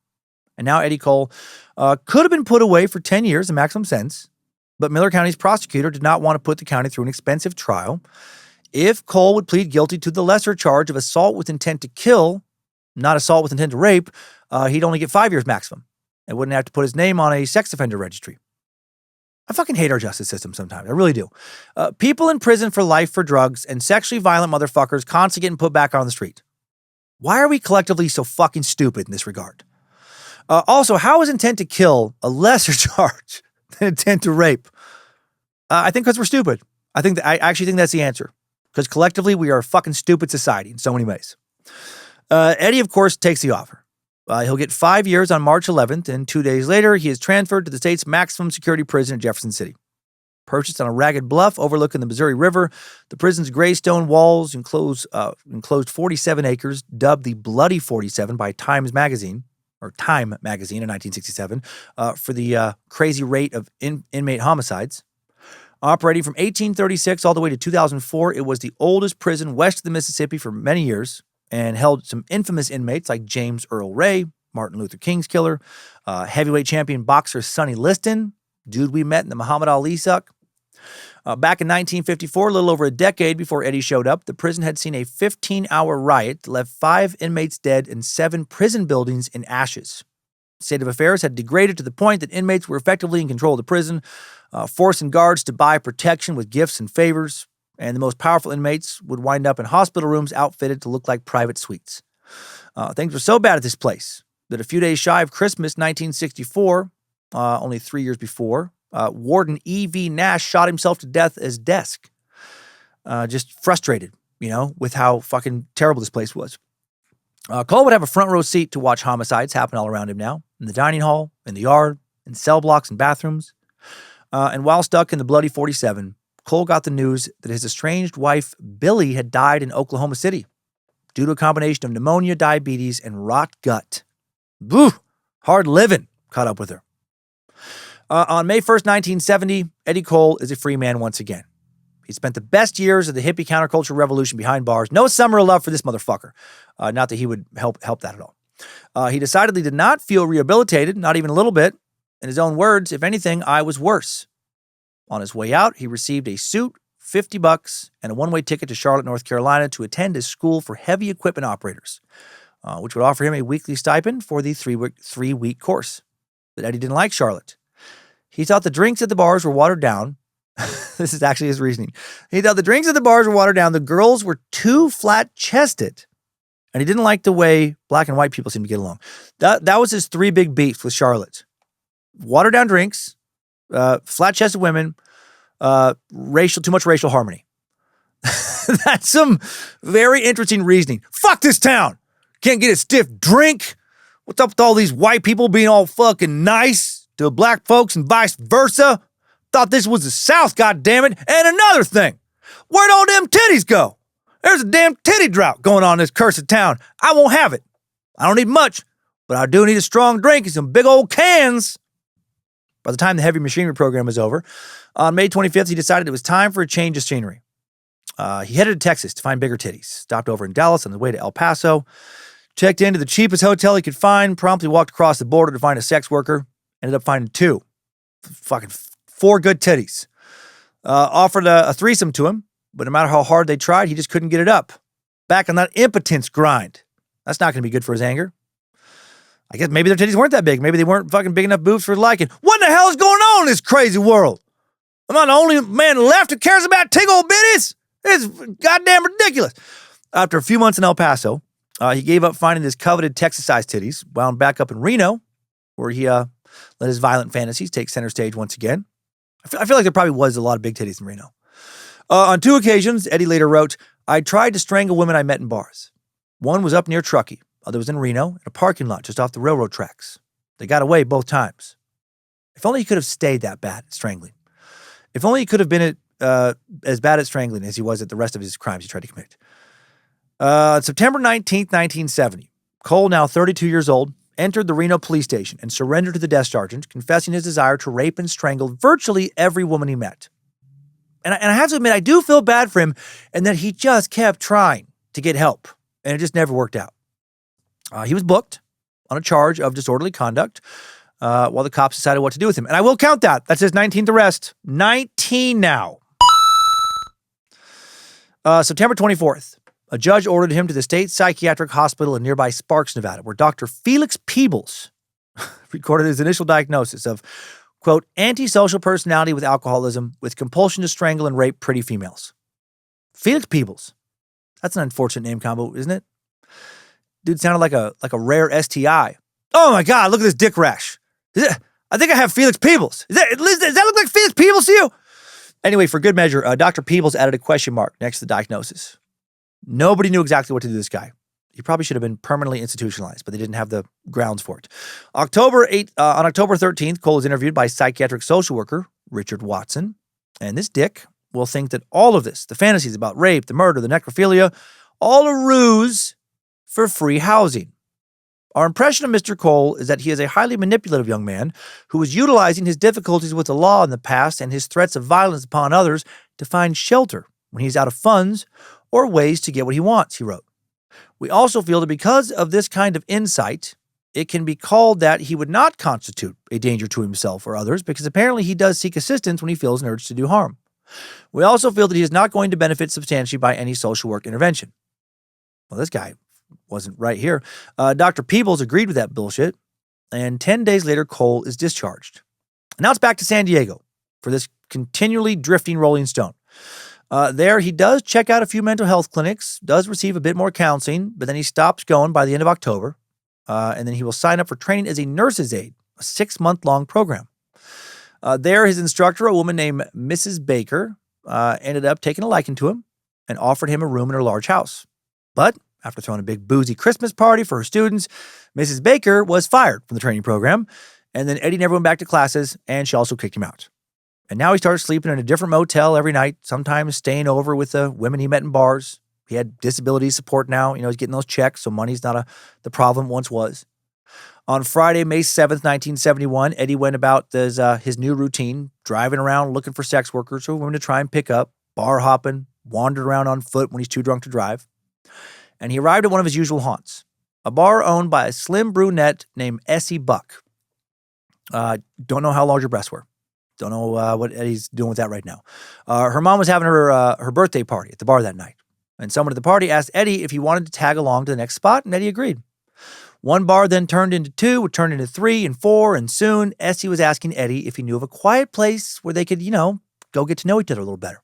And now Eddie Cole could have been put away for 10 years, the maximum sentence, but Miller County's prosecutor did not want to put the county through an expensive trial. If Cole would plead guilty to the lesser charge of assault with intent to kill, not assault with intent to rape, he'd only get 5 years maximum and wouldn't have to put his name on a sex offender registry. I fucking hate our justice system sometimes. I really do. People in prison for life for drugs and sexually violent motherfuckers constantly getting put back on the street. Why are we collectively so fucking stupid in this regard? Also, how is intent to kill a lesser charge than intent to rape? I think because we're stupid. I actually think that's the answer. Because collectively, we are a fucking stupid society in so many ways. Eddie, of course, takes the offer. He'll get 5 years on March 11th, and 2 days later, he is transferred to the state's maximum security prison in Jefferson City. Perched on a ragged bluff overlooking the Missouri River, the prison's gray stone walls enclosed 47 acres, dubbed the Bloody 47 by Time magazine in 1967, for the crazy rate of inmate homicides. Operating from 1836 all the way to 2004, it was the oldest prison west of the Mississippi for many years, and held some infamous inmates like James Earl Ray, Martin Luther King's killer, heavyweight champion boxer Sonny Liston, dude we met in the Muhammad Ali suck. Back in 1954, a little over a decade before Eddie showed up, the prison had seen a 15-hour riot that left 5 inmates dead and 7 prison buildings in ashes. The state of affairs had degraded to the point that inmates were effectively in control of the prison, forcing guards to buy protection with gifts and favors, and the most powerful inmates would wind up in hospital rooms outfitted to look like private suites. Things were so bad at this place that a few days shy of Christmas 1964, only 3 years before, Warden E.V. Nash shot himself to death at his desk. Just frustrated, with how fucking terrible this place was. Cole would have a front row seat to watch homicides happen all around him now, in the dining hall, in the yard, in cell blocks and bathrooms. And while stuck in the Bloody 47, Cole got the news that his estranged wife, Billy, had died in Oklahoma City due to a combination of pneumonia, diabetes, and rot gut. Boo! Hard living caught up with her. On May 1st, 1970, Eddie Cole is a free man once again. He spent the best years of the hippie counterculture revolution behind bars. No summer of love for this motherfucker. Not that he would help that at all. He decidedly did not feel rehabilitated, not even a little bit. In his own words, if anything, I was worse. On his way out, he received a suit, $50, and a one-way ticket to Charlotte, North Carolina to attend a school for heavy equipment operators, which would offer him a weekly stipend for the three-week course. But Eddie didn't like Charlotte. He thought the drinks at the bars were watered down. This is actually his reasoning. He thought the drinks at the bars were watered down. The girls were too flat-chested. And he didn't like the way black and white people seemed to get along. That was his 3 big beefs with Charlotte. Watered down drinks, flat-chested women, too much racial harmony. That's some very interesting reasoning. Fuck this town. Can't get a stiff drink. What's up with all these white people being all fucking nice to black folks and vice versa? Thought this was the South, goddammit. And another thing, where'd all them titties go? There's a damn titty drought going on in this cursed town. I won't have it. I don't need much, but I do need a strong drink and some big old cans. By the time the heavy machinery program was over, on May 25th, he decided it was time for a change of scenery. He headed to Texas to find bigger titties, stopped over in Dallas on the way to El Paso, checked into the cheapest hotel he could find, promptly walked across the border to find a sex worker, ended up finding 2. Fucking 4 good titties. Offered a threesome to him, but no matter how hard they tried, he just couldn't get it up. Back on that impotence grind. That's not going to be good for his anger. I guess maybe their titties weren't that big. Maybe they weren't fucking big enough boobs for his liking. What the hell is going on in this crazy world? Am I the only man left who cares about tickle bitties? It's goddamn ridiculous. After a few months in El Paso, he gave up finding his coveted Texas-sized titties, wound back up in Reno, where he let his violent fantasies take center stage once again. I feel like there probably was a lot of big titties in Reno. On 2 occasions, Eddie later wrote, I tried to strangle women I met in bars. One was up near Truckee. Other was in Reno, in a parking lot just off the railroad tracks. They got away both times. If only he could have stayed that bad at strangling. If only he could have been as bad at strangling as he was at the rest of his crimes he tried to commit. September 19th, 1970, Cole, now 32 years old, entered the Reno police station and surrendered to the desk sergeant, confessing his desire to rape and strangle virtually every woman he met. And I have to admit, I do feel bad for him and that he just kept trying to get help, and it just never worked out. He was booked on a charge of disorderly conduct while the cops decided what to do with him. And I will count that. That's his 19th arrest. 19 now. September 24th, a judge ordered him to the state psychiatric hospital in nearby Sparks, Nevada, where Dr. Felix Peebles recorded his initial diagnosis of, quote, antisocial personality with alcoholism with compulsion to strangle and rape pretty females. Felix Peebles. That's an unfortunate name combo, isn't it? Dude sounded like a rare STI. Oh my God, look at this dick rash. I think I have Felix Peebles. Does that look like Felix Peebles to you? Anyway, for good measure, Dr. Peebles added a question mark next to the diagnosis. Nobody knew exactly what to do to this guy. He probably should have been permanently institutionalized, but they didn't have the grounds for it. On October 13th, Cole was interviewed by psychiatric social worker Richard Watson. And this dick will think that all of this, the fantasies about rape, the murder, the necrophilia, all a ruse for free housing. Our impression of Mr. Cole is that he is a highly manipulative young man who was utilizing his difficulties with the law in the past and his threats of violence upon others to find shelter when he's out of funds or ways to get what he wants, he wrote. We also feel that because of this kind of insight, it can be called that he would not constitute a danger to himself or others because apparently he does seek assistance when he feels an urge to do harm. We also feel that he is not going to benefit substantially by any social work intervention. Well, this guy wasn't right here. Dr. Peebles agreed with that bullshit, and 10 days later, Cole is discharged. Now it's back to San Diego for this continually drifting Rolling Stone. There, he does check out a few mental health clinics, does receive a bit more counseling, but then he stops going by the end of October, and then he will sign up for training as a nurse's aide, a 6-month-long program. There, his instructor, a woman named Mrs. Baker, ended up taking a liking to him and offered him a room in her large house. But after throwing a big boozy Christmas party for her students, Mrs. Baker was fired from the training program, and then Eddie never went back to classes, and she also kicked him out. And now he started sleeping in a different motel every night, sometimes staying over with the women he met in bars. He had disability support now. He's getting those checks, so money's not the problem once was. On Friday, May 7th, 1971, Eddie went about his new routine, driving around looking for sex workers or women to try and pick up, bar hopping, wandered around on foot when he's too drunk to drive. And he arrived at one of his usual haunts, a bar owned by a slim brunette named Essie Buck. Don't know how large her breasts were. Don't know what Eddie's doing with that right now. Her mom was having her birthday party at the bar that night. And someone at the party asked Eddie if he wanted to tag along to the next spot, and Eddie agreed. One bar then turned into 2, it turned into 3 and 4, and soon Essie was asking Eddie if he knew of a quiet place where they could, go get to know each other a little better.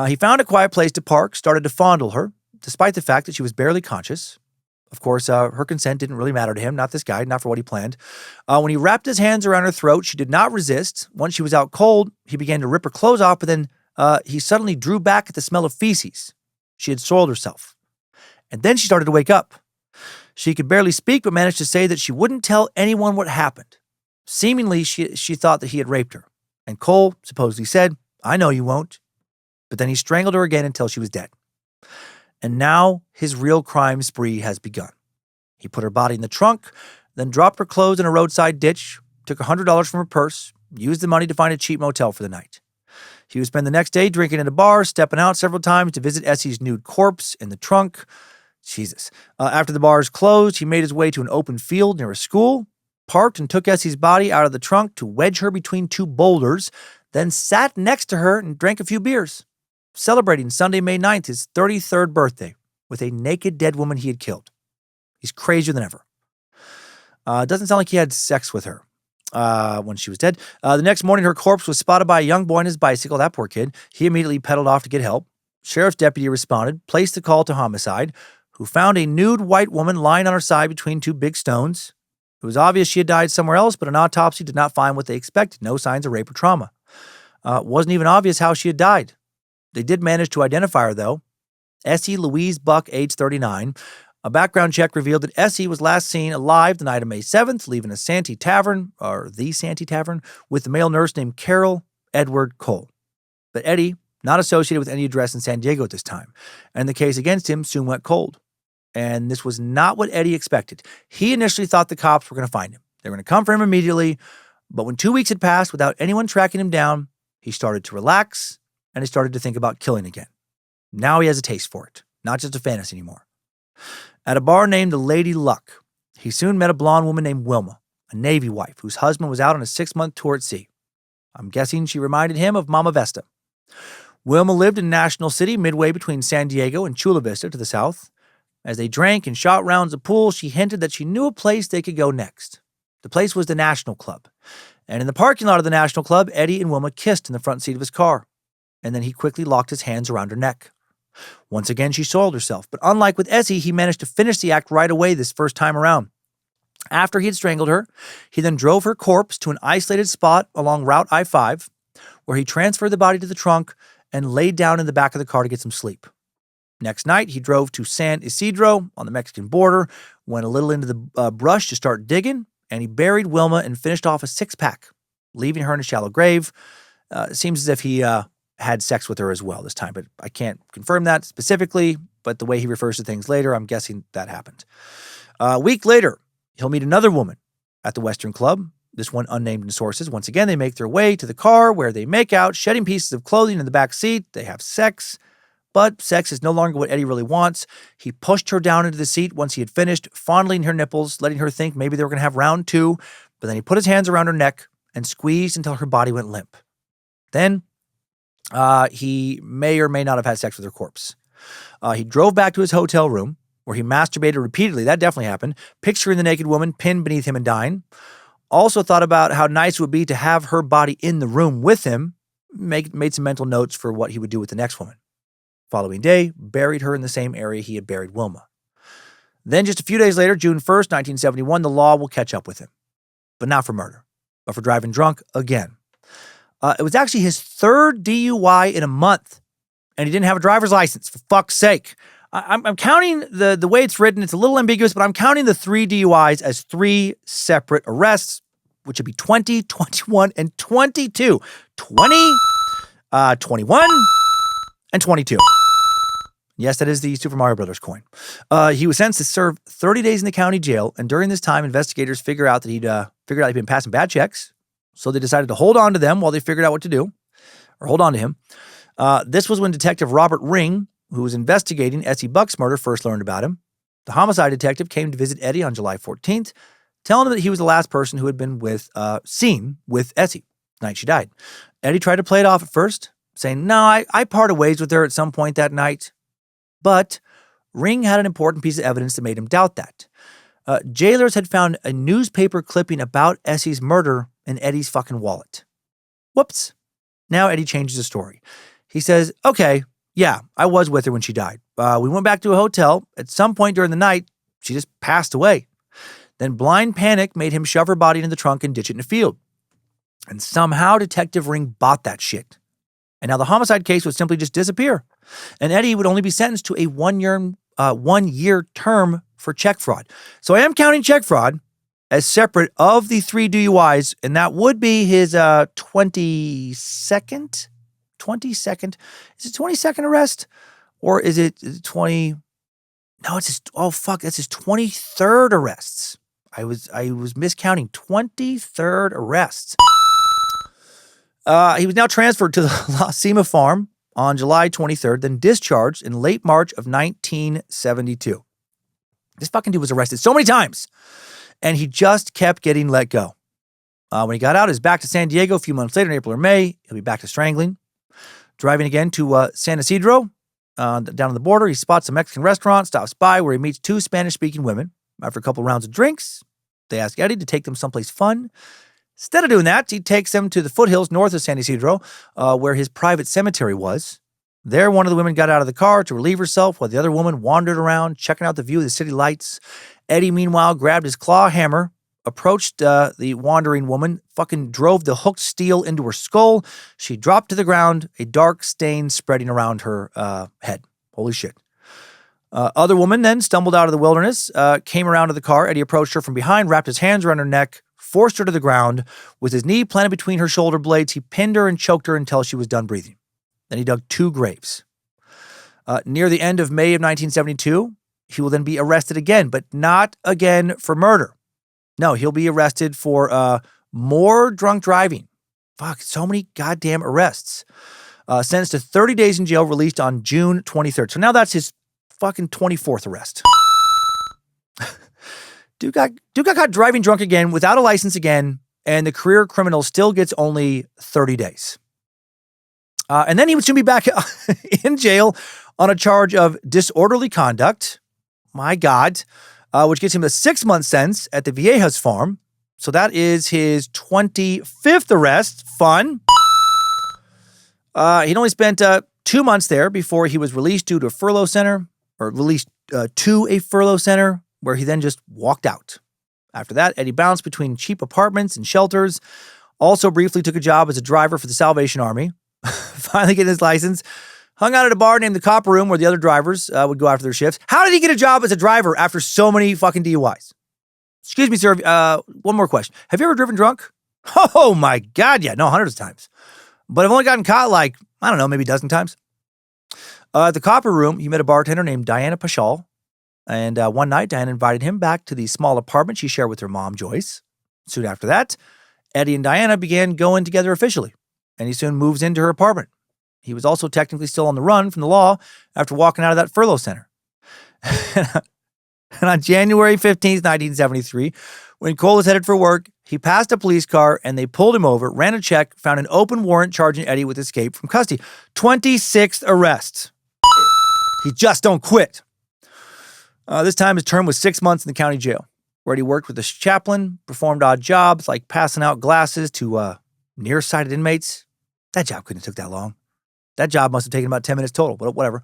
He found a quiet place to park, started to fondle her, despite the fact that she was barely conscious. Of course, her consent didn't really matter to him, not this guy, not for what he planned. When he wrapped his hands around her throat, she did not resist. Once she was out cold, he began to rip her clothes off, but then he suddenly drew back at the smell of feces. She had soiled herself. And then she started to wake up. She could barely speak, but managed to say that she wouldn't tell anyone what happened. Seemingly, she thought that he had raped her. And Cole supposedly said, I know you won't. But then he strangled her again until she was dead. And now his real crime spree has begun. He put her body in the trunk, then dropped her clothes in a roadside ditch, took $100 from her purse, used the money to find a cheap motel for the night. He would spend the next day drinking at a bar, stepping out several times to visit Essie's nude corpse in the trunk. Jesus. After the bars closed, he made his way to an open field near a school, parked and took Essie's body out of the trunk to wedge her between two boulders, then sat next to her and drank a few beers, celebrating Sunday, May 9th, his 33rd birthday, with a naked dead woman he had killed. He's crazier than ever. It doesn't sound like he had sex with her when she was dead. The next morning, her corpse was spotted by a young boy on his bicycle. That poor kid. He immediately pedaled off to get help. Sheriff's deputy responded, placed the call to homicide, who found a nude white woman lying on her side between two big stones. It was obvious she had died somewhere else, but an autopsy did not find what they expected. No signs of rape or trauma. It wasn't even obvious how she had died. They did manage to identify her, though. Essie Louise Buck, age 39. A background check revealed that Essie was last seen alive the night of May 7th, leaving a Santee Tavern, or the Santee Tavern, with a male nurse named Carol Edward Cole. But Eddie, not associated with any address in San Diego at this time, and the case against him soon went cold. And this was not what Eddie expected. He initially thought the cops were going to find him. They were going to come for him immediately, but when 2 weeks had passed without anyone tracking him down, he started to relax, and he started to think about killing again. Now he has a taste for it, not just a fantasy anymore. At a bar named the Lady Luck, he soon met a blonde woman named Wilma, a Navy wife whose husband was out on a 6-month tour at sea. I'm guessing she reminded him of Mama Vesta. Wilma lived in National City, midway between San Diego and Chula Vista to the south. As they drank and shot rounds of pool, she hinted that she knew a place they could go next. The place was the National Club. And in the parking lot of the National Club, Eddie and Wilma kissed in the front seat of his car. And then he quickly locked his hands around her neck. Once again, she soiled herself. But unlike with Essie, he managed to finish the act right away this first time around. After he had strangled her, he then drove her corpse to an isolated spot along Route I-5, where he transferred the body to the trunk and laid down in the back of the car to get some sleep. Next night, he drove to San Isidro on the Mexican border, went a little into the brush to start digging, and he buried Wilma and finished off a 6-pack, leaving her in a shallow grave. It seems as if he had sex with her as well this time, but I can't confirm that specifically, but the way he refers to things later, I'm guessing that happened. A week later, he'll meet another woman at the Western Club, this one unnamed in sources. Once again, they make their way to the car where they make out, shedding pieces of clothing in the back seat. They have sex. But sex is no longer what Eddie really wants. He pushed her down into the seat once he had finished, fondling her nipples, letting her think maybe they were going to have round 2. But then he put his hands around her neck and squeezed until her body went limp. Then he may or may not have had sex with her corpse. He drove back to his hotel room where he masturbated repeatedly. That definitely happened. Picturing the naked woman pinned beneath him and dying. Also thought about how nice it would be to have her body in the room with him. Made some mental notes for what he would do with the next woman. Following day, buried her in the same area he had buried Wilma. Then just a few days later, June 1st, 1971, the law will catch up with him. But not for murder, but for driving drunk again. It was actually his 3rd DUI in a month, and he didn't have a driver's license, for fuck's sake. I'm counting the way it's written. It's a little ambiguous, but I'm counting the 3 DUIs as 3 separate arrests, which would be 20, 21, and 22. 20, 21, and 22. Yes, that is the Super Mario Brothers coin. He was sentenced to serve 30 days in the county jail, and during this time, investigators figured out he'd been passing bad checks, so they decided to hold on to them while they figured out what to do, or hold on to him. This was when Detective Robert Ring, who was investigating Essie Buck's murder, first learned about him. The homicide detective came to visit Eddie on July 14th, telling him that he was the last person who had been seen with Essie the night she died. Eddie tried to play it off at first, saying, no, I parted ways with her at some point that night. But Ring had an important piece of evidence that made him doubt that. Jailers had found a newspaper clipping about Essie's murder in Eddie's fucking wallet. Whoops. Now Eddie changes the story. He says, okay, yeah, I was with her when she died. We went back to a hotel. At some point during the night, she just passed away. Then blind panic made him shove her body into the trunk and ditch it in a field. And somehow Detective Ring bought that shit. And now the homicide case would simply just disappear. And Eddie would only be sentenced to a 1 year term for check fraud. So I am counting check fraud, as separate of the 3 DUIs, and that would be his 22nd? 22nd? Is it 22nd arrest? Or is it 20? No, it's his, oh fuck, that's his 23rd arrests. I was miscounting. 23rd arrests. He was now transferred to the La Cima farm on July 23rd, then discharged in late March of 1972. This fucking dude was arrested so many times, and he just kept getting let go. When he got out, he was back to San Diego a few months later in April or May. He'll be back to strangling. Driving again to San Isidro, down on the border, he spots a Mexican restaurant, stops by where he meets 2 Spanish-speaking women. After a couple rounds of drinks, they ask Eddie to take them someplace fun. Instead of doing that, he takes them to the foothills north of San Isidro, where his private cemetery was. There, one of the women got out of the car to relieve herself while the other woman wandered around, checking out the view of the city lights. Eddie, meanwhile, grabbed his claw hammer, approached the wandering woman, fucking drove the hooked steel into her skull. She dropped to the ground, a dark stain spreading around her head. Holy shit. Other woman then stumbled out of the wilderness, came around to the car. Eddie approached her from behind, wrapped his hands around her neck, forced her to the ground. With his knee planted between her shoulder blades, he pinned her and choked her until she was done breathing. Then he dug 2 graves. Near the end of May of 1972, he will then be arrested again, but not again for murder. No, he'll be arrested for more drunk driving. Fuck, so many goddamn arrests. Sentenced to 30 days in jail, released on June 23rd. So now that's his fucking 24th arrest. Dude got caught driving drunk again, without a license again, and the career criminal still gets only 30 days. And then he would soon be back in jail on a charge of disorderly conduct. My God. Which gets him a 6-month sentence at the Viejas farm. So that is his 25th arrest. Fun. He'd only spent 2 months there before he was released to a furlough center, where he then just walked out. After that, Eddie bounced between cheap apartments and shelters. Also briefly took a job as a driver for the Salvation Army. Finally getting his license. Hung out at a bar named the Copper Room where the other drivers would go after their shifts. How did he get a job as a driver after so many fucking DUIs? Excuse me, sir. One more question. Have you ever driven drunk? Oh my God, yeah. No, hundreds of times. But I've only gotten caught like, I don't know, maybe a dozen times. At the Copper Room, he met a bartender named Diana Paschal. And one night, Diana invited him back to the small apartment she shared with her mom, Joyce. Soon after that, Eddie and Diana began going together officially. And he soon moves into her apartment. He was also technically still on the run from the law after walking out of that furlough center. And on January 15th, 1973, when Cole was headed for work, he passed a police car and they pulled him over, ran a check, found an open warrant charging Eddie with escape from custody. 26th arrest. He just don't quit. This time his term was 6 months in the county jail, where he worked with a chaplain, performed odd jobs like passing out glasses to nearsighted inmates. That job couldn't have took that long. That job must have taken about 10 minutes total, but whatever.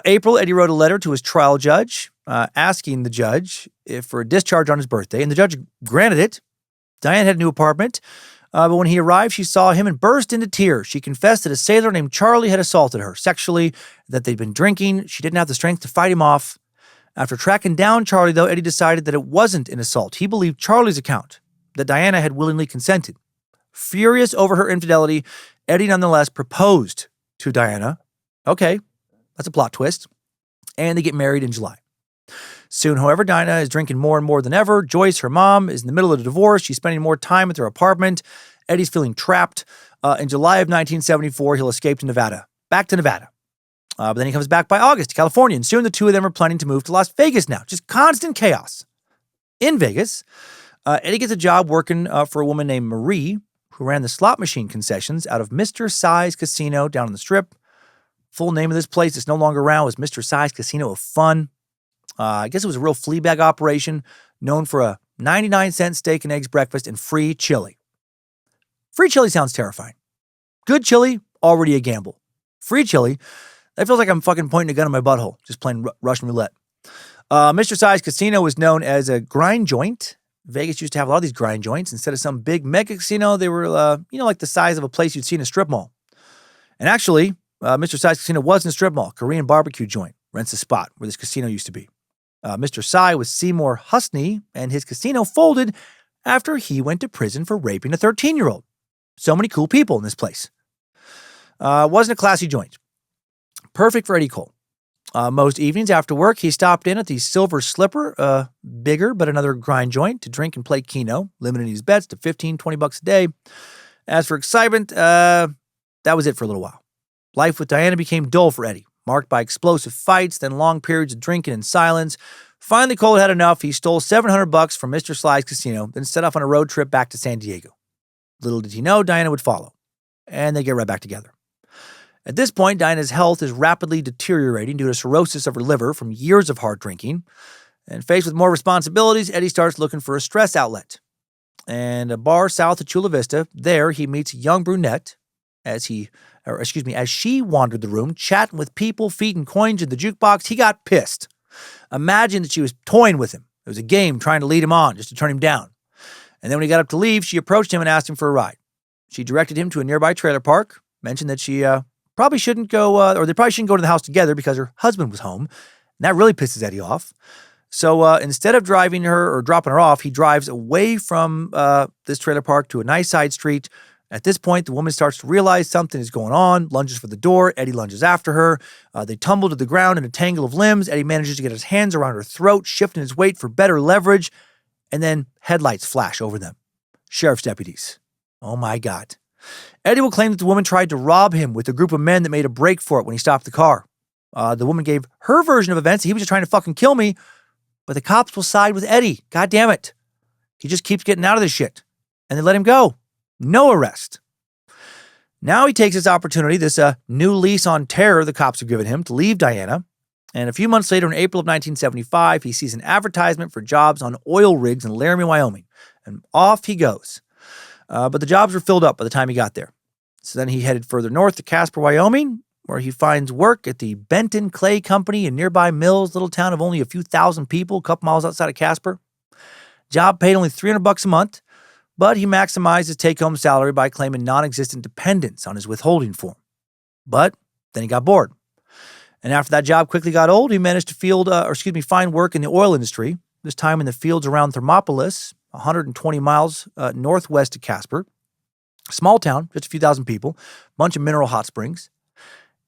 April, Eddie wrote a letter to his trial judge asking the judge for a discharge on his birthday, and the judge granted it. Diane had a new apartment, but when he arrived, she saw him and burst into tears. She confessed that a sailor named Charlie had assaulted her sexually, that they'd been drinking. She didn't have the strength to fight him off. After tracking down Charlie, though, Eddie decided that it wasn't an assault. He believed Charlie's account, that Diana had willingly consented. Furious over her infidelity, Eddie nonetheless proposed to Diana. Okay, that's a plot twist. And they get married in July. Soon, however, Diana is drinking more and more than ever. Joyce, her mom, is in the middle of a divorce. She's spending more time at their apartment. Eddie's feeling trapped. In July of 1974, he'll escape to Nevada. Back to Nevada. But then he comes back by August to California. And soon the two of them are planning to move to Las Vegas now. Just constant chaos. In Vegas, Eddie gets a job working for a woman named Marie, who ran the slot machine concessions out of Mr. Si's Casino down on the Strip. Full name of this place that's no longer around was Mr. Si's Casino of Fun. I guess it was a real fleabag operation known for a 99-cent steak and eggs breakfast and free chili. Free chili sounds terrifying. Good chili, already a gamble. Free chili, that feels like I'm fucking pointing a gun in my butthole, just playing Russian roulette. Mr. Si's Casino was known as a grind joint. Vegas used to have a lot of these grind joints. Instead of some big mega casino, they were, like the size of a place you'd see in a strip mall. And actually, Mr. Si's Casino wasn't a strip mall. Korean barbecue joint rents a spot where this casino used to be. Mr. Sy was Seymour Husney, and his casino folded after he went to prison for raping a 13-year-old. So many cool people in this place. Wasn't a classy joint. Perfect for Eddie Cole. Most evenings after work, he stopped in at the Silver Slipper, bigger but another grind joint, to drink and play Keno, limiting his bets to $15-20 a day. As for excitement, that was it for a little while. Life with Diana became dull for Eddie, marked by explosive fights, then long periods of drinking and silence. Finally, Cole had enough. He stole $700 from Mr. Sly's casino, then set off on a road trip back to San Diego. Little did he know, Diana would follow, and they get right back together. At this point, Diana's health is rapidly deteriorating due to cirrhosis of her liver from years of hard drinking. And faced with more responsibilities, Eddie starts looking for a stress outlet. And a bar south of Chula Vista, there he meets a young brunette as she wandered the room, chatting with people, feeding coins in the jukebox. He got pissed. Imagine that she was toying with him. It was a game trying to lead him on, just to turn him down. And then when he got up to leave, she approached him and asked him for a ride. She directed him to a nearby trailer park, mentioned that she probably shouldn't go, or they probably shouldn't go to the house together because her husband was home. And that really pisses Eddie off. So instead of driving her or dropping her off, he drives away from this trailer park to a nice side street. At this point, the woman starts to realize something is going on, lunges for the door. Eddie lunges after her. They tumble to the ground in a tangle of limbs. Eddie manages to get his hands around her throat, shifting his weight for better leverage. And then headlights flash over them. Sheriff's deputies. Oh my God. Eddie will claim that the woman tried to rob him with a group of men that made a break for it when he stopped the car. The woman gave her version of events. He was just trying to fucking kill me. But the cops will side with Eddie. God damn it. He just keeps getting out of this shit. And they let him go. No arrest. Now he takes this opportunity, this new lease on terror the cops have given him, to leave Diana. And a few months later, in April of 1975, he sees an advertisement for jobs on oil rigs in Laramie, Wyoming. And off he goes. But the jobs were filled up by the time he got there. So then he headed further north to Casper, Wyoming, where he finds work at the Benton Clay Company in nearby Mills, little town of only a few thousand people, a couple miles outside of Casper. Job paid only $300 a month, but he maximized his take-home salary by claiming non-existent dependents on his withholding form. But then he got bored. And after that job quickly got old, he managed to find work in the oil industry, this time in the fields around Thermopolis, 120 miles northwest of Casper. Small town, just a few thousand people, bunch of mineral hot springs.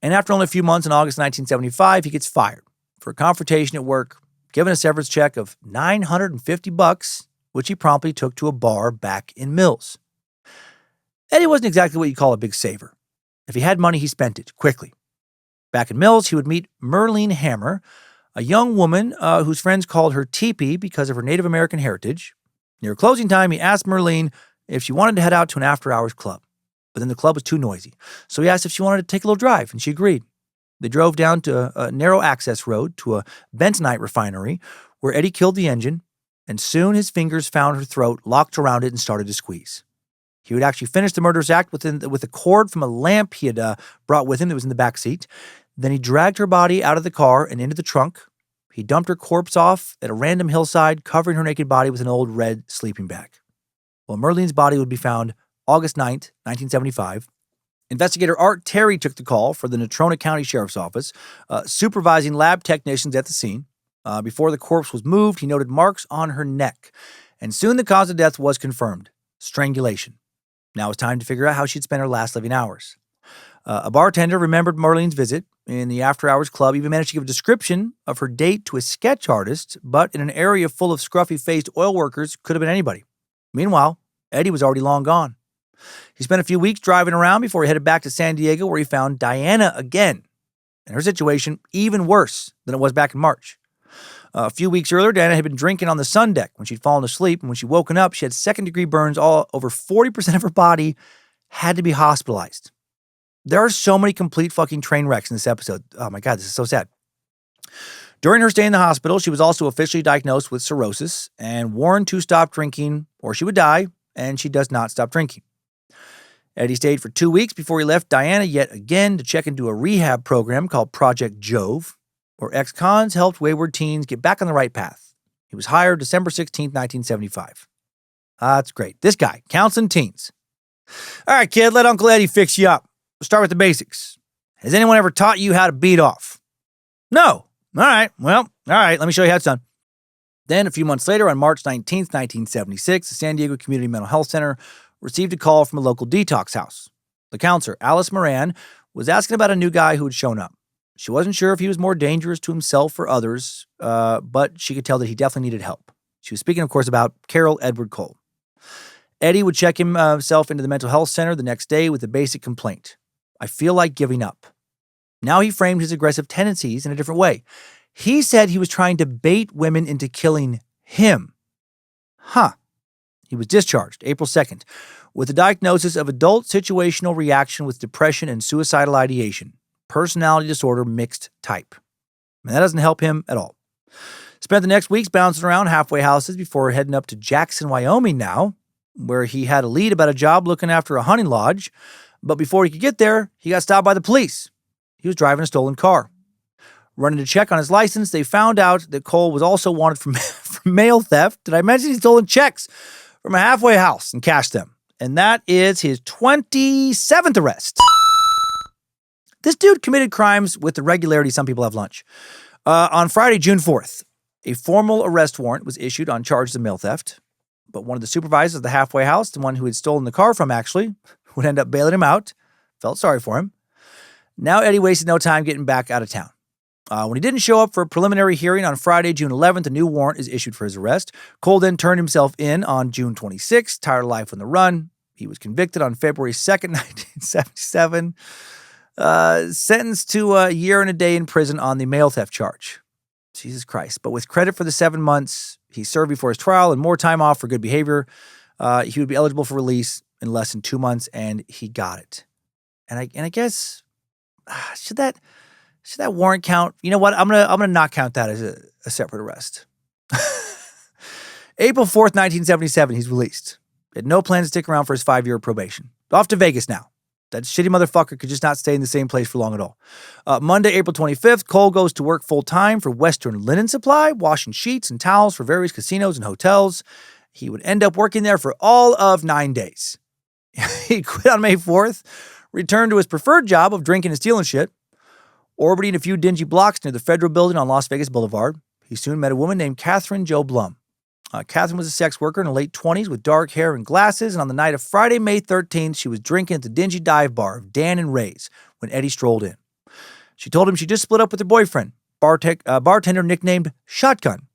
And after only a few months in August 1975, he gets fired for a confrontation at work, given a severance check of $950, which he promptly took to a bar back in Mills. Eddie wasn't exactly what you call a big saver. If he had money, he spent it quickly. Back in Mills, he would meet Merlene Hammer, a young woman whose friends called her Teepee because of her Native American heritage. Near closing time, he asked Merlene if she wanted to head out to an after-hours club. But then the club was too noisy. So he asked if she wanted to take a little drive, and she agreed. They drove down to a narrow access road to a bentonite refinery where Eddie killed the engine, and soon his fingers found her throat, locked around it, and started to squeeze. He would actually finish the murderous act with a cord from a lamp he had brought with him that was in the back seat. Then he dragged her body out of the car and into the trunk. He dumped her corpse off at a random hillside, covering her naked body with an old red sleeping bag. Well, Merlene's body would be found August 9th, 1975. Investigator Art Terry took the call for the Natrona County Sheriff's Office, supervising lab technicians at the scene. Before the corpse was moved, he noted marks on her neck. And soon the cause of death was confirmed: strangulation. Now it's time to figure out how she'd spend her last living hours. A bartender remembered Merlene's visit in the after-hours club, even managed to give a description of her date to a sketch artist, but in an area full of scruffy-faced oil workers, could have been anybody. Meanwhile, Eddie was already long gone. He spent a few weeks driving around before he headed back to San Diego, where he found Diana again, and her situation even worse than it was back in March. A few weeks earlier, Diana had been drinking on the sun deck when she'd fallen asleep, and when she woken up, she had second-degree burns all over 40% of her body, had to be hospitalized. There are so many complete fucking train wrecks in this episode. Oh my God, this is so sad. During her stay in the hospital, she was also officially diagnosed with cirrhosis and warned to stop drinking or she would die, and she does not stop drinking. Eddie stayed for 2 weeks before he left Diana yet again to check into a rehab program called Project Jove, where ex-cons helped wayward teens get back on the right path. He was hired December 16th, 1975. That's great. This guy, counseling teens. All right, kid, let Uncle Eddie fix you up. We'll start with the basics. Has anyone ever taught you how to beat off? No. All right, let me show you how it's done. Then, a few months later, on March 19th, 1976, the San Diego Community Mental Health Center received a call from a local detox house. The counselor, Alice Moran, was asking about a new guy who had shown up. She wasn't sure if he was more dangerous to himself or others, but she could tell that he definitely needed help. She was speaking, of course, about Carol Edward Cole. Eddie would check himself into the mental health center the next day with a basic complaint. I feel like giving up. Now he framed his aggressive tendencies in a different way. He said he was trying to bait women into killing him. He was discharged April 2nd with a diagnosis of adult situational reaction with depression and suicidal ideation, personality disorder mixed type. And that doesn't help him at all. Spent the next weeks bouncing around halfway houses before heading up to Jackson, Wyoming now, where he had a lead about a job looking after a hunting lodge. But before he could get there, he got stopped by the police. He was driving a stolen car. Running to check on his license, they found out that Cole was also wanted for mail theft. Did I mention he stolen checks from a halfway house and cashed them? And that is his 27th arrest. This dude committed crimes with the regularity some people have lunch. On Friday, June 4th, a formal arrest warrant was issued on charges of mail theft. But one of the supervisors of the halfway house, the one who had stolen the car from actually, would end up bailing him out. Felt sorry for him. Now Eddie wasted no time getting back out of town. When he didn't show up for a preliminary hearing on Friday, June 11th, a new warrant is issued for his arrest. Cole then turned himself in on June 26th, tired of life on the run. He was convicted on February 2nd, 1977, sentenced to a year and a day in prison on the mail theft charge. Jesus Christ. But with credit for the 7 months he served before his trial and more time off for good behavior, he would be eligible for release in less than 2 months, and he got it. And I guess, should that warrant count? You know what? I'm gonna not count that as a separate arrest. April 4th, 1977, he's released. He had no plan to stick around for his 5-year probation. Off to Vegas now. That shitty motherfucker could just not stay in the same place for long at all. Monday, April 25th, Cole goes to work full-time for Western Linen Supply, washing sheets and towels for various casinos and hotels. He would end up working there for all of 9 days. He quit on May 4th, returned to his preferred job of drinking and stealing shit, orbiting a few dingy blocks near the Federal Building on Las Vegas Boulevard. He soon met a woman named Catherine Jo Blum. Catherine was a sex worker in her late 20s with dark hair and glasses, and on the night of Friday, May 13th, she was drinking at the dingy dive bar of Dan and Ray's when Eddie strolled in. She told him she just split up with her boyfriend, bartender nicknamed Shotgun,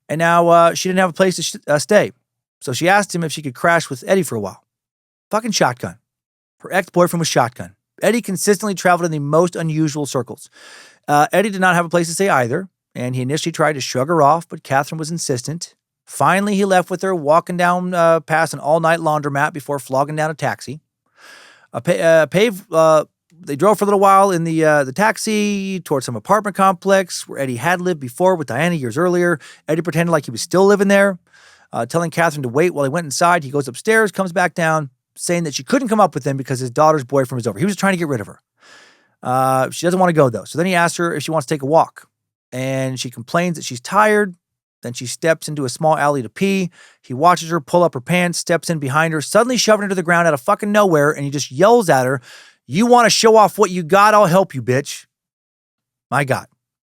and now she didn't have a place to stay, so she asked him if she could crash with Eddie for a while. Fucking Shotgun. Her ex-boyfriend was Shotgun. Eddie consistently traveled in the most unusual circles. Eddie did not have a place to stay either, and he initially tried to shrug her off, but Catherine was insistent. Finally, he left with her, walking down past an all-night laundromat before flogging down a taxi. They drove for a little while in the taxi towards some apartment complex where Eddie had lived before with Diana years earlier. Eddie pretended like he was still living there, telling Catherine to wait while he went inside. He goes upstairs, comes back down, saying that she couldn't come up with him because his daughter's boyfriend was over. He was trying to get rid of her. She doesn't want to go, though. So then he asks her if she wants to take a walk. And she complains that she's tired. Then she steps into a small alley to pee. He watches her pull up her pants, steps in behind her, suddenly shoving her to the ground out of fucking nowhere, and he just yells at her, "You want to show off what you got? I'll help you, bitch." My God.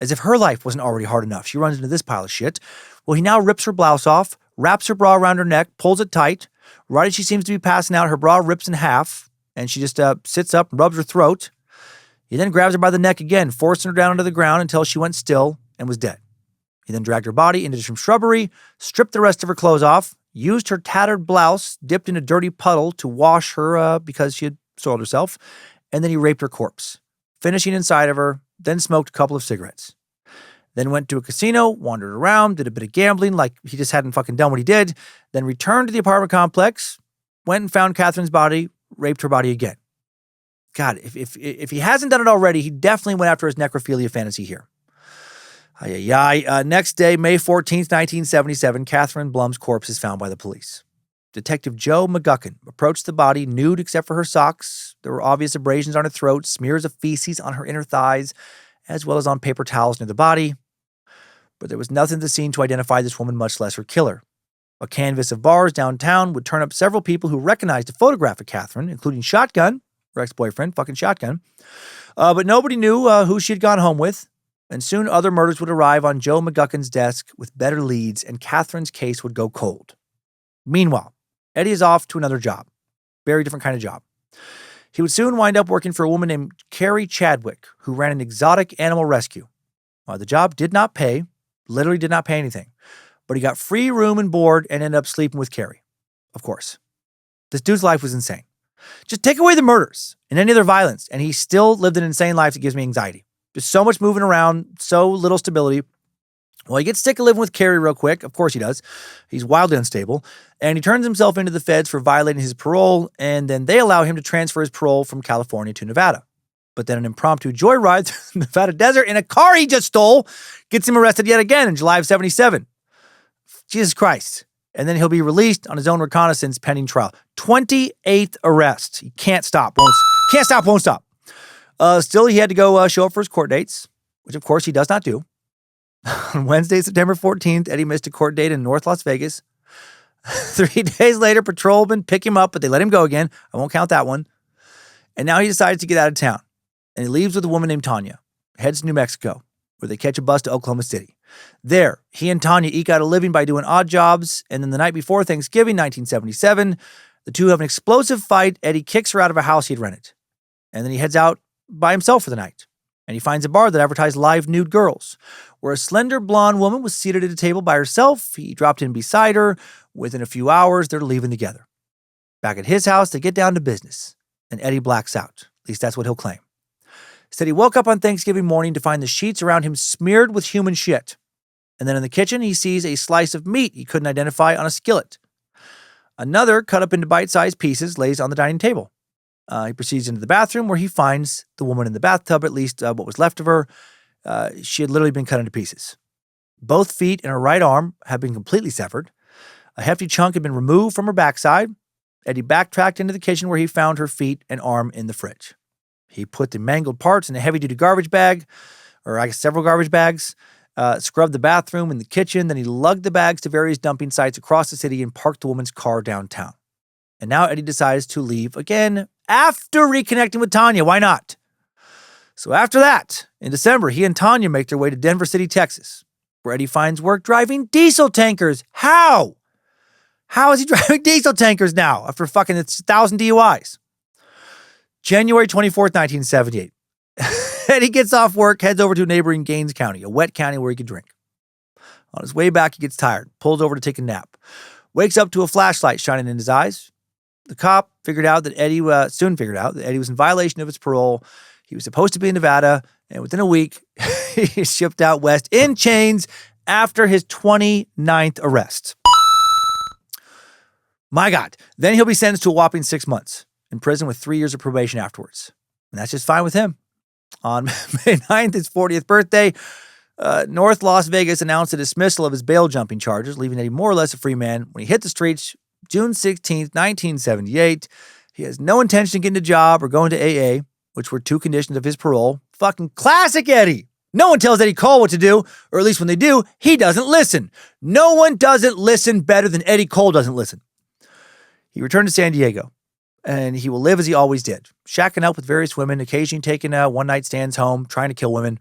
As if her life wasn't already hard enough, she runs into this pile of shit. Well, he now rips her blouse off, wraps her bra around her neck, pulls it tight. Right as she seems to be passing out, her bra rips in half, and she just sits up and rubs her throat. He then grabs her by the neck again, forcing her down onto the ground until she went still and was dead. He then dragged her body into some shrubbery, stripped the rest of her clothes off, used her tattered blouse, dipped in a dirty puddle to wash her because she had soiled herself, and then he raped her corpse, finishing inside of her, then smoked a couple of cigarettes. Then went to a casino, wandered around, did a bit of gambling like he just hadn't fucking done what he did, then returned to the apartment complex, went and found Catherine's body, raped her body again. God, if he hasn't done it already, he definitely went after his necrophilia fantasy here. Next day, May 14th, 1977, Catherine Blum's corpse is found by the police. Detective Joe McGuckin approached the body nude except for her socks. There were obvious abrasions on her throat, smears of feces on her inner thighs, as well as on paper towels near the body. But there was nothing at the scene to identify this woman, much less her killer. A canvass of bars downtown would turn up several people who recognized a photograph of Catherine, including Shotgun, her ex-boyfriend, fucking Shotgun. But nobody knew who she had gone home with. And soon other murders would arrive on Joe McGuckin's desk with better leads, and Catherine's case would go cold. Meanwhile, Eddie is off to another job. Very different kind of job. He would soon wind up working for a woman named Carrie Chadwick, who ran an exotic animal rescue. The job did not pay, literally did not pay anything, but he got free room and board and ended up sleeping with Carrie. Of course. This dude's life was insane. Just take away the murders and any other violence, and he still lived an insane life that gives me anxiety. Just so much moving around, so little stability. Well, he gets sick of living with Carrie real quick. Of course he does. He's wildly unstable. And he turns himself into the feds for violating his parole, and then they allow him to transfer his parole from California to Nevada. But then an impromptu joyride through the Nevada desert in a car he just stole gets him arrested yet again in July of 1977. Jesus Christ. And then he'll be released on his own reconnaissance pending trial. 28th arrest. He can't stop. Won't stop. Still, he had to go show up for his court dates, which of course he does not do. On Wednesday, September 14th, Eddie missed a court date in North Las Vegas. 3 days later, patrolmen pick him up, but they let him go again. I won't count that one. And now he decides to get out of town. And he leaves with a woman named Tanya, heads to New Mexico, where they catch a bus to Oklahoma City. There, he and Tanya eke out a living by doing odd jobs, and then the night before Thanksgiving, 1977, the two have an explosive fight. Eddie kicks her out of a house he'd rented. And then he heads out by himself for the night. And he finds a bar that advertised live nude girls, where a slender blonde woman was seated at a table by herself. He dropped in beside her. Within a few hours, they're leaving together. Back at his house, they get down to business, and Eddie blacks out. At least that's what he'll claim. He said he woke up on Thanksgiving morning to find the sheets around him smeared with human shit. And then in the kitchen, he sees a slice of meat he couldn't identify on a skillet. Another, cut up into bite-sized pieces, lays on the dining table. He proceeds into the bathroom where he finds the woman in the bathtub, at least what was left of her. She had literally been cut into pieces. Both feet and her right arm had been completely severed. A hefty chunk had been removed from her backside. Eddie backtracked into the kitchen where he found her feet and arm in the fridge. He put the mangled parts in a heavy-duty garbage bag, or I guess several garbage bags, scrubbed the bathroom and the kitchen. Then he lugged the bags to various dumping sites across the city and parked the woman's car downtown. And now Eddie decides to leave again after reconnecting with Tanya. Why not? So after that, in December, he and Tanya make their way to Denver City, Texas, where Eddie finds work driving diesel tankers. How? How is he driving diesel tankers now after fucking 1,000 DUIs? January 24th, 1978. Eddie gets off work, heads over to neighboring Gaines County, a wet county where he could drink. On his way back, he gets tired, pulls over to take a nap, wakes up to a flashlight shining in his eyes. The cop soon figured out that Eddie was in violation of his parole. He was supposed to be in Nevada, and within a week, he shipped out west in chains after his 29th arrest. My God. Then he'll be sentenced to a whopping 6 months in prison with 3 years of probation afterwards. And that's just fine with him. On May 9th, his 40th birthday, North Las Vegas announced a dismissal of his bail jumping charges, leaving Eddie more or less a free man. When he hit the streets, June 16th, 1978, he has no intention of getting a job or going to AA, which were two conditions of his parole. Fucking classic Eddie. No one tells Eddie Cole what to do, or at least when they do, he doesn't listen. No one doesn't listen better than Eddie Cole doesn't listen. He returned to San Diego, and he will live as he always did, shacking up with various women, occasionally taking one-night stands home, trying to kill women.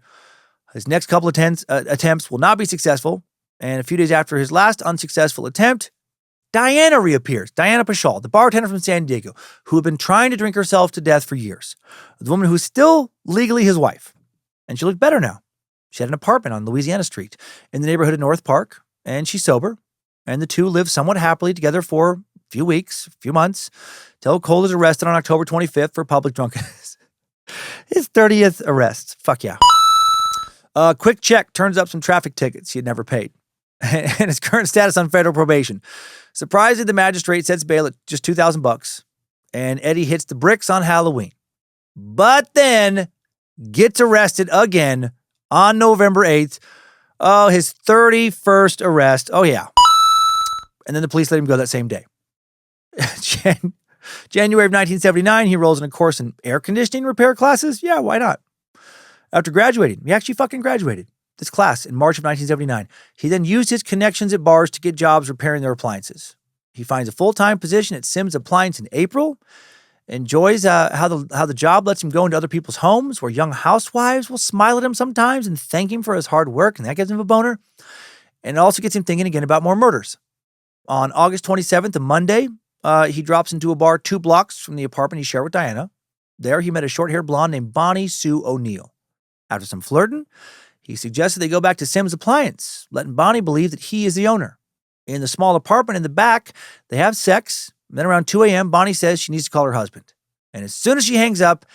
His next couple of attempts will not be successful, and a few days after his last unsuccessful attempt, Diana reappears. Diana Paschal, the bartender from San Diego, who had been trying to drink herself to death for years. The woman who's still legally his wife. And she looked better now. She had an apartment on Louisiana Street in the neighborhood of North Park, and she's sober. And the two live somewhat happily together for a few weeks, a few months, till Cole is arrested on October 25th for public drunkenness. His 30th arrest. Fuck yeah. A quick check turns up some traffic tickets he had never paid, and his current status on federal probation. Surprisingly, the magistrate sets bail at just $2,000, and Eddie hits the bricks on Halloween. But then gets arrested again on November 8th. Oh, his 31st arrest. Oh, yeah. And then the police let him go that same day. January of 1979, he enrolls in a course in air conditioning repair classes. Yeah, why not? After graduating, he actually fucking graduated this class in March of 1979. He then used his connections at bars to get jobs repairing their appliances. He finds a full-time position at Sims Appliance in April, Enjoys how the job lets him go into other people's homes where young housewives will smile at him sometimes and thank him for his hard work, and that gives him a boner. And it also gets him thinking again about more murders. On August 27th, a Monday, he drops into a bar 2 blocks from the apartment he shared with Diana. There, he met a short-haired blonde named Bonnie Sue O'Neill. After some flirting, he suggested they go back to Sim's Appliance, letting Bonnie believe that he is the owner. In the small apartment in the back, they have sex. Then around 2 a.m., Bonnie says she needs to call her husband. And as soon as she hangs up,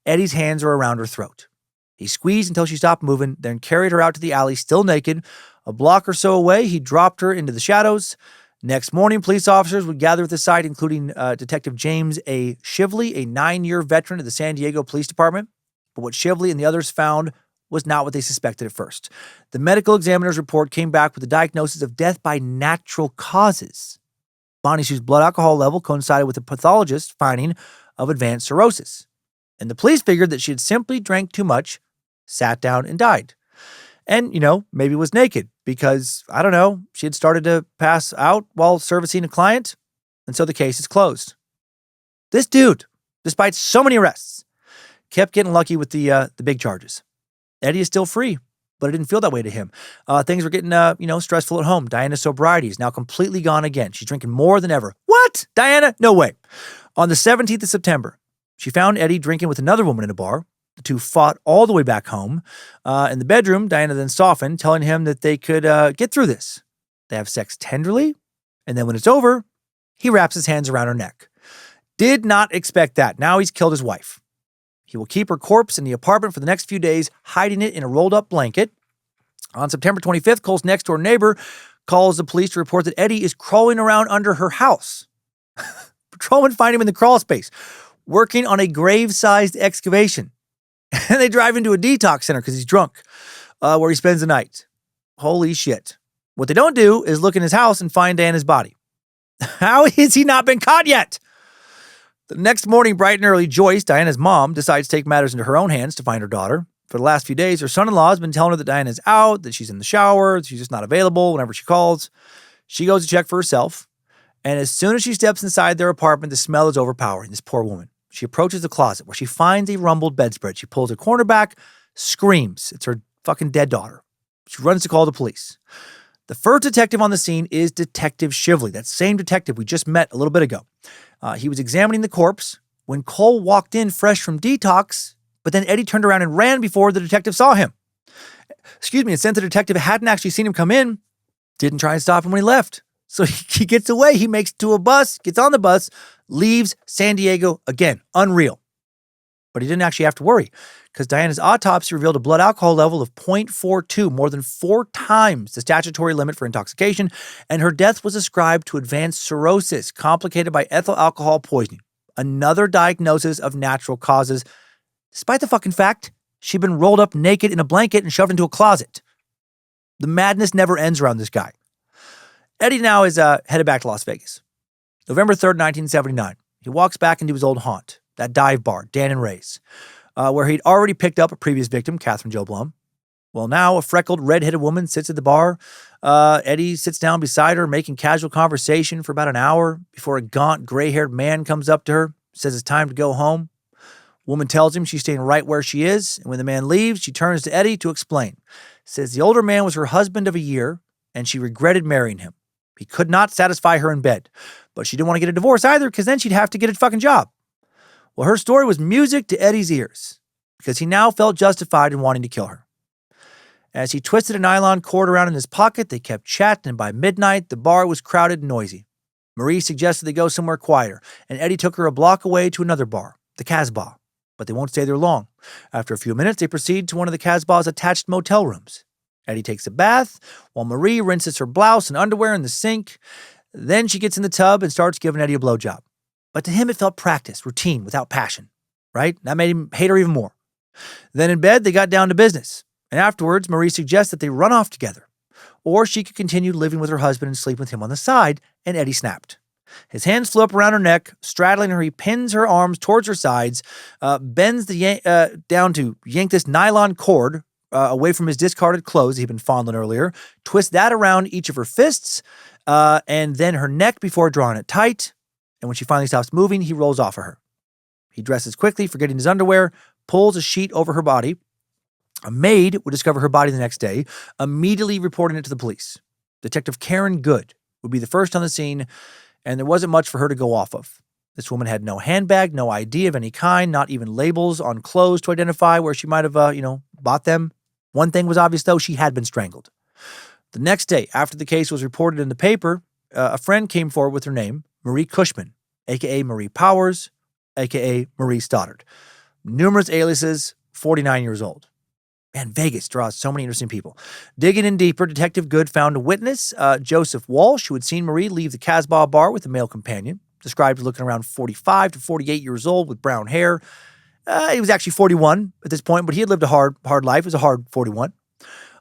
Eddie's hands are around her throat. He squeezed until she stopped moving, then carried her out to the alley, still naked. A block or so away, he dropped her into the shadows. Next morning, police officers would gather at the site, including Detective James A. Shively, a 9-year veteran of the San Diego Police Department. But what Shively and the others found was not what they suspected at first. The medical examiner's report came back with a diagnosis of death by natural causes. Bonnie Sue's blood alcohol level coincided with the pathologist's finding of advanced cirrhosis. And the police figured that she had simply drank too much, sat down, and died. And, maybe was naked because, she had started to pass out while servicing a client. And so the case is closed. This dude, despite so many arrests, kept getting lucky with the big charges. Eddie is still free, but it didn't feel that way to him. Things were getting, stressful at home. Diana's sobriety is now completely gone again. She's drinking more than ever. What? Diana? No way. On the 17th of September, she found Eddie drinking with another woman in a bar. The two fought all the way back home. In the bedroom, Diana then softened, telling him that they could get through this. They have sex tenderly, and then when it's over, he wraps his hands around her neck. Did not expect that. Now he's killed his wife. He will keep her corpse in the apartment for the next few days, hiding it in a rolled-up blanket. On September 25th, Cole's next-door neighbor calls the police to report that Eddie is crawling around under her house. Patrolmen find him in the crawl space, working on a grave-sized excavation. And they drive into a detox center because he's drunk, where he spends the night. Holy shit. What they don't do is look in his house and find Diana's body. How has he not been caught yet? The next morning, bright and early, Joyce, Diana's mom, decides to take matters into her own hands to find her daughter. For the last few days, her son-in-law has been telling her that Diana's out, that she's in the shower, that she's just not available whenever she calls. She goes to check for herself, and as soon as she steps inside their apartment, the smell is overpowering. This poor woman. She approaches the closet where she finds a rumbled bedspread. She pulls her corner back, screams. It's her fucking dead daughter. She runs to call the police. The first detective on the scene is Detective Shively, that same detective we just met a little bit ago. He was examining the corpse when Cole walked in fresh from detox, but then Eddie turned around and ran before the detective saw him. And since the detective hadn't actually seen him come in, didn't try and stop him when he left. So he gets away. He makes it to a bus, gets on the bus, leaves San Diego again. Unreal. But he didn't actually have to worry because Diana's autopsy revealed a blood alcohol level of 0.42, more than 4 times the statutory limit for intoxication, and her death was ascribed to advanced cirrhosis complicated by ethyl alcohol poisoning, another diagnosis of natural causes, despite the fucking fact she'd been rolled up naked in a blanket and shoved into a closet. The madness never ends around this guy. Eddie now is headed back to Las Vegas. November 3rd, 1979. He walks back into his old haunt, that dive bar, Dan and Ray's, where he'd already picked up a previous victim, Catherine Jo Blum. Well, now a freckled, red-headed woman sits at the bar. Eddie sits down beside her, making casual conversation for about an hour before a gaunt, gray-haired man comes up to her, says it's time to go home. Woman tells him she's staying right where she is, and when the man leaves, she turns to Eddie to explain. Says the older man was her husband of a year, and she regretted marrying him. He could not satisfy her in bed, but she didn't want to get a divorce either because then she'd have to get a fucking job. Well, her story was music to Eddie's ears because he now felt justified in wanting to kill her. As he twisted a nylon cord around in his pocket, they kept chatting, and by midnight, the bar was crowded and noisy. Marie suggested they go somewhere quieter, and Eddie took her a block away to another bar, the Casbah, but they won't stay there long. After a few minutes, they proceed to one of the Casbah's attached motel rooms. Eddie takes a bath, while Marie rinses her blouse and underwear in the sink. Then she gets in the tub and starts giving Eddie a blowjob. But to him, it felt practice, routine, without passion, right? That made him hate her even more. Then in bed, they got down to business. And afterwards, Marie suggests that they run off together. Or she could continue living with her husband and sleep with him on the side, and Eddie snapped. His hands flew up around her neck, straddling her. He pins her arms towards her sides, bends down to yank this nylon cord away from his discarded clothes he'd been fondling earlier, twist that around each of her fists, and then her neck before drawing it tight. And when she finally stops moving, he rolls off of her. He dresses quickly, forgetting his underwear, pulls a sheet over her body. A maid would discover her body the next day, immediately reporting it to the police. Detective Karen Good would be the first on the scene, and there wasn't much for her to go off of. This woman had no handbag, no ID of any kind, not even labels on clothes to identify where she might have, bought them. One thing was obvious, though, she had been strangled. The next day, after the case was reported in the paper, a friend came forward with her name, Marie Cushman, a.k.a. Marie Powers, a.k.a. Marie Stoddard. Numerous aliases, 49 years old. Man, Vegas draws so many interesting people. Digging in deeper, Detective Good found a witness, Joseph Walsh, who had seen Marie leave the Casbah bar with a male companion, described as looking around 45 to 48 years old with brown hair. He was actually 41 at this point, but he had lived a hard life. It was a hard 41.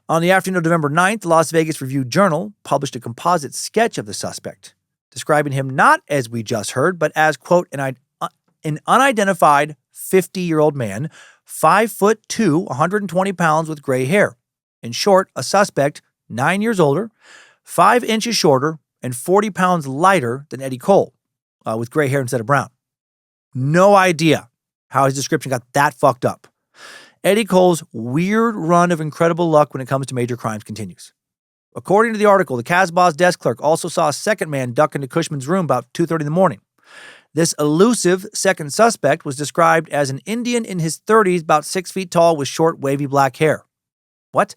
On the afternoon of November 9th, the Las Vegas Review-Journal published a composite sketch of the suspect, describing him not as we just heard, but as, quote, an unidentified 50-year-old man, 5'2", 120 pounds with gray hair. In short, a suspect 9 years older, 5 inches shorter, and 40 pounds lighter than Eddie Cole, with gray hair instead of brown. No idea how his description got that fucked up. Eddie Cole's weird run of incredible luck when it comes to major crimes continues. According to the article, the Casbah's desk clerk also saw a second man duck into Cushman's room about 2:30 in the morning. This elusive second suspect was described as an Indian in his 30s, about 6 feet tall, with short, wavy black hair. What?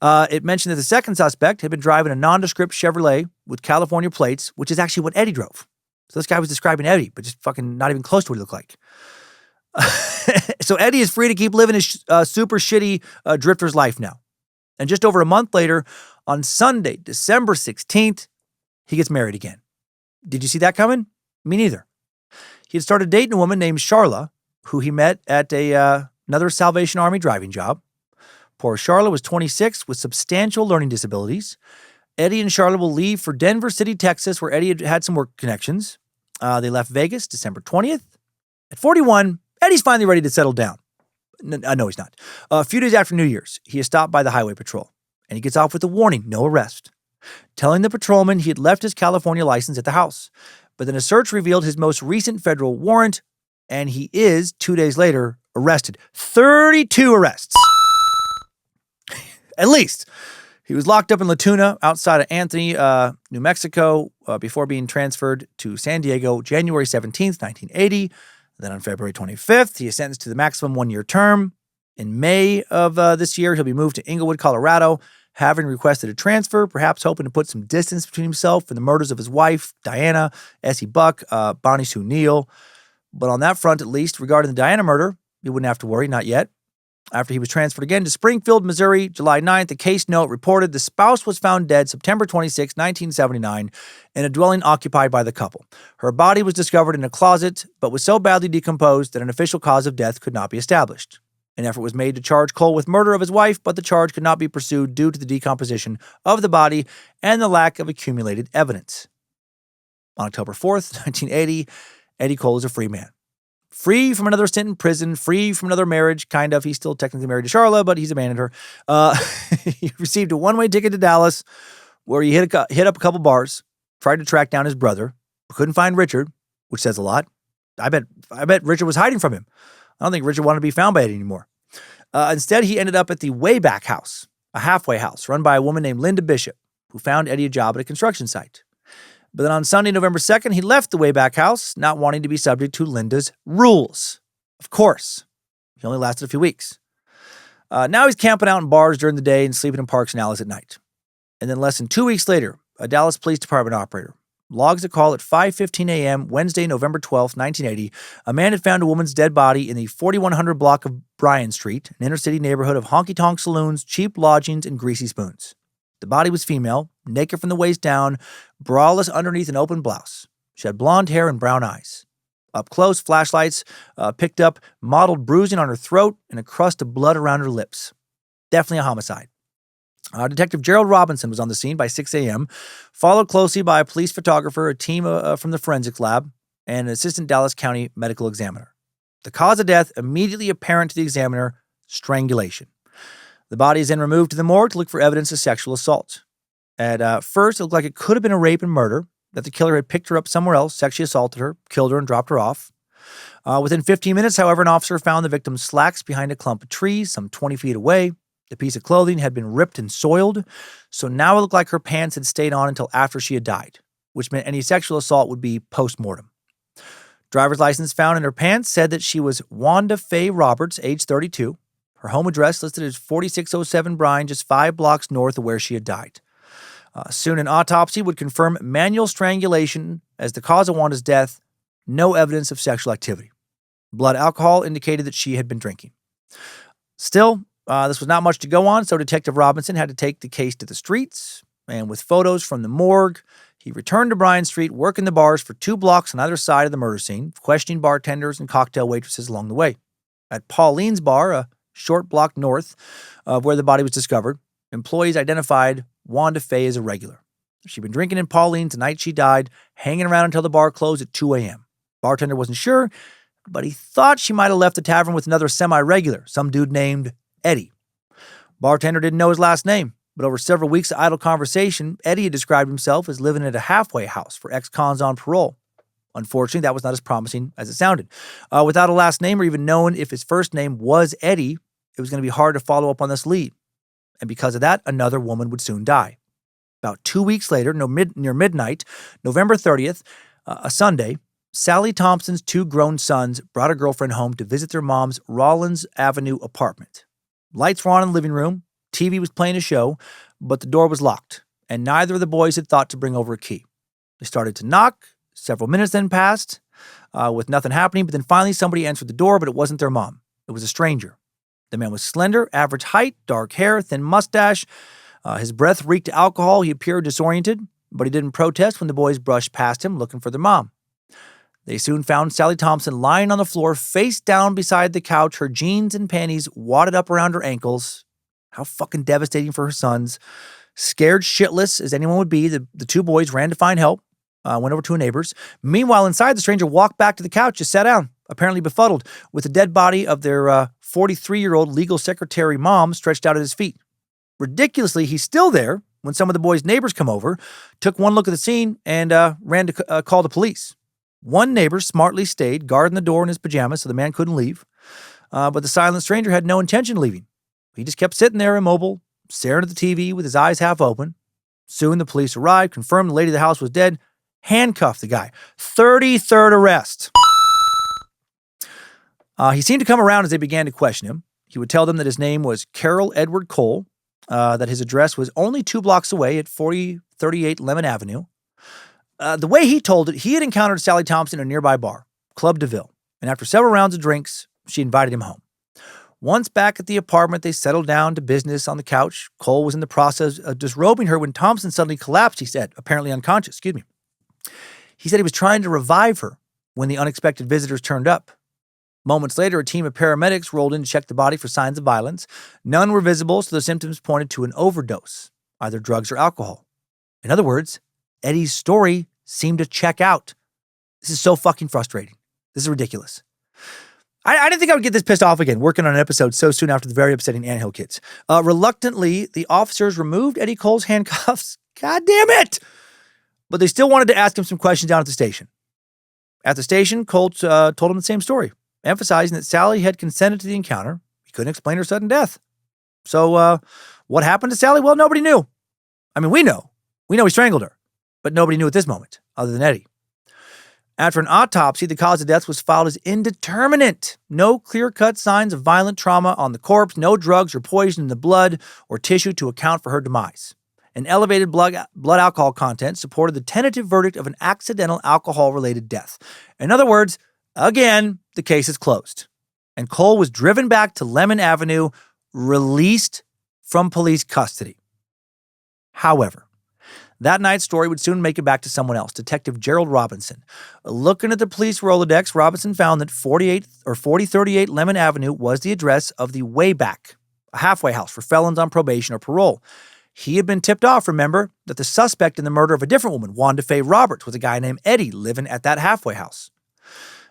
It mentioned that the second suspect had been driving a nondescript Chevrolet with California plates, which is actually what Eddie drove. So this guy was describing Eddie, but just fucking not even close to what he looked like. So Eddie is free to keep living his super shitty drifter's life now. And just over a month later, on Sunday, December 16th, he gets married again. Did you see that coming? Me neither. He had started dating a woman named Charla, who he met at another Salvation Army driving job. Poor Charla was 26 with substantial learning disabilities. Eddie and Charla will leave for Denver City, Texas, where Eddie had some work connections. They left Vegas December 20th. At 41, Eddie's finally ready to settle down. No, he's not. A few days after New Year's, he is stopped by the highway patrol, and he gets off with a warning, no arrest, telling the patrolman he had left his California license at the house. But then a search revealed his most recent federal warrant, and he is, 2 days later, arrested. 32 arrests. At least. He was locked up in La Tuna outside of Anthony, New Mexico, before being transferred to San Diego January 17th, 1980. Then on February 25th, he is sentenced to the maximum 1-year term. In May of this year, he'll be moved to Inglewood, Colorado, having requested a transfer, perhaps hoping to put some distance between himself and the murders of his wife, Diana, Essie Buck, Bonnie Sue Neal. But on that front, at least, regarding the Diana murder, he wouldn't have to worry, not yet. After he was transferred again to Springfield, Missouri, July 9th, the case note reported the spouse was found dead September 26, 1979, in a dwelling occupied by the couple. Her body was discovered in a closet, but was so badly decomposed that an official cause of death could not be established. An effort was made to charge Cole with murder of his wife, but the charge could not be pursued due to the decomposition of the body and the lack of accumulated evidence. On October 4th, 1980, Eddie Cole is a free man. Free from another stint in prison, free from another marriage, kind of. He's still technically married to Charla, but he's abandoned her. He received a one-way ticket to Dallas, where he hit up a couple bars, tried to track down his brother, but couldn't find Richard, which says a lot. I bet Richard was hiding from him. I don't think Richard wanted to be found by Eddie anymore. Instead, he ended up at the Wayback House, a halfway house run by a woman named Linda Bishop, who found Eddie a job at a construction site. But then on Sunday, November 2nd, he left the Wayback House, not wanting to be subject to Linda's rules. Of course. He only lasted a few weeks. Now he's camping out in bars during the day and sleeping in parks and alleys at night. And then less than 2 weeks later, a Dallas Police Department operator logs a call at 5:15 a.m. Wednesday, November 12th, 1980. A man had found a woman's dead body in the 4100 block of Bryan Street, an inner-city neighborhood of honky-tonk saloons, cheap lodgings, and greasy spoons. The body was female, naked from the waist down, braless underneath an open blouse. She had blonde hair and brown eyes. Up close, flashlights picked up mottled bruising on her throat and a crust of blood around her lips. Definitely a homicide. Detective Gerald Robinson was on the scene by 6 a.m., followed closely by a police photographer, a team from the forensics lab, and an assistant Dallas County medical examiner. The cause of death immediately apparent to the examiner, strangulation. The body is then removed to the morgue to look for evidence of sexual assault. At first, it looked like it could have been a rape and murder, that the killer had picked her up somewhere else, sexually assaulted her, killed her, and dropped her off. Within 15 minutes, however, an officer found the victim's slacks behind a clump of trees some 20 feet away. The piece of clothing had been ripped and soiled, so now it looked like her pants had stayed on until after she had died, which meant any sexual assault would be post-mortem. Driver's license found in her pants said that she was Wanda Faye Roberts, age 32. Her home address listed as 4607 Bryan, just 5 blocks north of where she had died. Soon an autopsy would confirm manual strangulation as the cause of Wanda's death, no evidence of sexual activity. Blood alcohol indicated that she had been drinking. Still, this was not much to go on, so Detective Robinson had to take the case to the streets, and with photos from the morgue, he returned to Bryan Street, working the bars for 2 blocks on either side of the murder scene, questioning bartenders and cocktail waitresses along the way. At Pauline's Bar, a short block north of where the body was discovered, employees identified Wanda Faye as a regular. She'd been drinking in Pauline's the night she died, hanging around until the bar closed at 2 a.m. Bartender wasn't sure, but he thought she might have left the tavern with another semi-regular, some dude named Eddie. Bartender didn't know his last name, but over several weeks of idle conversation, Eddie had described himself as living at a halfway house for ex-cons on parole. Unfortunately, that was not as promising as it sounded. Without a last name or even knowing if his first name was Eddie, it was going to be hard to follow up on this lead. And because of that, another woman would soon die. About 2 weeks later, near midnight, November 30th, a Sunday, Sally Thompson's 2 grown sons brought a girlfriend home to visit their mom's Rollins Avenue apartment. Lights were on in the living room, TV was playing a show, but the door was locked, and neither of the boys had thought to bring over a key. They started to knock. Several minutes then passed with nothing happening, but then finally somebody answered the door, but it wasn't their mom. It was a stranger. The man was slender, average height, dark hair, thin mustache. His breath reeked alcohol. He appeared disoriented, but he didn't protest when the boys brushed past him looking for their mom. They soon found Sally Thompson lying on the floor, face down beside the couch, her jeans and panties wadded up around her ankles. How fucking devastating for her sons. Scared shitless as anyone would be, the 2 boys ran to find help, went over to a neighbor's. Meanwhile, inside, the stranger walked back to the couch, just sat down, apparently befuddled, with the dead body of their 43-year-old legal secretary mom stretched out at his feet. Ridiculously, he's still there when some of the boys' neighbors come over, took one look at the scene, and ran to call the police. One neighbor smartly stayed, guarding the door in his pajamas so the man couldn't leave. But the silent stranger had no intention of leaving. He just kept sitting there immobile, staring at the TV with his eyes half open. Soon the police arrived, confirmed the lady of the house was dead, handcuffed the guy. 33rd arrest. He seemed to come around as they began to question him. He would tell them that his name was Carroll Edward Cole, that his address was only 2 blocks away at 4038 Lemon Avenue. The way he told it, he had encountered Sally Thompson in a nearby bar, Club DeVille, and after several rounds of drinks, she invited him home. Once back at the apartment, they settled down to business on the couch. Cole was in the process of disrobing her when Thompson suddenly collapsed, he said, apparently unconscious, He said he was trying to revive her when the unexpected visitors turned up. Moments later, a team of paramedics rolled in to check the body for signs of violence. None were visible, so the symptoms pointed to an overdose, either drugs or alcohol. In other words, Eddie's story seemed to check out. This is so fucking frustrating. This is ridiculous. I didn't think I would get this pissed off again, working on an episode so soon after the very upsetting Anthill kids. Reluctantly, the officers removed Eddie Cole's handcuffs. God damn it! But they still wanted to ask him some questions down at the station. At the station, Cole told him the same story, emphasizing that Sally had consented to the encounter. He couldn't explain her sudden death. So, what happened to Sally? Well, nobody knew. I mean, we know. We know he strangled her. But nobody knew at this moment, other than Eddie. After an autopsy, the cause of death was filed as indeterminate. No clear-cut signs of violent trauma on the corpse, no drugs or poison in the blood or tissue to account for her demise. An elevated blood alcohol content supported the tentative verdict of an accidental alcohol-related death. In other words, again, the case is closed. And Cole was driven back to Lemon Avenue, released from police custody. However, that night's story would soon make it back to someone else, Detective Gerald Robinson. Looking at the police Rolodex, Robinson found that 4038 Lemon Avenue was the address of the Wayback, a halfway house for felons on probation or parole. He had been tipped off, remember, that the suspect in the murder of a different woman, Wanda Faye Roberts, was a guy named Eddie living at that halfway house.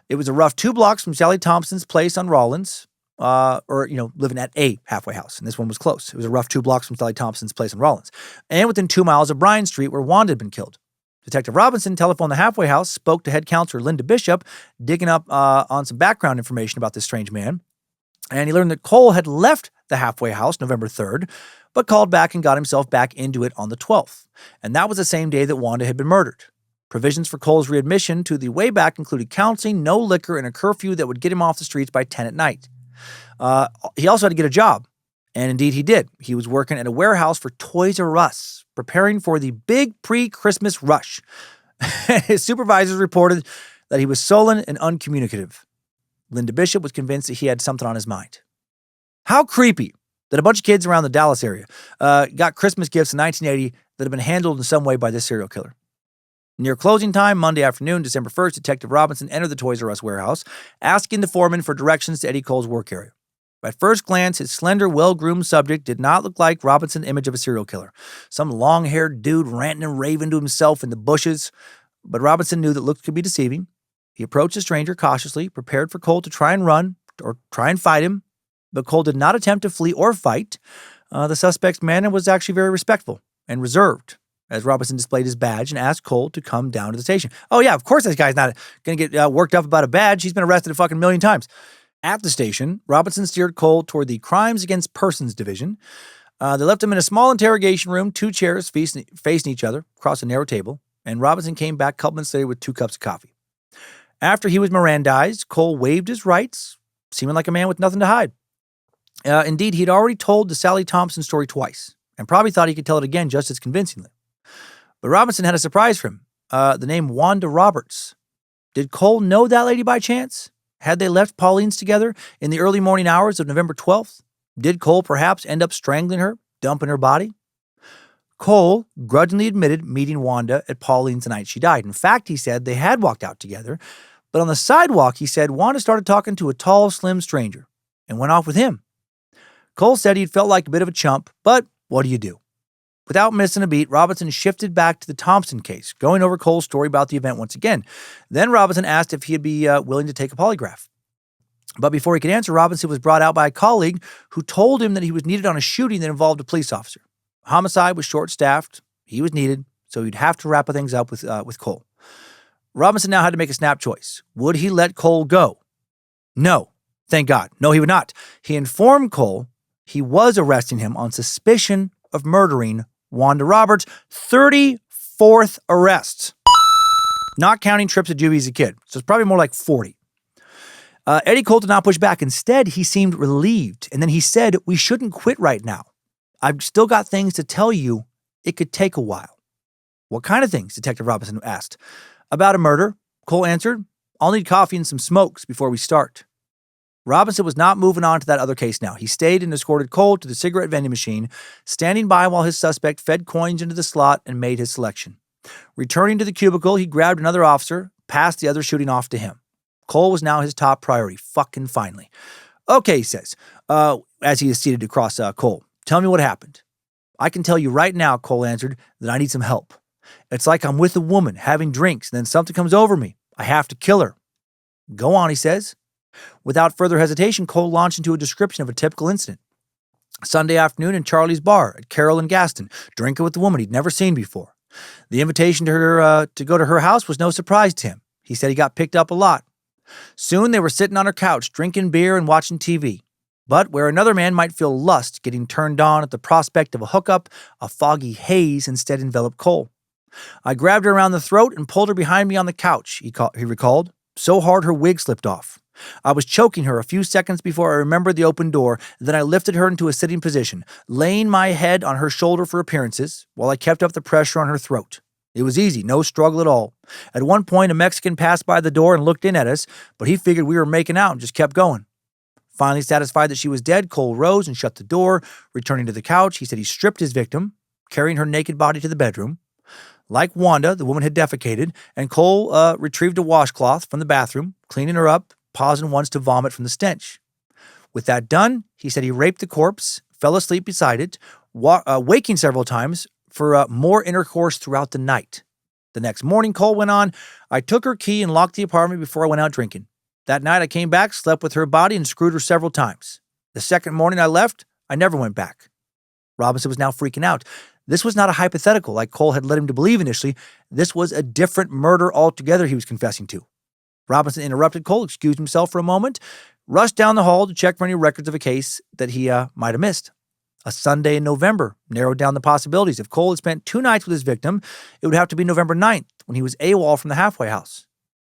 It was a rough 2 blocks from Sally Thompson's place on Rollins, living at a halfway house. And this one was close. It was a rough 2 blocks from Sally Thompson's place on Rollins. And within 2 miles of Bryan Street where Wanda had been killed. Detective Robinson telephoned the halfway house, spoke to head counselor Linda Bishop, digging up on some background information about this strange man. And he learned that Cole had left the halfway house November 3rd, but called back and got himself back into it on the 12th. And that was the same day that Wanda had been murdered. Provisions for Cole's readmission to the way back included counseling, no liquor, and a curfew that would get him off the streets by 10 at night. He also had to get a job. And indeed he did. He was working at a warehouse for Toys R Us, preparing for the big pre-Christmas rush. His supervisors reported that he was sullen and uncommunicative. Linda Bishop was convinced that he had something on his mind. How creepy that a bunch of kids around the Dallas area got Christmas gifts in 1980 that had been handled in some way by this serial killer. Near closing time, Monday afternoon, December 1st, Detective Robinson entered the Toys R Us warehouse, asking the foreman for directions to Eddie Cole's work area. At first glance, his slender, well-groomed subject did not look like Robinson's image of a serial killer. Some long-haired dude ranting and raving to himself in the bushes. But Robinson knew that looks could be deceiving. He approached the stranger cautiously, prepared for Cole to try and run or try and fight him. But Cole did not attempt to flee or fight. The suspect's manner was actually very respectful and reserved as Robinson displayed his badge and asked Cole to come down to the station. Oh, yeah, of course this guy's not going to get worked up about a badge. He's been arrested a fucking million times. At the station, Robinson steered Cole toward the Crimes Against Persons Division. They left him in a small interrogation room, 2 chairs facing each other across a narrow table, and Robinson came back a couple minutes later with 2 cups of coffee. After he was Mirandized, Cole waived his rights, seeming like a man with nothing to hide. Indeed, he'd already told the Sally Thompson story twice, and probably thought he could tell it again just as convincingly. But Robinson had a surprise for him, the name Wanda Roberts. Did Cole know that lady by chance? Had they left Pauline's together in the early morning hours of November 12th? Did Cole perhaps end up strangling her, dumping her body? Cole grudgingly admitted meeting Wanda at Pauline's the night she died. In fact, he said they had walked out together, but on the sidewalk, he said Wanda started talking to a tall, slim stranger and went off with him. Cole said he'd felt like a bit of a chump, but what do you do? Without missing a beat, Robinson shifted back to the Thompson case, going over Cole's story about the event once again. Then Robinson asked if he'd be willing to take a polygraph. But before he could answer, Robinson was brought out by a colleague who told him that he was needed on a shooting that involved a police officer. Homicide was short-staffed. He was needed, so he'd have to wrap things up with Cole. Robinson now had to make a snap choice. Would he let Cole go? No. Thank God. No, he would not. He informed Cole he was arresting him on suspicion of murdering Wanda Roberts' 34th arrest. Not counting trips to juvie as a kid. So it's probably more like 40. Eddie Cole did not push back. Instead, he seemed relieved. And then he said, "We shouldn't quit right now. I've still got things to tell you. It could take a while." "What kind of things?" Detective Robinson asked. "About a murder," Cole answered. "I'll need coffee and some smokes before we start." Robinson was not moving on to that other case now. He stayed and escorted Cole to the cigarette vending machine, standing by while his suspect fed coins into the slot and made his selection. Returning to the cubicle, he grabbed another officer, passed the other shooting off to him. Cole was now his top priority, fucking finally. "Okay," he says, as he is seated across Cole. "Tell me what happened." "I can tell you right now," Cole answered, "that I need some help. It's like I'm with a woman, having drinks, and then something comes over me. I have to kill her." "Go on," he says. Without further hesitation, Cole launched into a description of a typical incident. Sunday afternoon in Charlie's bar at Carroll and Gaston, drinking with a woman he'd never seen before. The invitation to her to go to her house was no surprise to him. He said he got picked up a lot. Soon they were sitting on her couch, drinking beer and watching TV. But where another man might feel lust getting turned on at the prospect of a hookup, a foggy haze instead enveloped Cole. "I grabbed her around the throat and pulled her behind me on the couch," he recalled, "so hard her wig slipped off. I was choking her a few seconds before I remembered the open door, then I lifted her into a sitting position, laying my head on her shoulder for appearances, while I kept up the pressure on her throat. It was easy, no struggle at all. At one point, a Mexican passed by the door and looked in at us, but he figured we were making out and just kept going. Finally satisfied that she was dead, Cole rose and shut the door. Returning to the couch, he said he stripped his victim, carrying her naked body to the bedroom. Like Wanda, the woman had defecated, and Cole retrieved a washcloth from the bathroom, cleaning her up, pausing once to vomit from the stench. With that done, he said he raped the corpse, fell asleep beside it, waking several times for more intercourse throughout the night. The next morning, Cole went on, "I took her key and locked the apartment before I went out drinking. That night I came back, slept with her body, and screwed her several times. The second morning I left, I never went back." Robinson was now freaking out. This was not a hypothetical like Cole had led him to believe initially. This was a different murder altogether he was confessing to. Robinson interrupted Cole, excused himself for a moment, rushed down the hall to check for any records of a case that he might have missed. A Sunday in November narrowed down the possibilities. If Cole had spent 2 nights with his victim, it would have to be November 9th, when he was AWOL from the halfway house.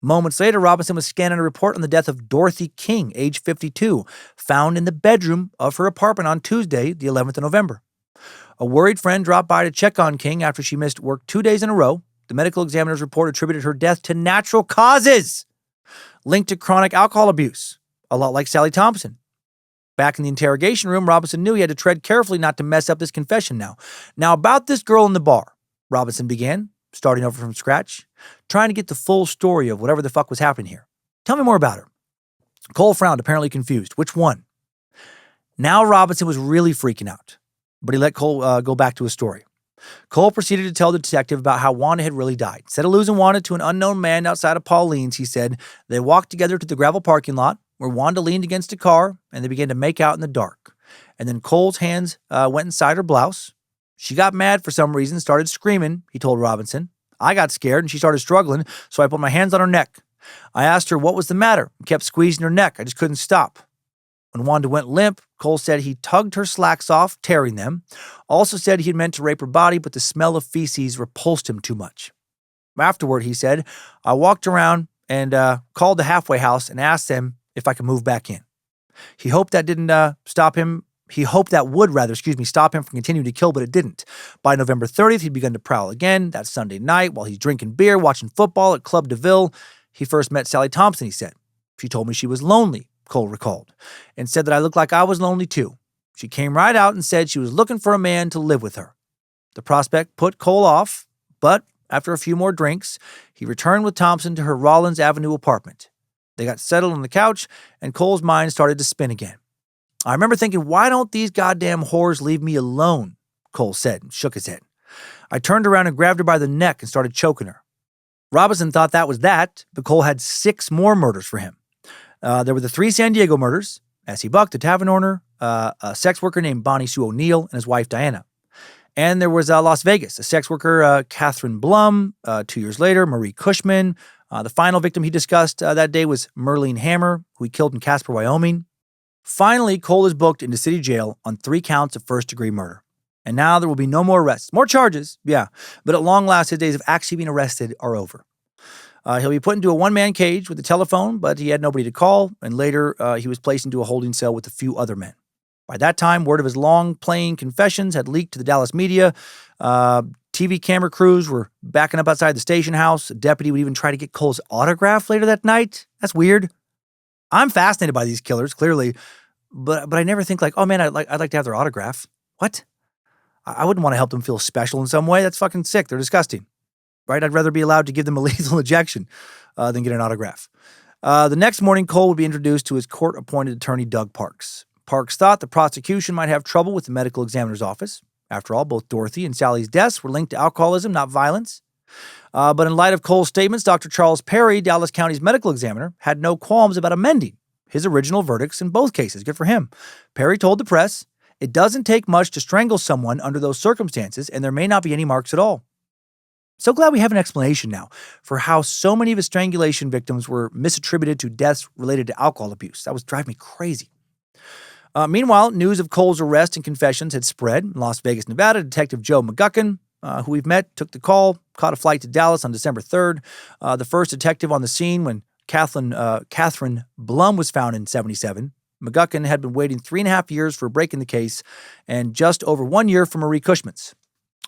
Moments later, Robinson was scanning a report on the death of Dorothy King, age 52, found in the bedroom of her apartment on Tuesday, the 11th of November. A worried friend dropped by to check on King after she missed work 2 days in a row. The medical examiner's report attributed her death to natural causes, linked to chronic alcohol abuse, a lot like Sally Thompson. Back in the interrogation room, Robinson knew he had to tread carefully not to mess up his confession now. Now, about this girl in the bar, Robinson began, starting over from scratch, trying to get the full story of whatever the fuck was happening here. Tell me more about her. Cole frowned, apparently confused. Which one? Now Robinson was really freaking out, but he let Cole go back to his story. Cole proceeded to tell the detective about how Wanda had really died. Instead of losing Wanda to an unknown man outside of Pauline's, he said, they walked together to the gravel parking lot where Wanda leaned against a car and they began to make out in the dark. And then Cole's hands went inside her blouse. She got mad for some reason, started screaming, he told Robinson. I got scared and she started struggling, so I put my hands on her neck. I asked her what was the matter and kept squeezing her neck. I just couldn't stop. When Wanda went limp, Cole said he tugged her slacks off, tearing them. Also said he had meant to rape her body, but the smell of feces repulsed him too much. Afterward, he said, I walked around and called the halfway house and asked them if I could move back in. He hoped that didn't stop him. He hoped that would stop him from continuing to kill, but it didn't. By November 30th, he'd begun to prowl again. That Sunday night, while he's drinking beer, watching football at Club DeVille, he first met Sally Thompson, he said. She told me she was lonely, Cole recalled, and said that I looked like I was lonely too. She came right out and said she was looking for a man to live with her. The prospect put Cole off, but after a few more drinks, he returned with Thompson to her Rollins Avenue apartment. They got settled on the couch, and Cole's mind started to spin again. I remember thinking, why don't these goddamn whores leave me alone? Cole said and shook his head. I turned around and grabbed her by the neck and started choking her. Robinson thought that was that, but Cole had 6 more murders for him. There were the 3 San Diego murders, S.E. Buck, the tavern owner, a sex worker named Bonnie Sue O'Neill, and his wife Diana. And there was Las Vegas, a sex worker, Catherine Blum, 2 years later, Marie Cushman. The final victim he discussed that day was Merlene Hammer, who he killed in Casper, Wyoming. Finally, Cole is booked into city jail on 3 counts of first-degree murder. And now there will be no more arrests. More charges, yeah, but at long last, his days of actually being arrested are over. He'll be put into a one-man cage with a telephone, but he had nobody to call, and later he was placed into a holding cell with a few other men. By that time, word of his long-playing confessions had leaked to the Dallas media. TV camera crews were backing up outside the station house. A deputy would even try to get Cole's autograph later that night. That's weird. I'm fascinated by these killers, clearly, but I never think like, oh man, I'd like to have their autograph. What? I wouldn't want to help them feel special in some way. That's fucking sick. They're disgusting. Right? I'd rather be allowed to give them a lethal injection than get an autograph. The next morning, Cole would be introduced to his court-appointed attorney, Doug Parks. Parks thought the prosecution might have trouble with the medical examiner's office. After all, both Dorothy and Sally's deaths were linked to alcoholism, not violence. But in light of Cole's statements, Dr. Charles Perry, Dallas County's medical examiner, had no qualms about amending his original verdicts in both cases. Good for him. Perry told the press, it doesn't take much to strangle someone under those circumstances, and there may not be any marks at all. So glad we have an explanation now for how so many of his strangulation victims were misattributed to deaths related to alcohol abuse. That was driving me crazy. Meanwhile, news of Cole's arrest and confessions had spread. In Las Vegas, Nevada, Detective Joe McGuckin, who we've met, took the call, caught a flight to Dallas on December 3rd. The first detective on the scene when Catherine Blum was found in 1977. McGuckin had been waiting 3.5 years for a break in the case and just over 1 year for Marie Cushman's.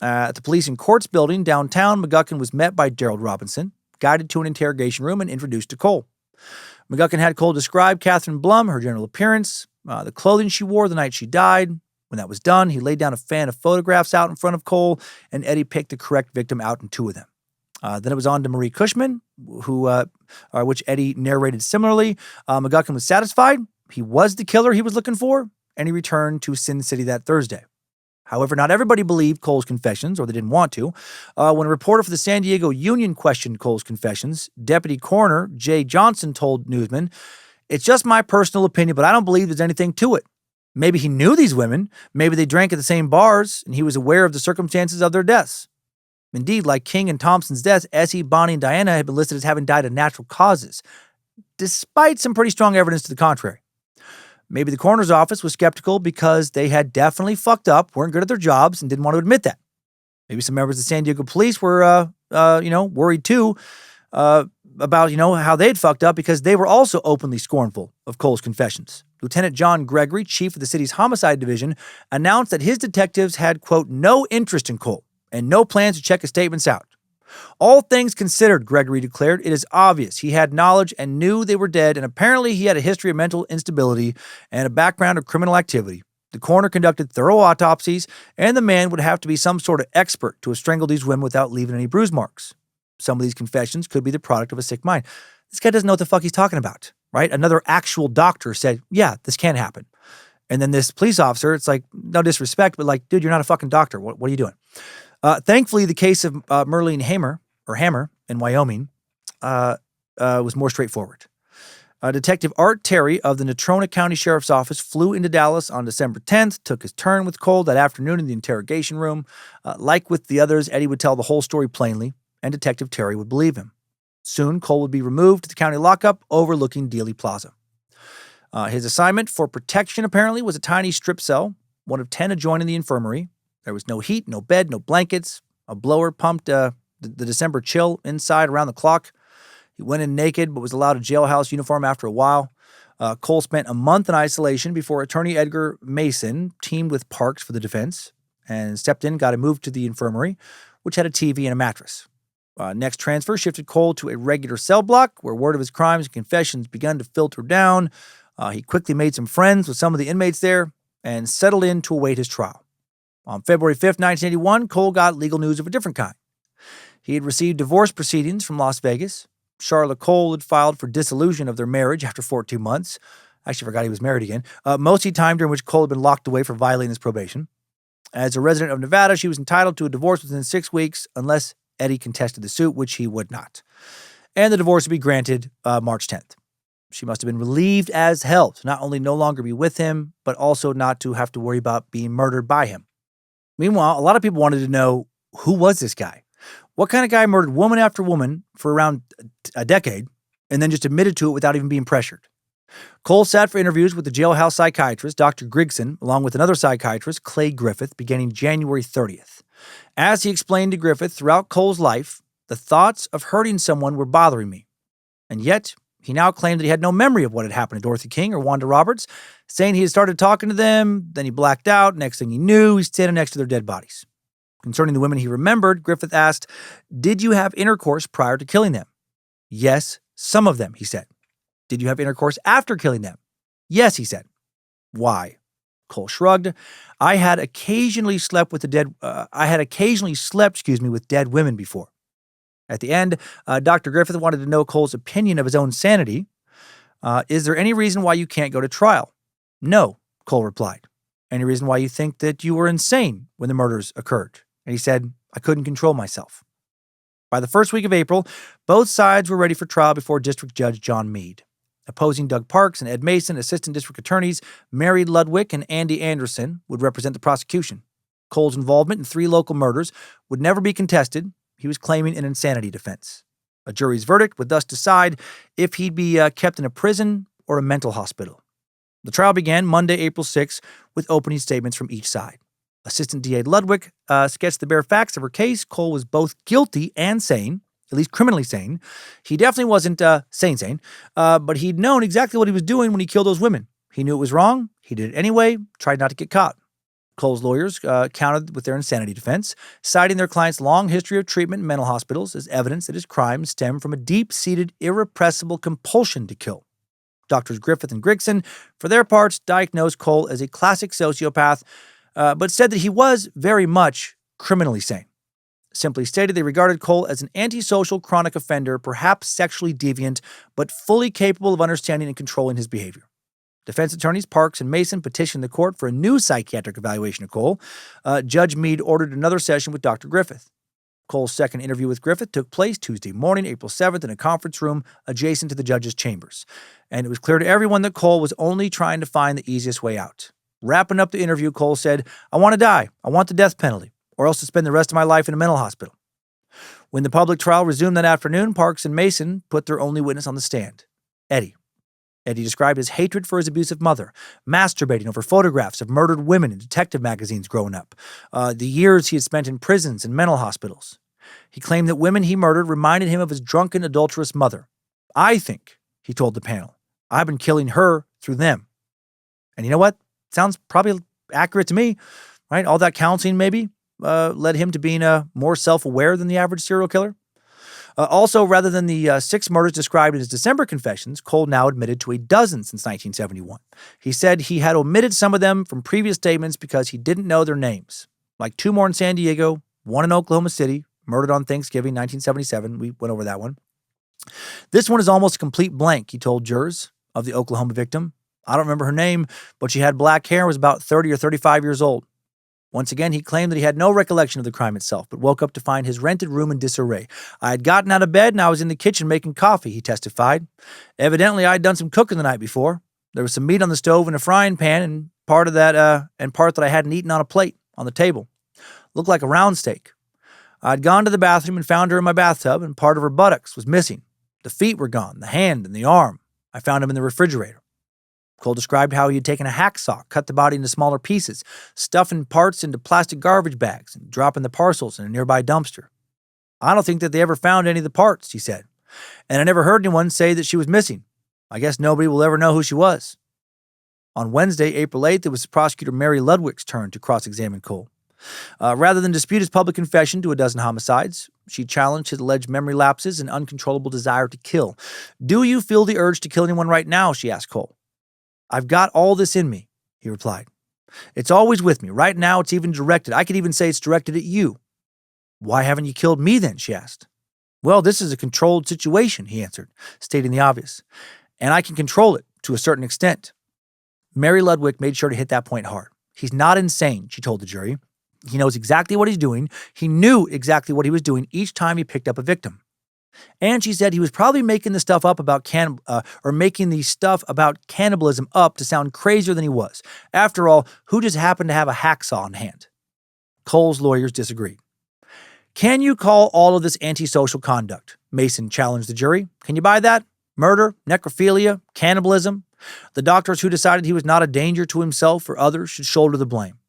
At the police and courts building downtown, McGuckin was met by Gerald Robinson, guided to an interrogation room, and introduced to Cole. McGuckin had Cole describe Catherine Blum, her general appearance, the clothing she wore the night she died. When that was done, he laid down a fan of photographs out in front of Cole, and Eddie picked the correct victim out in 2 of them. Then it was on to Marie Cushman, which Eddie narrated similarly. McGuckin was satisfied. He was the killer he was looking for, and he returned to Sin City that Thursday. However, not everybody believed Cole's confessions, or they didn't want to. When a reporter for the San Diego Union questioned Cole's confessions, Deputy Coroner Jay Johnson told newsmen, "It's just my personal opinion, but I don't believe there's anything to it." Maybe he knew these women. Maybe they drank at the same bars, and he was aware of the circumstances of their deaths. Indeed, like King and Thompson's deaths, Essie, Bonnie, and Diana had been listed as having died of natural causes, despite some pretty strong evidence to the contrary. Maybe the coroner's office was skeptical because they had definitely fucked up, weren't good at their jobs, and didn't want to admit that. Maybe some members of the San Diego police were, worried too about, how they'd fucked up because they were also openly scornful of Cole's confessions. Lieutenant John Gregory, chief of the city's homicide division, announced that his detectives had, quote, no interest in Cole and no plans to check his statements out. All things considered, Gregory declared, it is obvious he had knowledge and knew they were dead, and apparently he had a history of mental instability and a background of criminal activity. The coroner conducted thorough autopsies, and the man would have to be some sort of expert to have strangled these women without leaving any bruise marks. Some of these confessions could be the product of a sick mind. This guy doesn't know what the fuck he's talking about, right? Another actual doctor said, yeah, this can happen. And then this police officer, it's like, no disrespect, but like, dude, you're not a fucking doctor. What are you doing? Thankfully, the case of Merlene Hammer in Wyoming was more straightforward. Detective Art Terry of the Natrona County Sheriff's Office flew into Dallas on December 10th, took his turn with Cole that afternoon in the interrogation room. Like with the others, Eddie would tell the whole story plainly, and Detective Terry would believe him. Soon, Cole would be removed to the county lockup overlooking Dealey Plaza. His assignment for protection, apparently, was a tiny strip cell, one of 10 adjoining the infirmary. There was no heat, no bed, no blankets. A blower pumped the December chill inside around the clock. He went in naked, but was allowed a jailhouse uniform after a while. Cole spent a month in isolation before attorney Edgar Mason teamed with Parks for the defense and stepped in, got him moved to the infirmary, which had a TV and a mattress. Next transfer shifted Cole to a regular cell block where word of his crimes and confessions began to filter down. He quickly made some friends with some of the inmates there and settled in to await his trial. On February 5th, 1981, Cole got legal news of a different kind. He had received divorce proceedings from Las Vegas. Charlotte Cole had filed for dissolution of their marriage after 14 months. I actually forgot he was married again. Mostly time during which Cole had been locked away for violating his probation. As a resident of Nevada, she was entitled to a divorce within 6 weeks unless Eddie contested the suit, which he would not. And the divorce would be granted March 10th. She must have been relieved as hell to not only no longer be with him, but also not to have to worry about being murdered by him. Meanwhile, a lot of people wanted to know, who was this guy? What kind of guy murdered woman after woman for around a decade and then just admitted to it without even being pressured? Cole sat for interviews with the jailhouse psychiatrist, Dr. Grigson, along with another psychiatrist, Clay Griffith, beginning January 30th. As he explained to Griffith, throughout Cole's life, the thoughts of hurting someone were bothering me. And yet, he now claimed that he had no memory of what had happened to Dorothy King or Wanda Roberts, saying he had started talking to them, then he blacked out. Next thing he knew, he's standing next to their dead bodies. Concerning the women he remembered, Griffith asked, did you have intercourse prior to killing them? Yes, some of them, he said. Did you have intercourse after killing them? Yes, he said. Why? Cole shrugged. I had occasionally slept with dead women before. At the end, Dr. Griffith wanted to know Cole's opinion of his own sanity. Is there any reason why you can't go to trial? No, Cole replied. Any reason why you think that you were insane when the murders occurred? And he said, I couldn't control myself. By the first week of April, both sides were ready for trial before District Judge John Meade. Opposing Doug Parks and Ed Mason, assistant district attorneys Mary Ludwig and Andy Anderson would represent the prosecution. Cole's involvement in 3 local murders would never be contested. He was claiming an insanity defense. A jury's verdict would thus decide if he'd be kept in a prison or a mental hospital. The trial began Monday, April 6th, with opening statements from each side. Assistant DA Ludwig sketched the bare facts of her case. Cole was both guilty and sane, at least criminally sane. He definitely wasn't sane, but he'd known exactly what he was doing when he killed those women. He knew it was wrong. He did it anyway, tried not to get caught. Cole's lawyers countered with their insanity defense, citing their client's long history of treatment in mental hospitals as evidence that his crimes stem from a deep-seated, irrepressible compulsion to kill. Doctors Griffith and Grigson, for their parts, diagnosed Cole as a classic sociopath, but said that he was very much criminally sane. Simply stated, they regarded Cole as an antisocial chronic offender, perhaps sexually deviant, but fully capable of understanding and controlling his behavior. Defense attorneys Parks and Mason petitioned the court for a new psychiatric evaluation of Cole. Judge Meade ordered another session with Dr. Griffith. Cole's second interview with Griffith took place Tuesday morning, April 7th, in a conference room adjacent to the judge's chambers. And it was clear to everyone that Cole was only trying to find the easiest way out. Wrapping up the interview, Cole said, "I want to die. I want the death penalty, or else to spend the rest of my life in a mental hospital." When the public trial resumed that afternoon, Parks and Mason put their only witness on the stand, Eddie. Eddie described his hatred for his abusive mother, masturbating over photographs of murdered women in detective magazines growing up, the years he had spent in prisons and mental hospitals. He claimed that women he murdered reminded him of his drunken, adulterous mother. "I think," he told the panel, "I've been killing her through them." And you know what? Sounds probably accurate to me, right? All that counseling maybe led him to being more self-aware than the average serial killer. Also, rather than the 6 murders described in his December confessions, Cole now admitted to a dozen since 1971. He said he had omitted some of them from previous statements because he didn't know their names, like 2 more in San Diego, 1 in Oklahoma City, murdered on Thanksgiving, 1977. We went over that one. "This one is almost a complete blank," he told jurors of the Oklahoma victim. "I don't remember her name, but she had black hair and was about 30 or 35 years old." Once again, he claimed that he had no recollection of the crime itself, but woke up to find his rented room in disarray. "I had gotten out of bed and I was in the kitchen making coffee," he testified. "Evidently, I had done some cooking the night before. There was some meat on the stove in a frying pan and part that I hadn't eaten on a plate on the table. Looked like a round steak. I had gone to the bathroom and found her in my bathtub, and part of her buttocks was missing. The feet were gone, the hand and the arm. I found them in the refrigerator." Cole described how he had taken a hacksaw, cut the body into smaller pieces, stuffing parts into plastic garbage bags, and dropping the parcels in a nearby dumpster. "I don't think that they ever found any of the parts," he said. "And I never heard anyone say that she was missing. I guess nobody will ever know who she was." On Wednesday, April 8th, it was prosecutor Mary Ludwig's turn to cross-examine Cole. Rather than dispute his public confession to a dozen homicides, she challenged his alleged memory lapses and uncontrollable desire to kill. "Do you feel the urge to kill anyone right now?" she asked Cole. "I've got all this in me," he replied. "It's always with me. Right now, it's even directed. I could even say it's directed at you." "Why haven't you killed me then?" she asked. "Well, this is a controlled situation," he answered, stating the obvious. "And I can control it to a certain extent." Mary Ludwig made sure to hit that point hard. "He's not insane," she told the jury. "He knows exactly what he's doing. He knew exactly what he was doing each time he picked up a victim." And she said he was probably making the stuff about cannibalism up to sound crazier than he was. After all, who just happened to have a hacksaw in hand? Cole's lawyers disagreed. "Can you call all of this antisocial conduct?" Mason challenged the jury. "Can you buy that? Murder, necrophilia, cannibalism? The doctors who decided he was not a danger to himself or others should shoulder the blame.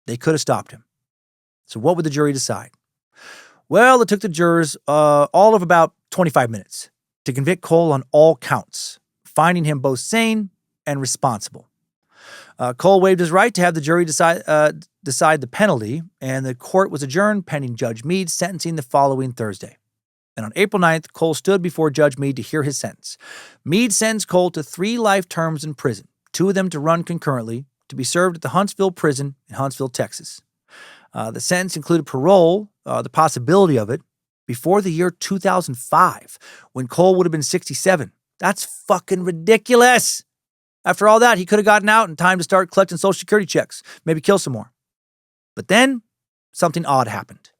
They could have stopped him." So what would the jury decide? Well, it took the jurors all of about 25 minutes to convict Cole on all counts, finding him both sane and responsible. Cole waived his right to have the jury decide the penalty, and the court was adjourned pending Judge Meade's sentencing the following Thursday. And on April 9th, Cole stood before Judge Meade to hear his sentence. Meade sentenced Cole to 3 life terms in prison, 2 of them to run concurrently, to be served at the Huntsville prison in Huntsville, Texas. The sentence included parole, the possibility of it, before the year 2005, when Cole would have been 67. That's fucking ridiculous. After all that, he could have gotten out in time to start collecting Social Security checks, maybe kill some more. But then, something odd happened.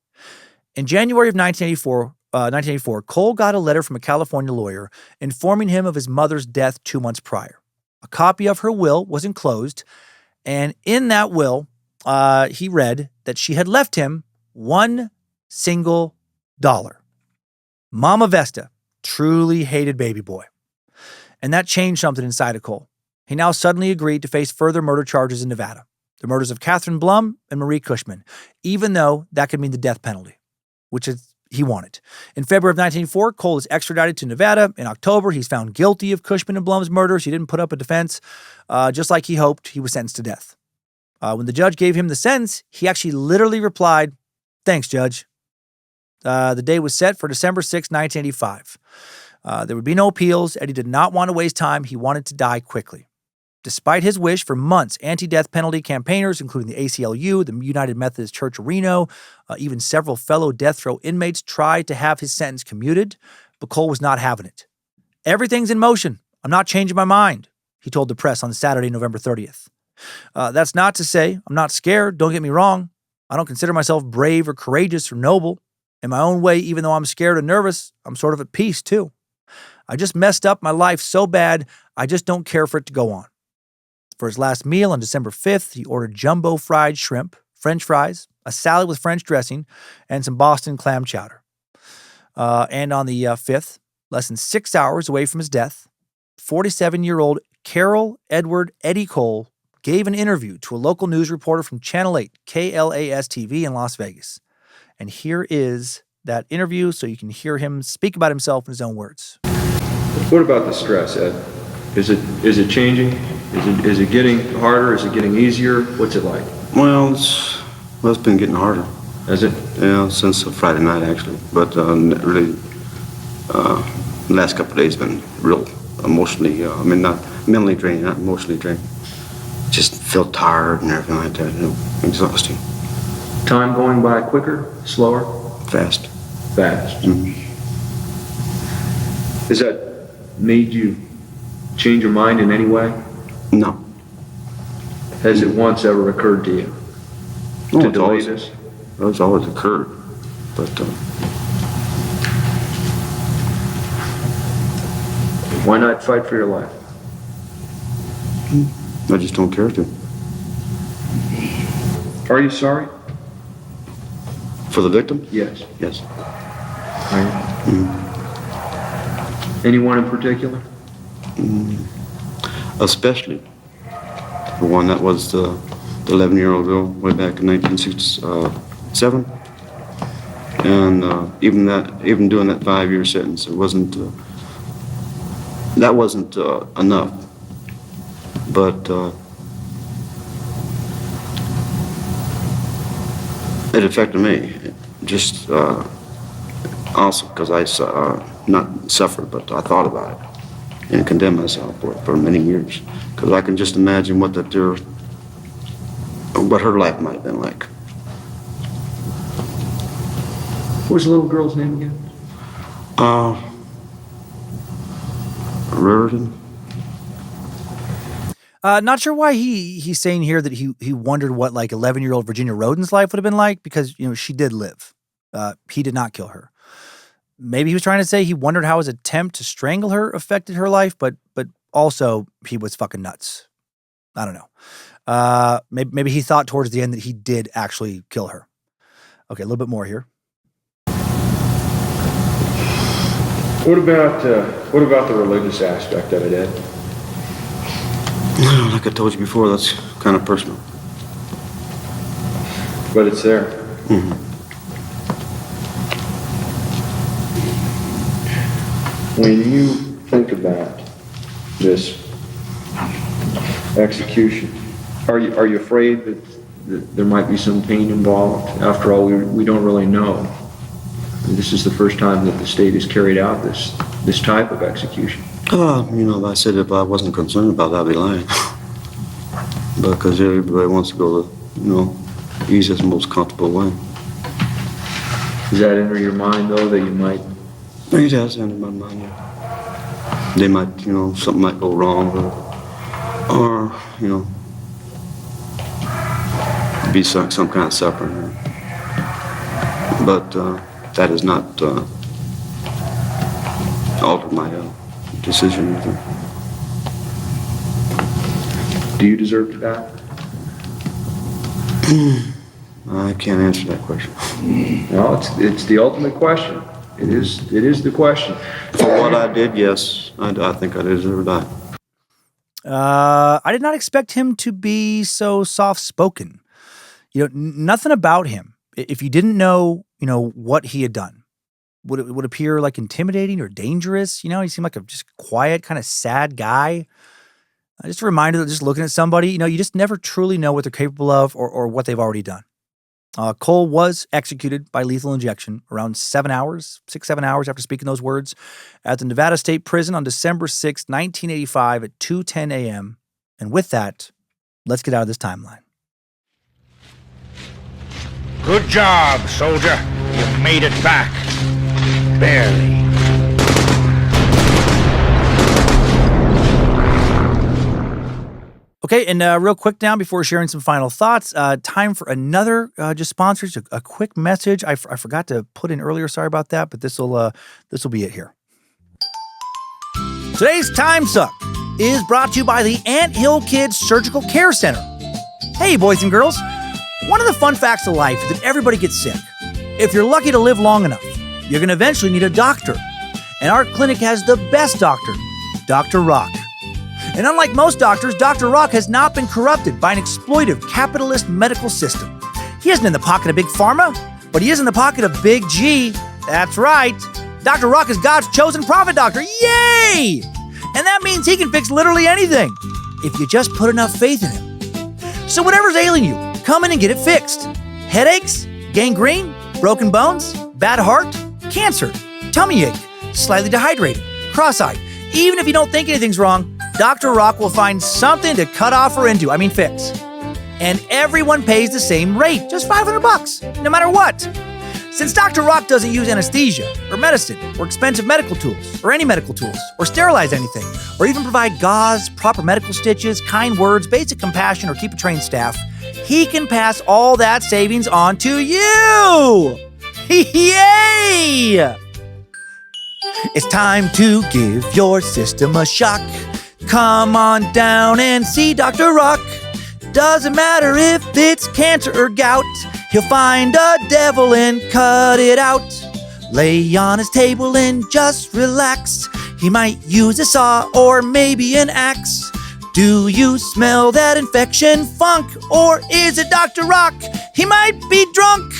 In January of 1984, Cole got a letter from a California lawyer informing him of his mother's death 2 months prior. A copy of her will was enclosed, and in that will, he read that she had left him $1 single. Mama Vesta truly hated baby boy. And that changed something inside of Cole. He now suddenly agreed to face further murder charges in Nevada, the murders of Catherine Blum and Marie Cushman, even though that could mean the death penalty, which he wanted. In February of 1984, Cole is extradited to Nevada. In October, he's found guilty of Cushman and Blum's murders. He didn't put up a defense. Just like he hoped, he was sentenced to death. When the judge gave him the sentence, he actually literally replied, "Thanks, Judge." The day was set for December 6, 1985. There would be no appeals. Eddie did not want to waste time. He wanted to die quickly. Despite his wish, for months, anti-death penalty campaigners, including the ACLU, the United Methodist Church of Reno, even several fellow death row inmates tried to have his sentence commuted, but Cole was not having it. "Everything's in motion. I'm not changing my mind," he told the press on Saturday, November 30th. That's not to say I'm not scared. Don't get me wrong. I don't consider myself brave or courageous or noble. In my own way, even though I'm scared and nervous, I'm sort of at peace too. I just messed up my life so bad, I just don't care for it to go on. For his last meal on December 5th, he ordered jumbo fried shrimp, French fries, a salad with French dressing, and some Boston clam chowder. And on the 5th, less than 6 hours away from his death, 47-year-old Carol Edward Eddie Cole gave an interview to a local news reporter from Channel 8, KLAS-TV in Las Vegas. And here is that interview so you can hear him speak about himself in his own words. What about the stress, Ed? Is it changing? Is it getting harder? Is it getting easier? What's it like? Well, it's been getting harder. Has it? Yeah, since Friday night, actually. But really, the last couple of days been real emotionally, not mentally draining, not emotionally draining. Just feel tired and everything like that, exhausting. Time going by quicker, slower? Fast. Fast. Mm-hmm. Has that made you change your mind in any way? No. Has it once ever occurred to you to delay this? It's always occurred, but Why not fight for your life? I just don't care to. Are you sorry? For the victim? Yes. Yes. Are you? Mm-hmm. Anyone in particular? Especially the one that was the 11-year-old girl way back in 1967, and even doing that 5-year sentence, it wasn't enough. But it affected me, just also because I not suffered, but I thought about it and condemned myself for many years, because I can just imagine what her life might have been like. What was the little girl's name again? Raritan. Not sure why he's saying here that he wondered what like 11-year-old Virginia Roden's life would have been like, because she did live. He did not kill her. Maybe he was trying to say he wondered how his attempt to strangle her affected her life, but also he was fucking nuts. I don't know. Maybe he thought towards the end that he did actually kill her. Okay, a little bit more here. What about the religious aspect of it, Ed? Like I told you before, that's kind of personal. But it's there. Mm-hmm. When you think about this execution, are you afraid that there might be some pain involved? After all, we don't really know. This is the first time that the state has carried out this type of execution. I said if I wasn't concerned about that, I'd be lying. Because everybody wants to go the, easiest, most comfortable way. Does that enter your mind, though, that you might? It has entered my mind, yeah. They might, something might go wrong, or be some kind of suffering. But that has not altered my decision. Do you deserve to die? I can't answer that question. No, it's the ultimate question. It is the question. For what I did, yes, I think I deserve to die. I did not expect him to be so soft-spoken. Nothing about him, if you didn't know, what he had done, would appear like intimidating or dangerous. He seemed like a just quiet, kind of sad guy. Just a reminder that just looking at somebody, you just never truly know what they're capable of or what they've already done. Cole was executed by lethal injection around 7 hours after speaking those words at the Nevada State Prison on December 6, 1985 at 2:10 a.m. And with that, let's get out of this timeline. Good job, soldier. You made it back. Barely. Okay, and real quick now before sharing some final thoughts, time for another just sponsors. A quick message I forgot to put in earlier. Sorry about that, but this will be it here. Today's Timesuck is brought to you by the Ant Hill Kids Surgical Care Center. Hey, boys and girls, one of the fun facts of life is that everybody gets sick. If you're lucky to live long enough, you're going to eventually need a doctor. And our clinic has the best doctor, Dr. Rock. And unlike most doctors, Dr. Rock has not been corrupted by an exploitive capitalist medical system. He isn't in the pocket of Big Pharma, but he is in the pocket of Big G. That's right. Dr. Rock is God's chosen prophet doctor. Yay! And that means he can fix literally anything if you just put enough faith in him. So whatever's ailing you, come in and get it fixed. Headaches, gangrene, broken bones, bad heart, cancer, tummy ache, slightly dehydrated, cross-eyed. Even if you don't think anything's wrong, Dr. Rock will find something to cut off or into, fix. And everyone pays the same rate, just $500, no matter what. Since Dr. Rock doesn't use anesthesia, or medicine, or expensive medical tools, or any medical tools, or sterilize anything, or even provide gauze, proper medical stitches, kind words, basic compassion, or keep a trained staff, he can pass all that savings on to you! Yay! It's time to give your system a shock. Come on down and see Dr. Rock. Doesn't matter if it's cancer or gout, he'll find a devil and cut it out. Lay on his table and just relax. He might use a saw or maybe an axe. Do you smell that infection funk? Or is it Dr. Rock? He might be drunk.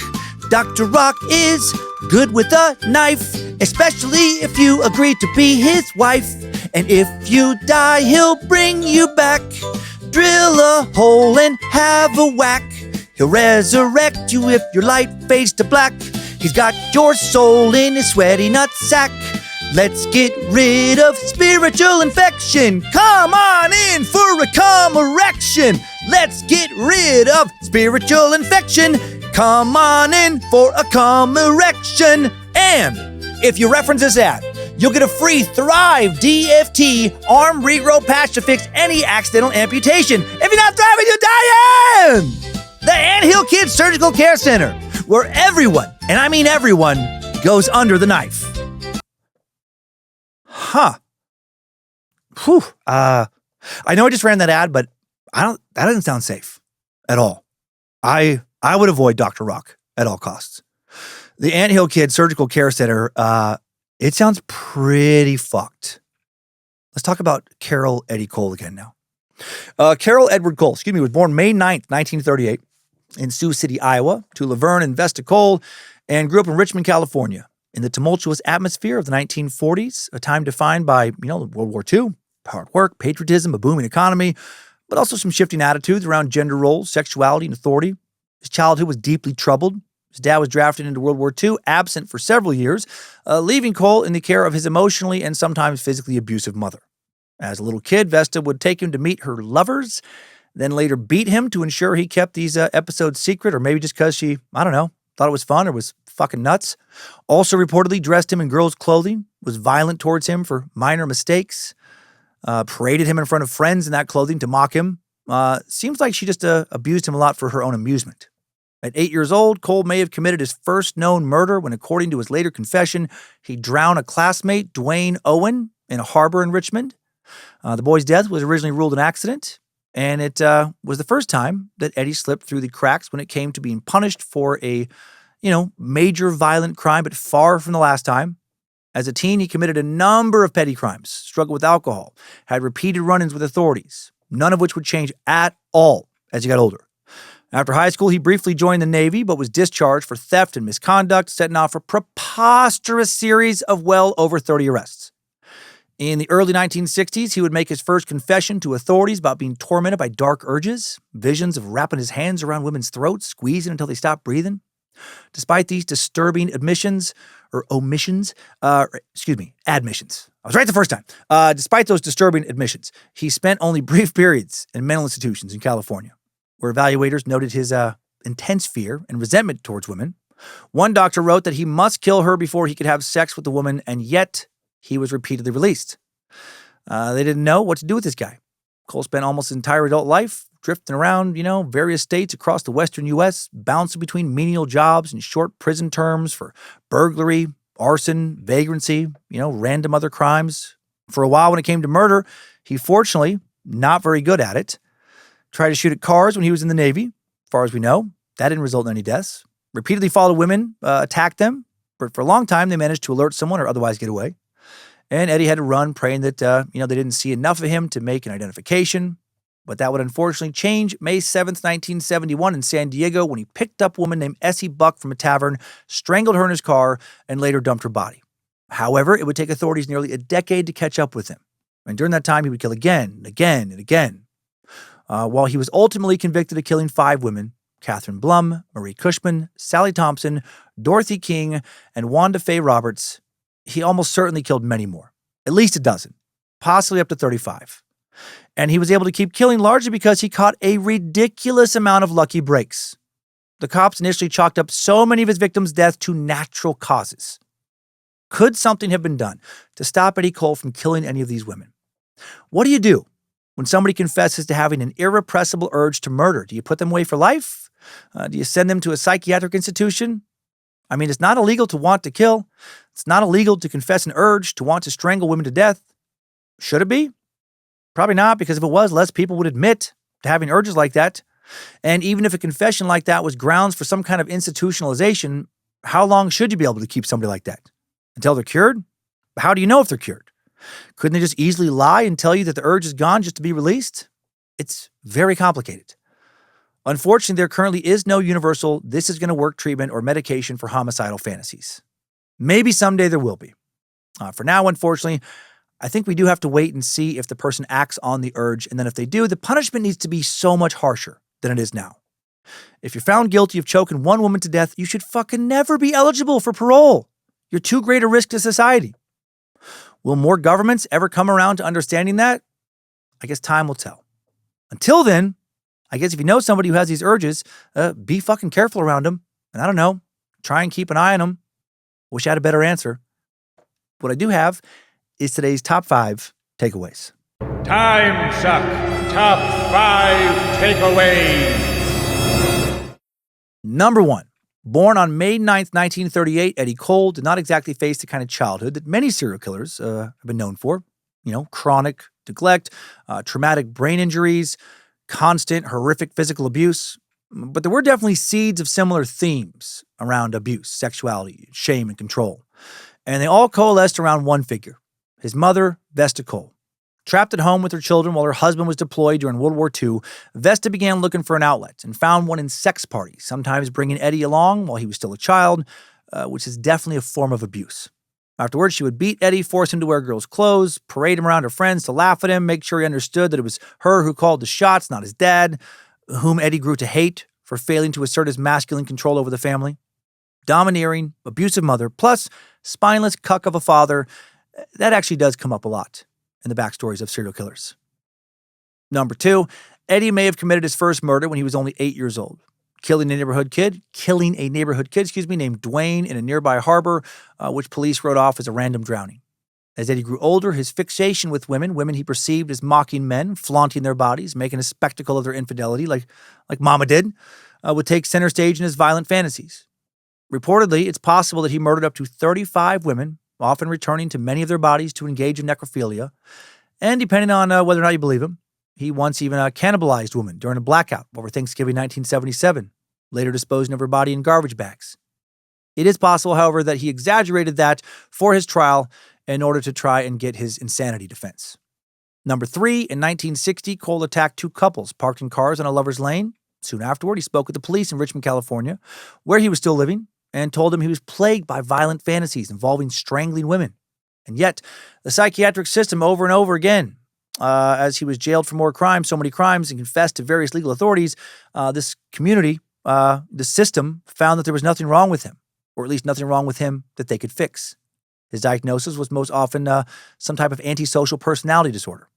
Dr. Rock is good with a knife, especially if you agree to be his wife. And if you die, he'll bring you back. Drill a hole and have a whack. He'll resurrect you if your light fades to black. He's got your soul in his sweaty nutsack. Let's get rid of spiritual infection. Come on in for a cum erection. Let's get rid of spiritual infection. Come on in for a cum erection. And if you reference this ad, you'll get a free Thrive DFT arm regrow patch to fix any accidental amputation. If you're not thriving, you're dying! The Ant Hill Kids Surgical Care Center, where everyone, and I mean everyone, goes under the knife. Huh. Whew. I know I just ran that ad, but that doesn't sound safe at all. I would avoid Dr. Rock at all costs. The Ant Hill Kids Surgical Care Center, it sounds pretty fucked. Let's talk about Carol Eddie Cole again now. Carol Edward Cole, was born May 9th, 1938 in Sioux City, Iowa, to Laverne and Vesta Cole, and grew up in Richmond, California, in the tumultuous atmosphere of the 1940s, a time defined by, World War II, hard work, patriotism, a booming economy, but also some shifting attitudes around gender roles, sexuality, and authority. His childhood was deeply troubled. His dad was drafted into World War II, absent for several years, leaving Cole in the care of his emotionally and sometimes physically abusive mother. As a little kid, Vesta would take him to meet her lovers, then later beat him to ensure he kept these episodes secret, or maybe just because she, thought it was fun or was fucking nuts. Also reportedly dressed him in girls' clothing, was violent towards him for minor mistakes, paraded him in front of friends in that clothing to mock him. Seems like she just abused him a lot for her own amusement. At 8 years old, Cole may have committed his first known murder when, according to his later confession, he drowned a classmate, Dwayne Owen, in a harbor in Richmond. The boy's death was originally ruled an accident, and it was the first time that Eddie slipped through the cracks when it came to being punished for a, major violent crime, but far from the last time. As a teen, he committed a number of petty crimes, struggled with alcohol, had repeated run-ins with authorities, none of which would change at all as he got older. After high school, he briefly joined the Navy, but was discharged for theft and misconduct, setting off a preposterous series of well over 30 arrests. In the early 1960s, he would make his first confession to authorities about being tormented by dark urges, visions of wrapping his hands around women's throats, squeezing until they stopped breathing. Despite these disturbing admissions, admissions. I was right the first time. Despite those disturbing admissions, he spent only brief periods in mental institutions in California, where evaluators noted his intense fear and resentment towards women. One doctor wrote that he must kill her before he could have sex with the woman, and yet he was repeatedly released. They didn't know what to do with this guy. Cole spent almost his entire adult life drifting around, various states across the western U.S., bouncing between menial jobs and short prison terms for burglary, arson, vagrancy, random other crimes. For a while when it came to murder, He fortunately not very good at it. Tried to shoot at cars when he was in the Navy. As far as we know, that didn't result in any deaths. Repeatedly followed women, attacked them, but for a long time they managed to alert someone or otherwise get away. And Eddie had to run, praying that they didn't see enough of him to make an identification. But that would unfortunately change May 7th, 1971 in San Diego when he picked up a woman named Essie Buck from a tavern, strangled her in his car, and later dumped her body. However, it would take authorities nearly a decade to catch up with him. And during that time, he would kill again and again and again. While he was ultimately convicted of killing 5 women, Catherine Blum, Marie Cushman, Sally Thompson, Dorothy King, and Wanda Faye Roberts, he almost certainly killed many more. At least a dozen, possibly up to 35. And he was able to keep killing largely because he caught a ridiculous amount of lucky breaks. The cops initially chalked up so many of his victims' deaths to natural causes. Could something have been done to stop Eddie Cole from killing any of these women? What do you do when somebody confesses to having an irrepressible urge to murder? Do you put them away for life? Do you send them to a psychiatric institution? I mean, it's not illegal to want to kill. It's not illegal to confess an urge to want to strangle women to death. Should it be? Probably not, because if it was, less people would admit to having urges like that. And even if a confession like that was grounds for some kind of institutionalization, how long should you be able to keep somebody like that? Until they're cured? How do you know if they're cured? Couldn't they just easily lie and tell you that the urge is gone just to be released? It's very complicated. Unfortunately, there currently is no universal this is going to work treatment or medication for homicidal fantasies. Maybe someday there will be. For now, unfortunately, I think we do have to wait and see if the person acts on the urge, and then if they do, the punishment needs to be so much harsher than it is now. If you're found guilty of choking one woman to death, you should fucking never be eligible for parole. You're too great a risk to society. Will more governments ever come around to understanding that? I guess time will tell. Until then, I guess if you know somebody who has these urges, be fucking careful around them. And I don't know, try and keep an eye on them. Wish I had a better answer. What I do have is today's top 5 takeaways. Timesuck Top 5 Takeaways. Number 1. Born on May 9th, 1938, Eddie Cole did not exactly face the kind of childhood that many serial killers have been known for. Chronic neglect, traumatic brain injuries, constant horrific physical abuse. But there were definitely seeds of similar themes around abuse, sexuality, shame, and control. And they all coalesced around one figure. His mother, Vesta Cole. Trapped at home with her children while her husband was deployed during World War II, Vesta began looking for an outlet and found one in sex parties, sometimes bringing Eddie along while he was still a child, which is definitely a form of abuse. Afterwards, she would beat Eddie, force him to wear girls' clothes, parade him around her friends to laugh at him, make sure he understood that it was her who called the shots, not his dad, whom Eddie grew to hate for failing to assert his masculine control over the family. Domineering, abusive mother, plus spineless cuck of a father. That actually does come up a lot in the backstories of serial killers. Number 2, Eddie may have committed his first murder when he was only 8 years old, killing a neighborhood kid named Dwayne in a nearby harbor, which police wrote off as a random drowning. As Eddie grew older, his fixation with women he perceived as mocking men, flaunting their bodies, making a spectacle of their infidelity, like Mama did, would take center stage in his violent fantasies. Reportedly, it's possible that he murdered up to 35 women, often returning to many of their bodies to engage in necrophilia. And depending on whether or not you believe him, he once even cannibalized women during a blackout over Thanksgiving 1977, later disposing of her body in garbage bags. It is possible, however, that he exaggerated that for his trial in order to try and get his insanity defense. Number 3, in 1960, Cole attacked 2 couples parked in cars on a lover's lane. Soon afterward, he spoke with the police in Richmond, California, where he was still living, and told him he was plagued by violent fantasies involving strangling women. And yet, the psychiatric system over and over again, as he was jailed for more crimes, so many crimes, and confessed to various legal authorities, this community, the system, found that there was nothing wrong with him, or at least nothing wrong with him that they could fix. His diagnosis was most often some type of antisocial personality disorder.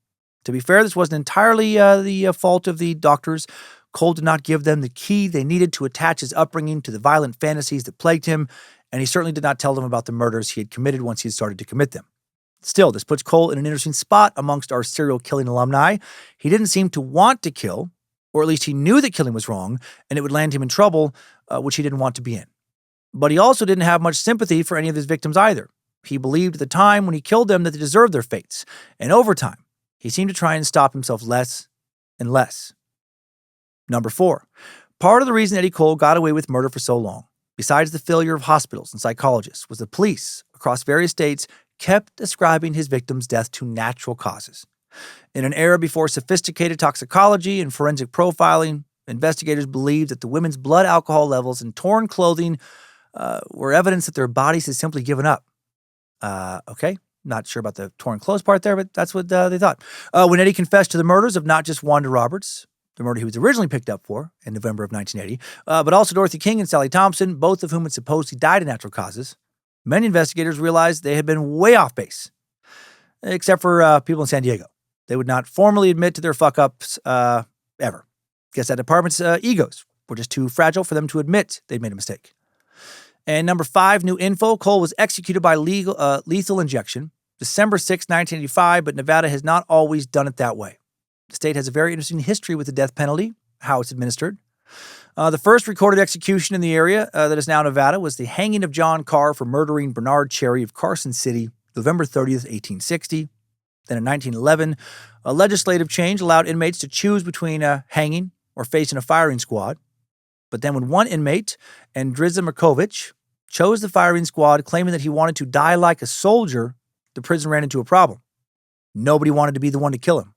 To be fair, this wasn't entirely the fault of the doctors. Cole did not give them the key they needed to attach his upbringing to the violent fantasies that plagued him, and he certainly did not tell them about the murders he had committed once he had started to commit them. Still, this puts Cole in an interesting spot amongst our serial killing alumni. He didn't seem to want to kill, or at least he knew that killing was wrong, and it would land him in trouble, which he didn't want to be in. But he also didn't have much sympathy for any of his victims either. He believed at the time when he killed them that they deserved their fates, and over time, He seemed to try and stop himself less and less. Number 4. Part of the reason Eddie Cole got away with murder for so long, besides the failure of hospitals and psychologists, was the police across various states kept ascribing his victims' death to natural causes. In an era before sophisticated toxicology and forensic profiling, investigators believed that the women's blood alcohol levels and torn clothing were evidence that their bodies had simply given up. Okay, not sure about the torn clothes part there, but that's what they thought. When Eddie confessed to the murders of not just Wanda Roberts, the murder he was originally picked up for in November of 1980, but also Dorothy King and Sally Thompson, both of whom had supposedly died of natural causes, many investigators realized they had been way off base, except for people in San Diego. They would not formally admit to their fuck-ups ever. Guess that department's egos were just too fragile for them to admit they'd made a mistake. And number 5, new info, Cole was executed by lethal injection December 6, 1985, but Nevada has not always done it that way. The state has a very interesting history with the death penalty, how it's administered. The first recorded execution in the area that is now Nevada was the hanging of John Carr for murdering Bernard Cherry of Carson City, November 30th, 1860. Then in 1911, a legislative change allowed inmates to choose between hanging or facing a firing squad. But then when one inmate, Andriza Markovich, chose the firing squad, claiming that he wanted to die like a soldier, the prison ran into a problem. Nobody wanted to be the one to kill him.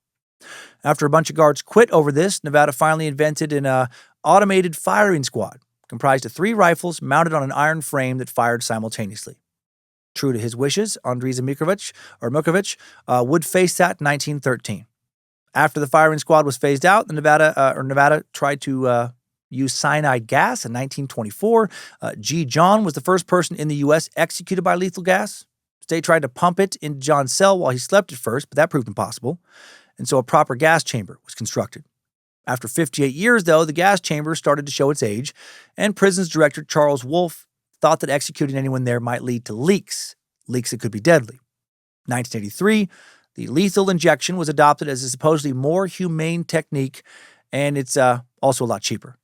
After a bunch of guards quit over this, Nevada finally invented an automated firing squad, comprised of 3 rifles mounted on an iron frame that fired simultaneously. True to his wishes, Andriza Milkovich would face that in 1913. After the firing squad was phased out, Nevada tried to use cyanide gas in 1924. G. John was the first person in the U.S. executed by lethal gas. State tried to pump it into John's cell while he slept at first, but that proved impossible. And so a proper gas chamber was constructed. After 58 years, though, the gas chamber started to show its age, and prisons director Charles Wolfe thought that executing anyone there might lead to leaks that could be deadly. 1983, the lethal injection was adopted as a supposedly more humane technique, and it's also a lot cheaper.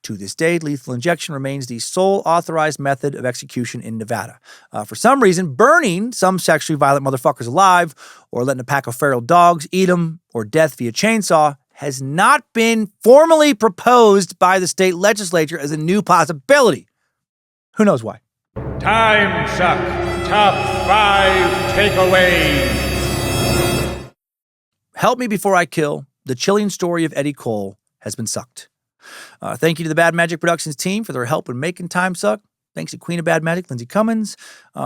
To this day, lethal injection remains the sole authorized method of execution in Nevada. For some reason, burning some sexually violent motherfuckers alive, or letting a pack of feral dogs eat them, or death via chainsaw, has not been formally proposed by the state legislature as a new possibility. Who knows why? Timesuck Top 5 Takeaways. Help Me Before I Kill, the chilling story of Eddie Cole, has been sucked. Thank you to the Bad Magic Productions team for their help in making Timesuck. Thanks to Queen of Bad Magic, Lindsay Cummins.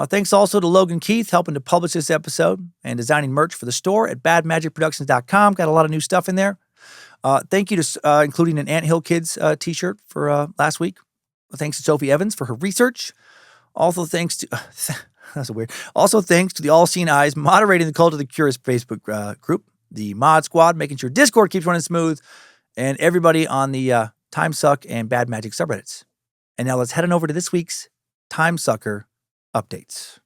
Thanks also to Logan Keith helping to publish this episode and designing merch for the store at badmagicproductions.com. Got a lot of new stuff in there. Thank you to including an Ant Hill Kids t-shirt for last week. Thanks to Sophie Evans for her research. Also thanks to that's weird. Also thanks to the All Seeing Eyes moderating the Cult of the Curious Facebook group, the Mod Squad making sure Discord keeps running smooth, and everybody on the Timesuck and Bad Magic subreddits. And now let's head on over to this week's Timesucker updates.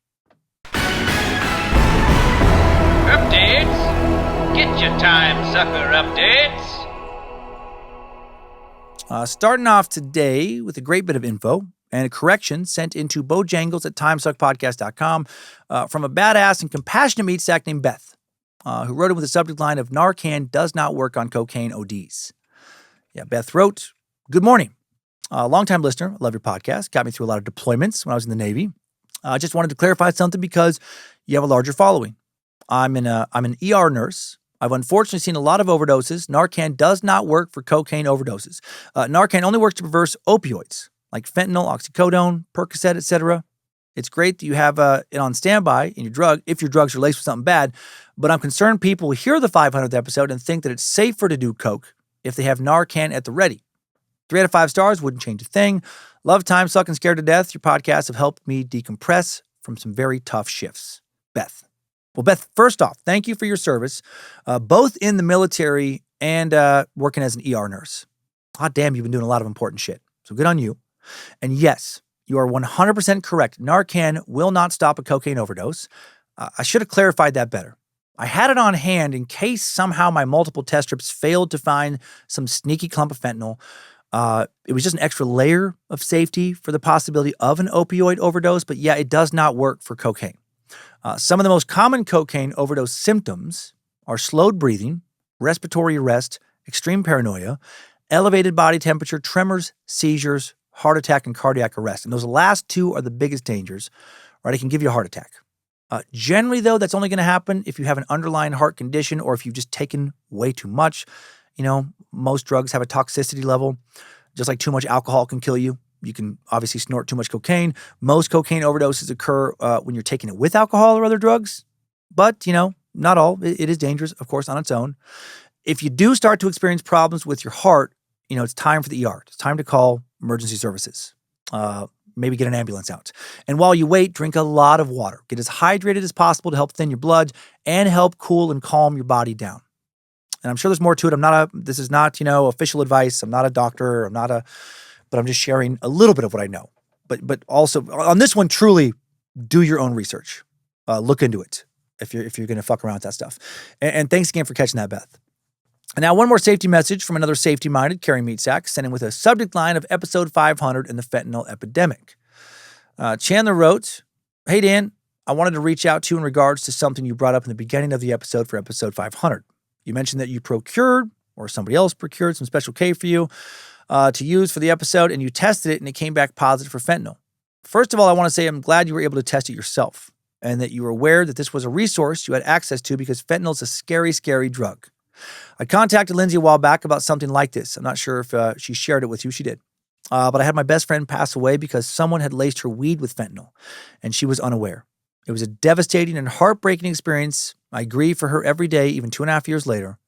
Updates? Get your Timesucker updates. Starting off today with a great bit of info and a correction sent into Bojangles at timesuckpodcast.com from a badass and compassionate meat sack named Beth, who wrote it with the subject line of Narcan does not work on cocaine ODs. Yeah, Beth wrote, "Good morning. Longtime listener, love your podcast. Got me through a lot of deployments when I was in the Navy. I just wanted to clarify something because you have a larger following. I'm an ER nurse. I've unfortunately seen a lot of overdoses. Narcan does not work for cocaine overdoses. Narcan only works to reverse opioids like fentanyl, oxycodone, Percocet, etc. It's great that you have it on standby in your drug if your drugs are laced with something bad, but I'm concerned people will hear the 500th episode and think that it's safer to do coke if they have Narcan at the ready. 3 out of 5 stars, wouldn't change a thing. Love Timesuck and Scared to Death. Your podcasts have helped me decompress from some very tough shifts. Beth." Well, Beth, first off, thank you for your service, both in the military and working as an ER nurse. Hot damn, you've been doing a lot of important shit. So good on you. And yes, you are 100% correct. Narcan will not stop a cocaine overdose. I should have clarified that better. I had it on hand in case somehow my multiple test strips failed to find some sneaky clump of fentanyl. It was just an extra layer of safety for the possibility of an opioid overdose, but yeah, it does not work for cocaine. Some of the most common cocaine overdose symptoms are slowed breathing, respiratory arrest, extreme paranoia, elevated body temperature, tremors, seizures, heart attack, and cardiac arrest. And those last two are the biggest dangers, right? It can give you a heart attack. Generally, though, that's only going to happen if you have an underlying heart condition or if you've just taken way too much. Most drugs have a toxicity level. Just like too much alcohol can kill you. You can obviously snort too much cocaine. Most cocaine overdoses occur when you're taking it with alcohol or other drugs. But, not all. It is dangerous, of course, on its own. If you do start to experience problems with your heart, it's time for the ER. It's time to call emergency services. Maybe get an ambulance out. And while you wait, drink a lot of water. Get as hydrated as possible to help thin your blood and help cool and calm your body down. And I'm sure there's more to it. This is not, official advice. I'm not a doctor. But I'm just sharing a little bit of what I know. But also on this one, truly do your own research. Look into it if you're going to fuck around with that stuff. And thanks again for catching that, Beth. And now one more safety message from another safety-minded Carrie Meatsack, sent in with a subject line of episode 500 in the fentanyl epidemic. Chandler wrote, "Hey Dan, I wanted to reach out to you in regards to something you brought up in the beginning of the episode for episode 500. You mentioned that you procured, or somebody else procured, some Special K for you to use for the episode, and you tested it and it came back positive for fentanyl. First of all, I want to say I'm glad you were able to test it yourself and that you were aware that this was a resource you had access to because fentanyl is a scary, scary drug. I contacted Lindsay a while back about something like this. I'm not sure if she shared it with you. She did. But I had my best friend pass away because someone had laced her weed with fentanyl, and she was unaware. It was a devastating and heartbreaking experience. I grieve for her every day, even 2.5 years later.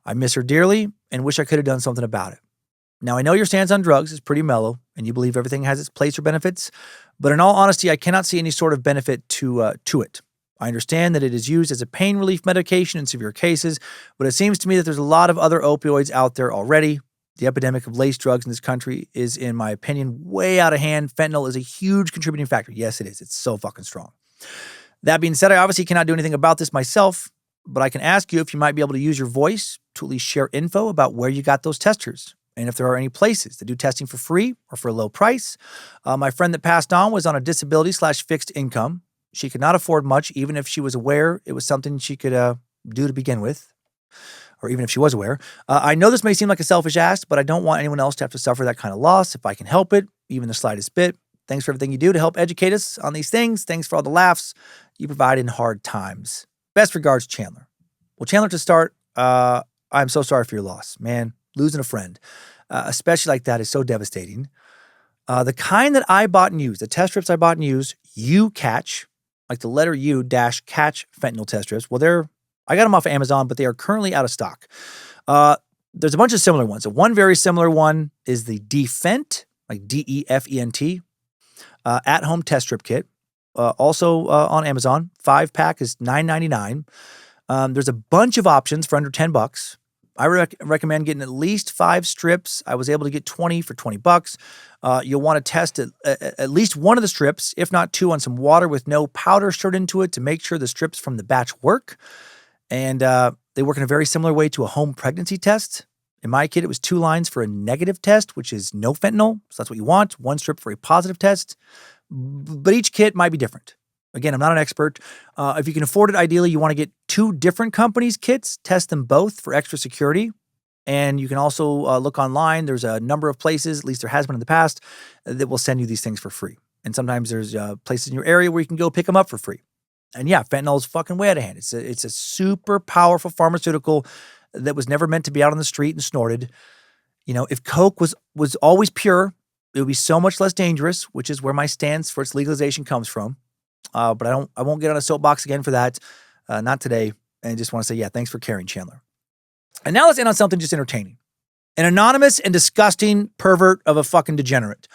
I miss her dearly and wish I could have done something about it. Now, I know your stance on drugs is pretty mellow, and you believe everything has its place or benefits, but in all honesty, I cannot see any sort of benefit to it. I understand that it is used as a pain relief medication in severe cases, but it seems to me that there's a lot of other opioids out there already. The epidemic of laced drugs in this country is, in my opinion, way out of hand. Fentanyl is a huge contributing factor. Yes, it is. It's so fucking strong. That being said, I obviously cannot do anything about this myself, but I can ask you if you might be able to use your voice to at least share info about where you got those testers and if there are any places that do testing for free or for a low price. My friend that passed on was on a disability/fixed income. She could not afford much, even if she was aware it was something she could do to begin with, or even if she was aware. I know this may seem like a selfish ask, but I don't want anyone else to have to suffer that kind of loss if I can help it, even the slightest bit. Thanks for everything you do to help educate us on these things. Thanks for all the laughs you provide in hard times. Best regards, Chandler." Well, Chandler, to start, I'm so sorry for your loss. Man, losing a friend, especially like that, is so devastating. The kind that I bought and used, the test strips I bought and used, you catch, like the letter U dash catch fentanyl test strips. Well, I got them off of Amazon, but they are currently out of stock. There's a bunch of similar ones. One very similar one is the Defent, like DEFENT, at-home test strip kit. Also on Amazon. 5-pack is $9.99. There's a bunch of options for under $10. I recommend getting at least 5 strips. I was able to get 20 for $20. You'll want to test at least one of the strips, if not 2, on some water with no powder stirred into it to make sure the strips from the batch work. And they work in a very similar way to a home pregnancy test. In my kit, it was 2 lines for a negative test, which is no fentanyl. So that's what you want. 1 strip for a positive test. But each kit might be different. Again, I'm not an expert. If you can afford it, ideally, you want to get 2 different companies' kits, test them both for extra security. And you can also look online. There's a number of places, at least there has been in the past, that will send you these things for free. And sometimes there's places in your area where you can go pick them up for free. And yeah, fentanyl is fucking way out of hand. It's a super powerful pharmaceutical that was never meant to be out on the street and snorted. If Coke was always pure, it would be so much less dangerous, which is where my stance for its legalization comes from. But I won't get on a soapbox again for that. Not today. And just want to say, yeah, thanks for caring, Chandler. And now let's end on something just entertaining. An anonymous and disgusting pervert of a fucking degenerate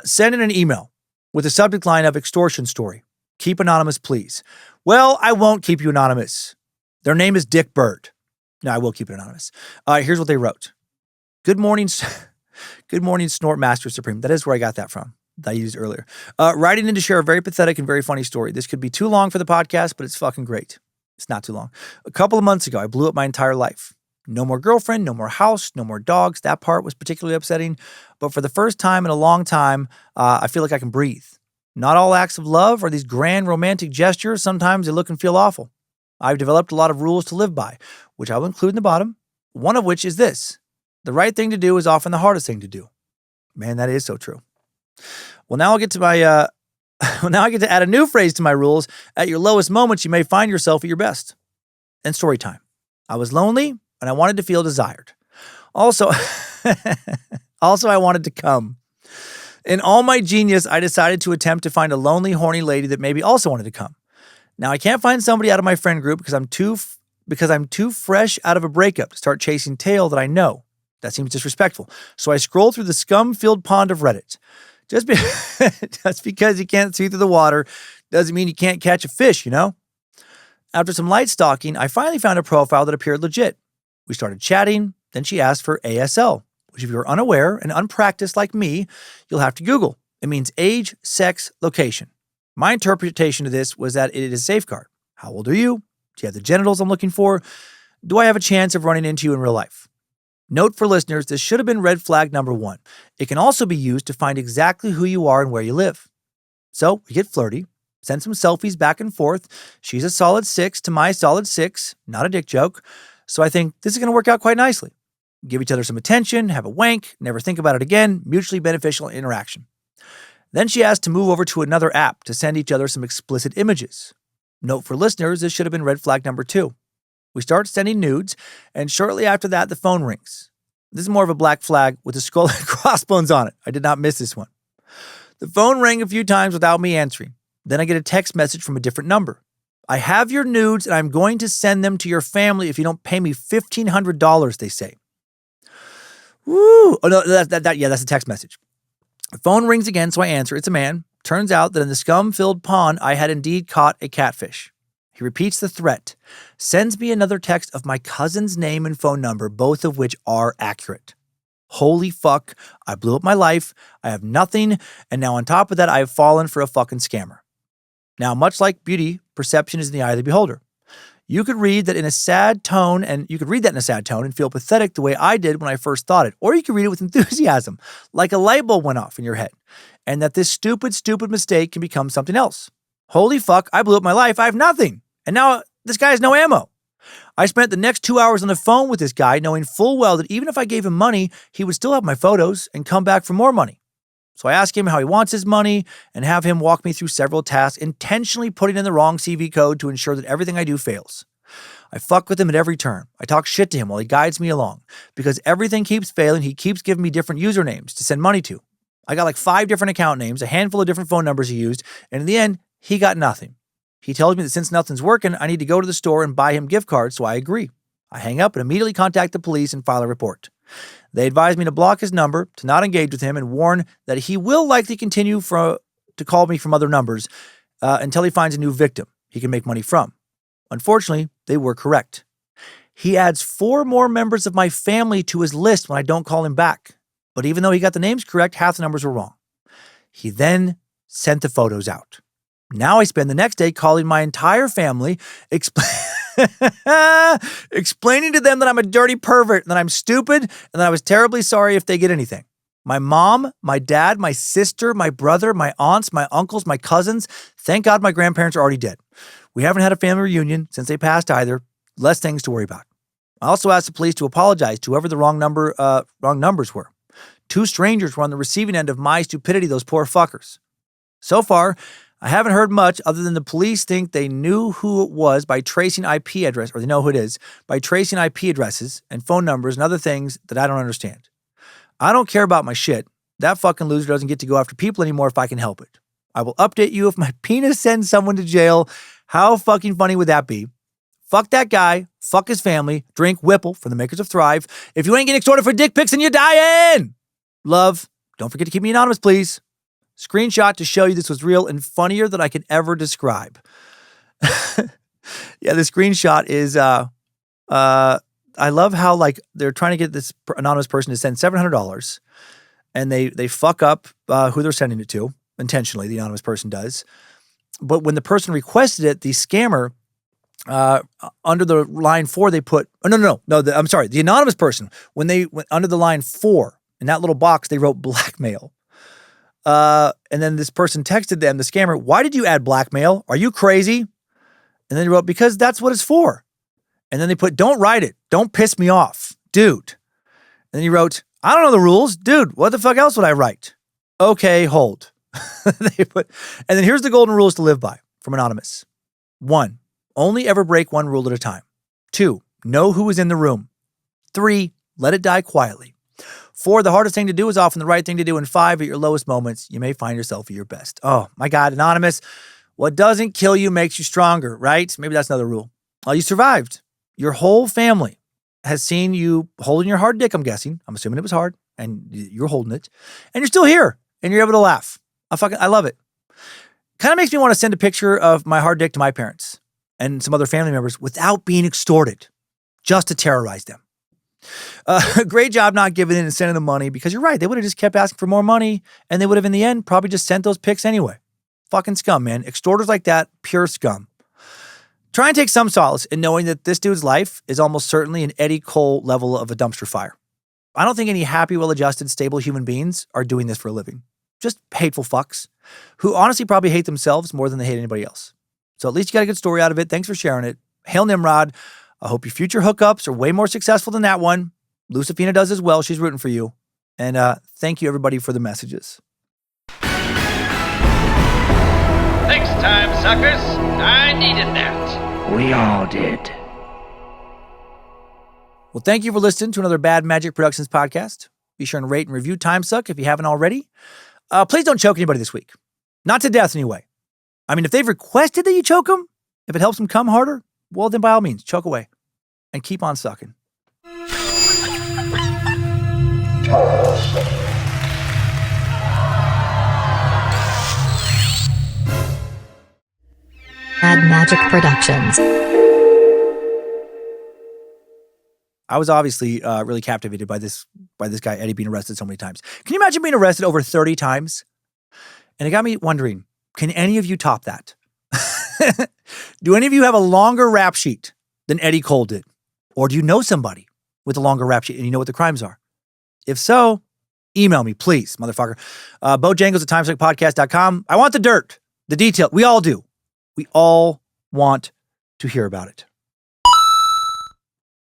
sent in an email with a subject line of extortion story. Keep anonymous, please. Well, I won't keep you anonymous. Their name is Dick Bird. No, I will keep it anonymous. Here's what they wrote. Good morning, Snort Master Supreme. That is where I got that from. That I used earlier. Writing in to share a very pathetic and very funny story. This could be too long for the podcast, but it's fucking great. It's not too long. A couple of months ago, I blew up my entire life. No more girlfriend, no more house, no more dogs. That part was particularly upsetting. But for the first time in a long time, I feel like I can breathe. Not all acts of love are these grand romantic gestures. Sometimes they look and feel awful. I've developed a lot of rules to live by, which I will include in the bottom, one of which is this. The right thing to do is often the hardest thing to do. Man, that is so true. Well, now I'll get to my, now I get to add a new phrase to my rules. At your lowest moments, you may find yourself at your best. And story time. I was lonely and I wanted to feel desired. Also, I wanted to come. In all my genius, I decided to attempt to find a lonely, horny lady that maybe also wanted to come. Now, I can't find somebody out of my friend group because I'm too fresh out of a breakup to start chasing tail that I know. That seems disrespectful. So I scroll through the scum-filled pond of Reddit. Just because you can't see through the water doesn't mean you can't catch a fish, you know? After some light stalking, I finally found a profile that appeared legit. We started chatting, then she asked for ASL, which if you're unaware and unpracticed like me, you'll have to Google. It means age, sex, location. My interpretation of this was that it is a safeguard. How old are you? Do you have the genitals I'm looking for? Do I have a chance of running into you in real life? Note for listeners, this should have been red flag number 1. It can also be used to find exactly who you are and where you live. So we get flirty, send some selfies back and forth. She's a solid 6 to my solid 6, not a dick joke. So I think this is going to work out quite nicely. Give each other some attention, have a wank, never think about it again, mutually beneficial interaction. Then she asked to move over to another app to send each other some explicit images. Note for listeners, this should have been red flag number 2. We start sending nudes, and shortly after that, the phone rings. This is more of a black flag with a skull and crossbones on it. I did not miss this one. The phone rang a few times without me answering. Then I get a text message from a different number. I have your nudes, and I'm going to send them to your family if you don't pay me $1,500, they say. Woo! Oh, no, that's a text message. The phone rings again, so I answer. It's a man. Turns out that in the scum-filled pond, I had indeed caught a catfish. He repeats the threat, sends me another text of my cousin's name and phone number, both of which are accurate. Holy fuck, I blew up my life, I have nothing, and now on top of that, I have fallen for a fucking scammer. Now, much like beauty, perception is in the eye of the beholder. You could read that in a sad tone, and feel pathetic the way I did when I first thought it. Or you could read it with enthusiasm, like a light bulb went off in your head, and that this stupid mistake can become something else. Holy fuck, I blew up my life, I have nothing. And now this guy has no ammo. I spent the next 2 hours on the phone with this guy, knowing full well that even if I gave him money, he would still have my photos and come back for more money. So I ask him how he wants his money and have him walk me through several tasks, intentionally putting in the wrong CV code to ensure that everything I do fails. I fuck with him at every turn. I talk shit to him while he guides me along. Because everything keeps failing, he keeps giving me different usernames to send money to. I got like 5 different account names, a handful of different phone numbers he used, and in the end, he got nothing. He tells me that since nothing's working, I need to go to the store and buy him gift cards, so I agree. I hang up and immediately contact the police and file a report. They advise me to block his number, to not engage with him, and warn that he will likely continue to call me from other numbers until he finds a new victim he can make money from. Unfortunately, they were correct. He adds 4 more members of my family to his list when I don't call him back. But even though he got the names correct, half the numbers were wrong. He then sent the photos out. Now I spend the next day calling my entire family, explaining to them that I'm a dirty pervert, that I'm stupid, and that I was terribly sorry if they get anything. My mom, my dad, my sister, my brother, my aunts, my uncles, my cousins. Thank God my grandparents are already dead. We haven't had a family reunion since they passed either. Less things to worry about. I also asked the police to apologize to whoever the wrong numbers were. 2 strangers were on the receiving end of my stupidity, those poor fuckers. So far, I haven't heard much other than the police think they knew who it was by tracing IP address, or they know who it is, by tracing IP addresses and phone numbers and other things that I don't understand. I don't care about my shit. That fucking loser doesn't get to go after people anymore if I can help it. I will update you if my penis sends someone to jail. How fucking funny would that be? Fuck that guy. Fuck his family. Drink Whipple from the makers of Thrive. If you ain't getting extorted for dick pics, then you're dying. Love. Don't forget to keep me anonymous, please. Screenshot to show you this was real and funnier than I could ever describe. Yeah, the screenshot is, I love how like they're trying to get this anonymous person to send $700 and they fuck up who they're sending it to intentionally. The anonymous person does. But when the person requested it, the scammer, under the line 4, they put, the anonymous person, when they went under the line 4 in that little box, they wrote blackmail. And then this person texted them, the scammer, why did you add blackmail? Are you crazy? And then he wrote, because that's what it's for. And then they put, don't write it. Don't piss me off, dude. And then he wrote, I don't know the rules. Dude, what the fuck else would I write? Okay, hold. They put, and then here's the golden rules to live by from Anonymous. 1, only ever break one rule at a time. 2, know who is in the room. 3, let it die quietly. 4, the hardest thing to do is often the right thing to do. And 5, at your lowest moments, you may find yourself at your best. Oh my God, Anonymous. What doesn't kill you makes you stronger, right? Maybe that's another rule. Oh, you survived. Your whole family has seen you holding your hard dick, I'm guessing. I'm assuming it was hard, and you're holding it. And you're still here, and you're able to laugh. I love it. Kind of makes me want to send a picture of my hard dick to my parents and some other family members without being extorted, just to terrorize them. Great job not giving in and sending them money, because you're right. They would have just kept asking for more money, and they would have, in the end, probably just sent those pics anyway. Fucking scum, man. Extorters like that, pure scum. Try and take some solace in knowing that this dude's life is almost certainly an Eddie Cole level of a dumpster fire. I don't think any happy, well-adjusted, stable human beings are doing this for a living. Just hateful fucks who honestly probably hate themselves more than they hate anybody else. So at least you got a good story out of it. Thanks for sharing it. Hail Nimrod. I hope your future hookups are way more successful than that one. Lucifina does as well. She's rooting for you. And thank you, everybody, for the messages. Thanks, time suckers. I needed that. We all did. Well, thank you for listening to another Bad Magic Productions podcast. Be sure and rate and review Timesuck if you haven't already. Please don't choke anybody this week. Not to death, anyway. I mean, if they've requested that you choke them, if it helps them come harder, well, then by all means, choke away. And keep on sucking. Bad Magic Productions. I was obviously really captivated by this guy, Eddie, being arrested so many times. Can you imagine being arrested over 30 times? And it got me wondering, can any of you top that? Do any of you have a longer rap sheet than Eddie Cole did? Or do you know somebody with a longer rap sheet and you know what the crimes are? If so, email me, please, motherfucker. Bojangles@timesuckpodcast.com. I want the dirt, the detail. We all do. We all want to hear about it.